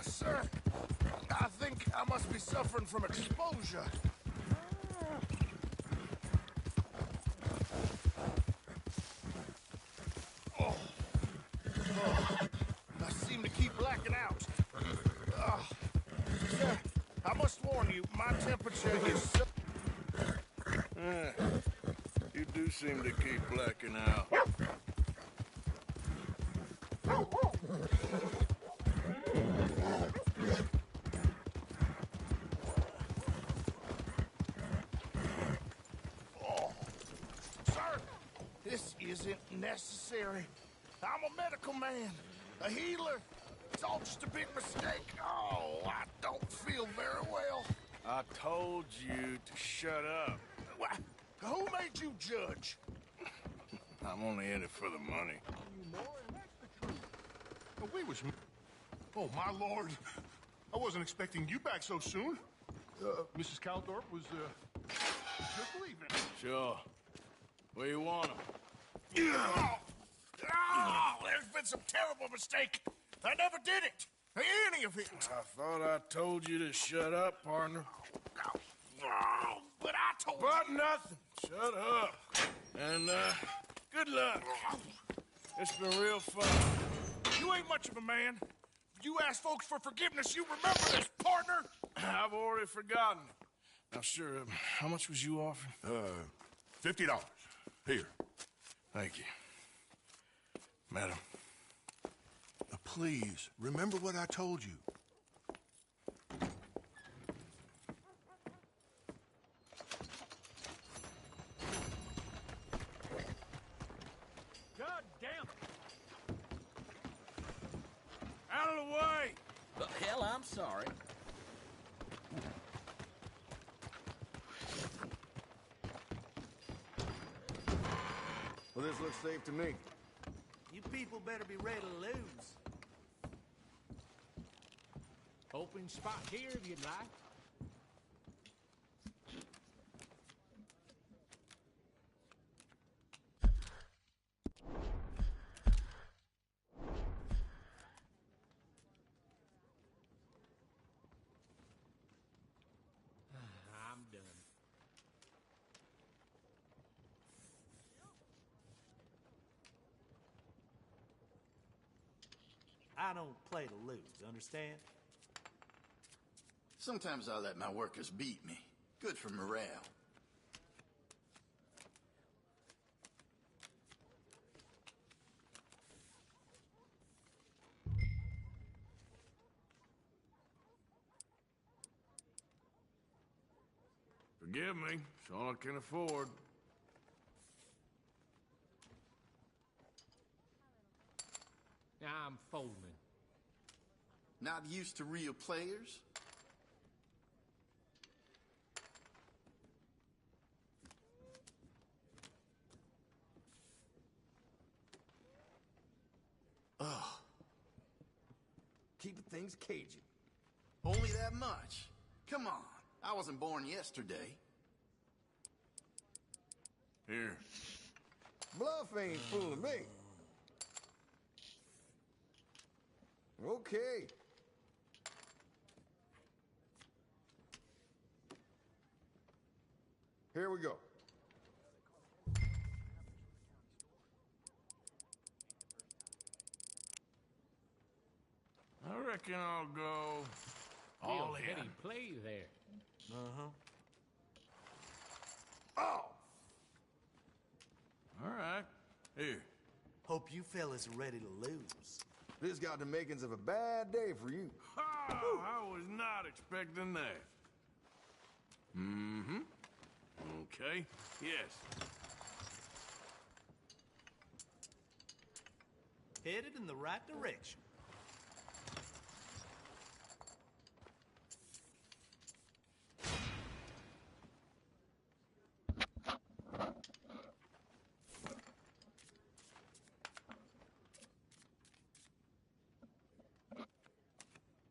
Sir, I think I must be suffering from exposure. I seem to keep blacking out. Sir, I must warn you, my temperature is so... You do seem to keep blacking out. This isn't necessary. I'm a medical man, a healer. It's all just a big mistake. Oh, I don't feel very well. I told you to shut up. Who made you judge? I'm only in it for the money. We was... Oh, my lord. I wasn't expecting you back so soon. Mrs. Calthorpe was, just leaving. Sure. Where you want him? There's been some terrible mistake. I never did it. Any of it. I thought I told you to shut up, partner. But I told But you. nothing. Shut up. And, good luck. It's been real fun. You ain't much of a man. You ask folks for forgiveness, you remember this, partner? I've already forgotten. Now, sure, how much was you offering? $50. Here. Thank you. Madam. Please, remember what I told you. God damn it! Out of the way! But hell, I'm sorry. Well, this looks safe to me. You people better be ready to lose. Open spot here if you'd like. I'm done. I don't play to lose, understand? Sometimes I let my workers beat me. Good for morale. Forgive me. It's all I can afford. I'm folding. Not used to real players? Ugh. Keeping things Cajun. Only that much? Come on. I wasn't born yesterday. Here. Bluff ain't fooling me. Okay. Here we go. I reckon I'll go all in. Heady play there. Uh-huh. Oh! All right. Here. Hope you fellas are ready to lose. This got the makings of a bad day for you. Oh, I was not expecting that. Mm-hmm. Okay. Yes. Headed in the right direction.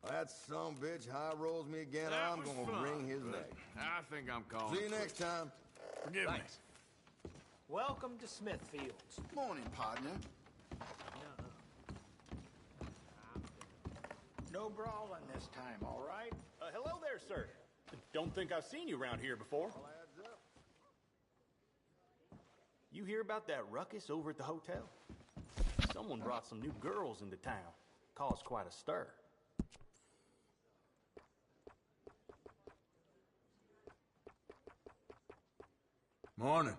That sumbitch high rolls me again, That I'm was gonna fun, wring his but neck. I think I'm calling. See you next time. Forgive me. Welcome to Smithfields. Morning, partner. No brawling this time, all right? Hello there, sir. Don't think I've seen you around here before. You hear about that ruckus over at the hotel? Someone brought some new girls into town. Caused quite a stir. Morning.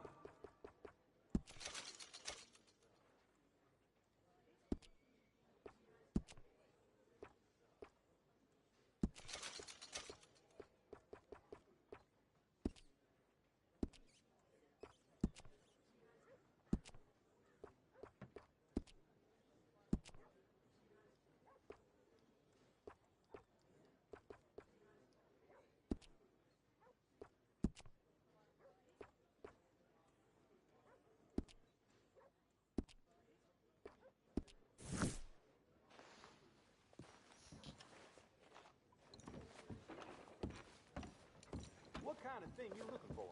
What kind of thing you looking for?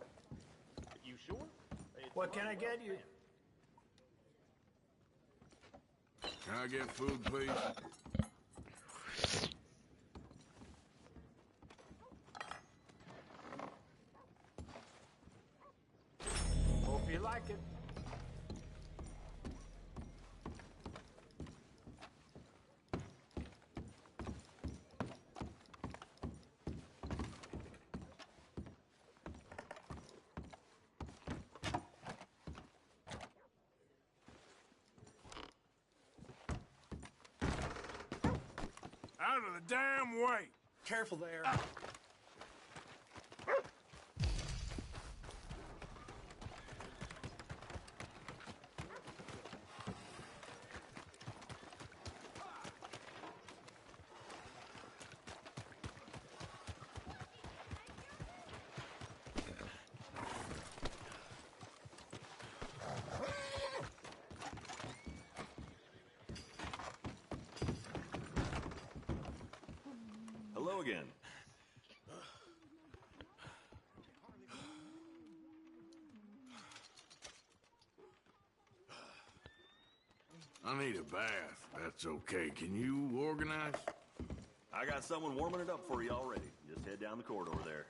You sure? What can I get you? Can I get food, please? Hope you like it. Out of the damn way! Careful there. Hello again. I need a bath. That's okay. Can you organize? I got someone warming it up for you already. Just head down the corridor there.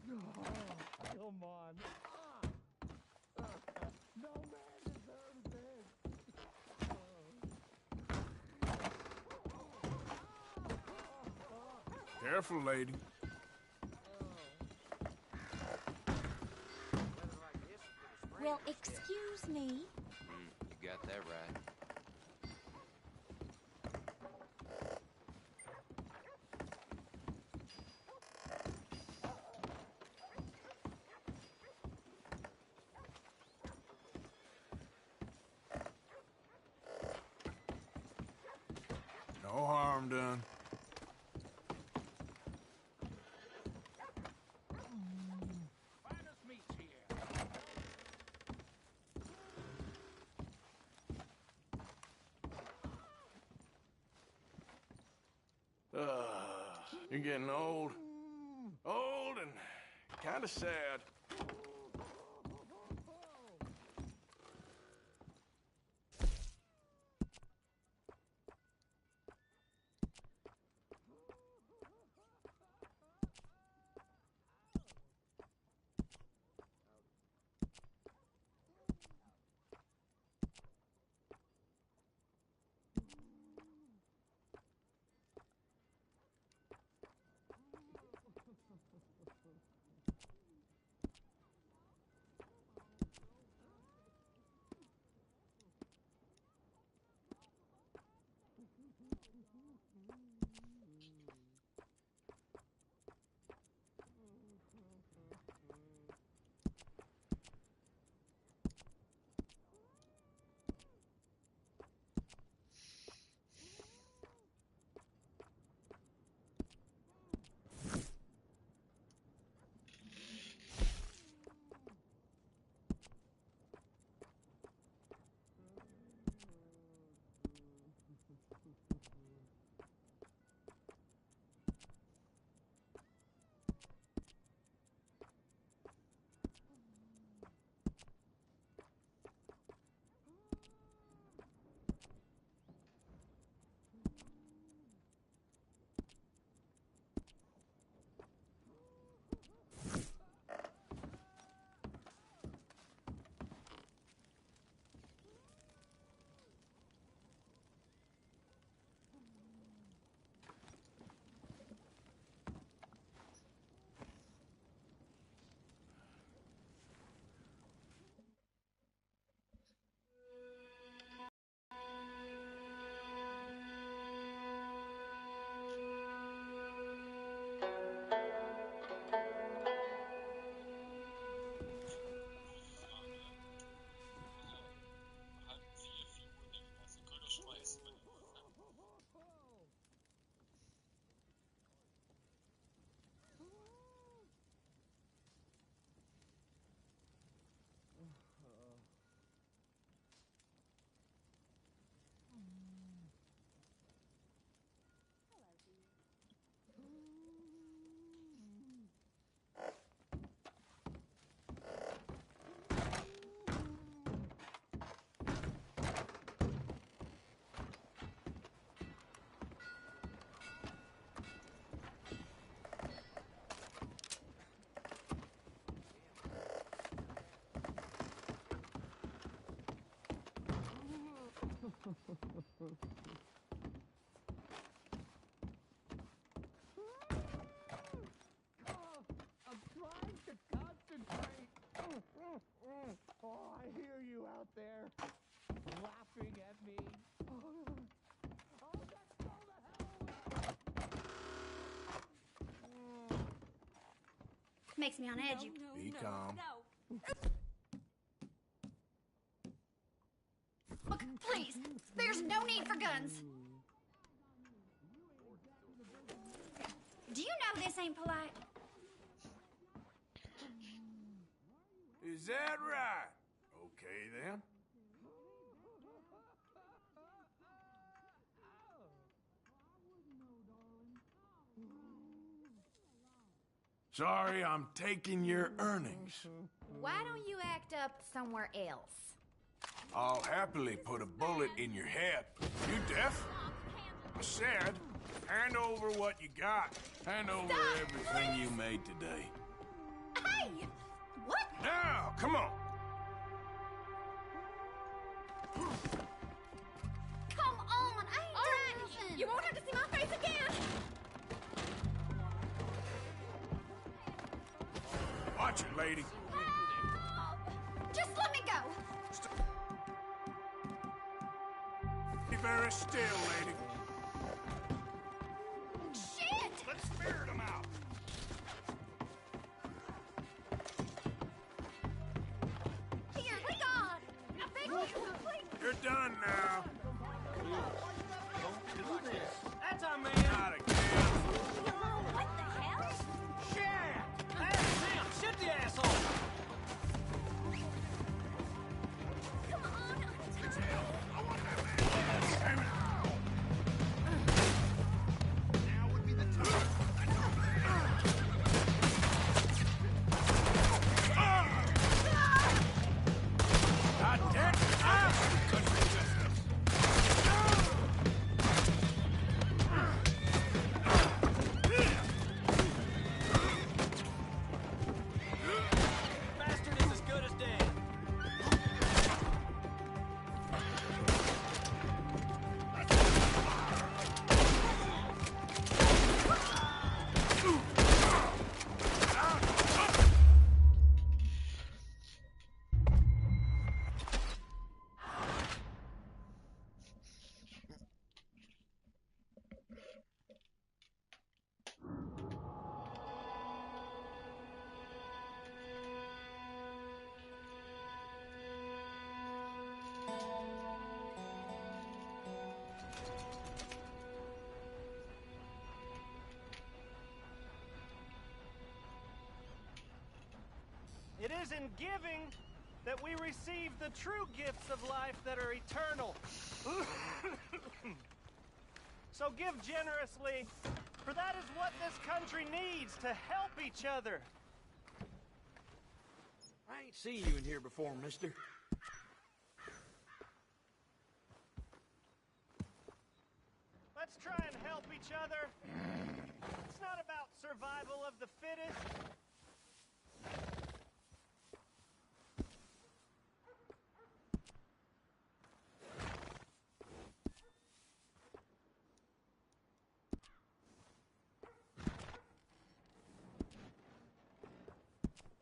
Come on. No man deserves this. Careful, lady. Well, excuse me. You got that right. No harm done. You're getting old. and kind of sad. I'm trying to concentrate. Oh, I hear you out there laughing at me. Oh, let's go to hell. Makes me on edge. Be calm. Look, please. There's no need for guns. Do you know this ain't polite? Is that right? Okay, then. Sorry, I'm taking your earnings. Why don't you act up somewhere else? I'll happily put a bullet in your head. You deaf? I said, hand over what you got. Hand over everything you made today. Hey! What? Now, come on. Come on! I ain't trying. You won't have to see my face again. Watch it, lady. Just let me go. Be very still, lady. Shit! Let's spirit him out. Here, be gone. I beg you, please. You're done now. That's our man. Not again. What the hell? Shit! Hey, Sam, shoot the asshole. Come on. I want that man. Now would be the time. is in giving that we receive the true gifts of life that are eternal. So give generously, for that is what this country needs, to help each other. I ain't seen you in here before, mister. Let's try and help each other. It's not about survival of the fittest.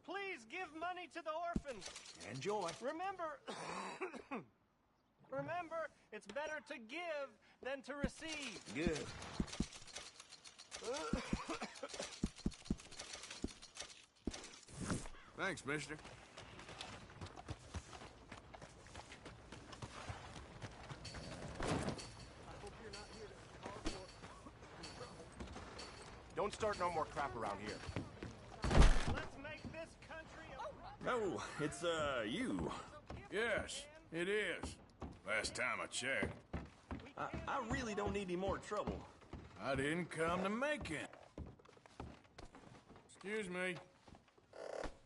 Please give money to the orphans. Enjoy. Remember, it's better to give than to receive. Good. Thanks, mister. Don't start no more crap around here. Let's make this country a... Oh, it's, you. Yes, it is. Last time I checked. I really don't need any more trouble. I didn't come to make it. Excuse me.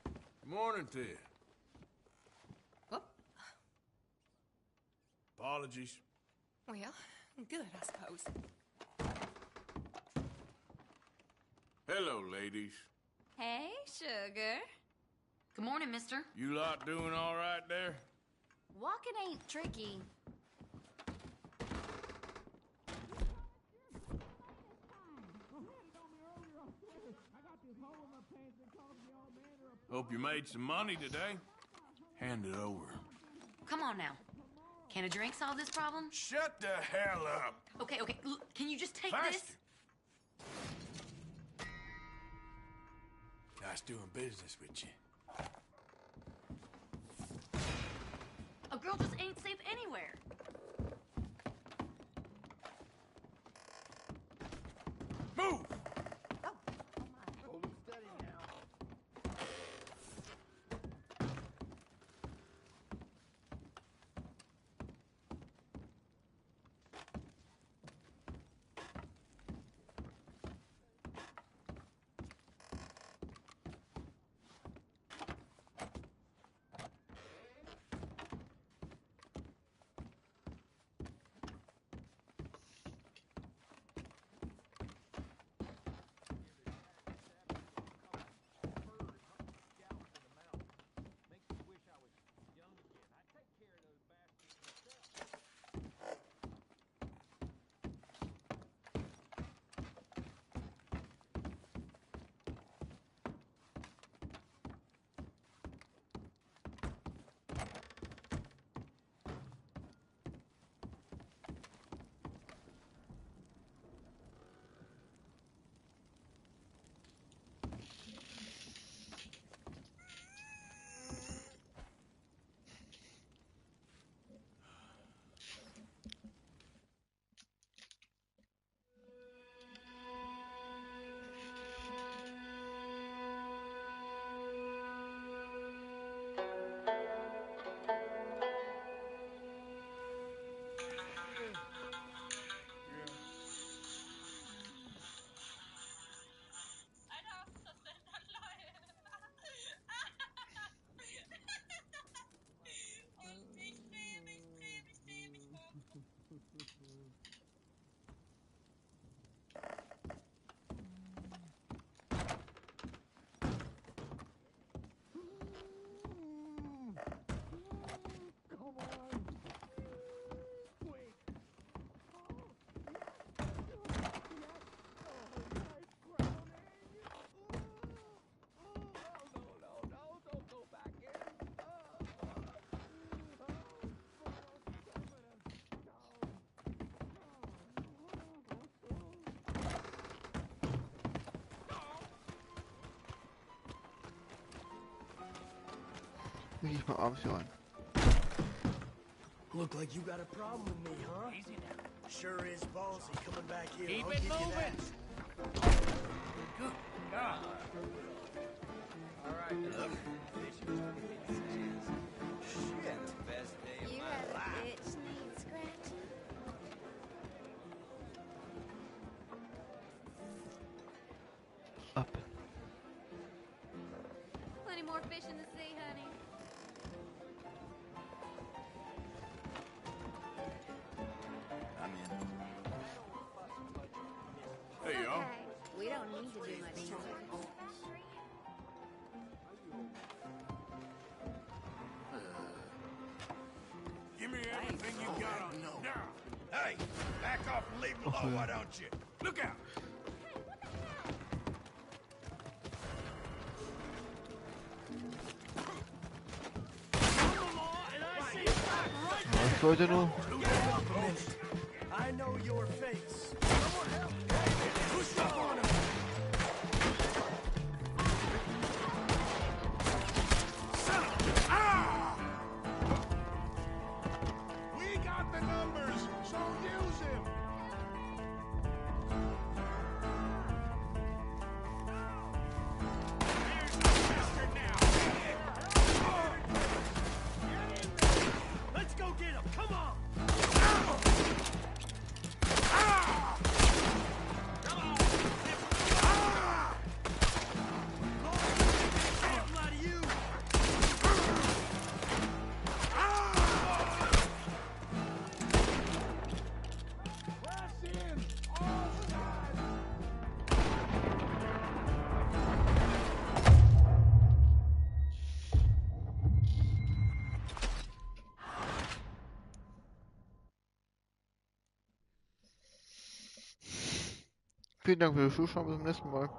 Good morning to you. What? Apologies. Well, good, I suppose. Hello, ladies. Hey, sugar. Good morning, mister. You lot doing all right there? Walking ain't tricky. Hope you made some money today. Hand it over. Come on now. Can a drink solve this problem? Shut the hell up! Okay, look, can you just take Fast. this? Nice doing business with you. A girl just ain't safe anywhere. Move! Ich mal aufhören. Look like you got a problem with me, huh? Easy now. Sure is ballsy coming back here. Keep I'll it give you moving. that. Good God. All right, look. fish in the sea, honey. I'm in. Hey, y'all. Okay. We don't need to do much talking. Give me everything you got on you. Now. Hey, back off and leave him alone, why don't you? Look out. Was wollte nur? I know your face. Push up on him. We got the numbers, so use him. Let's go get him. Come on. Vielen Dank fürs Zuschauen, bis zum nächsten Mal.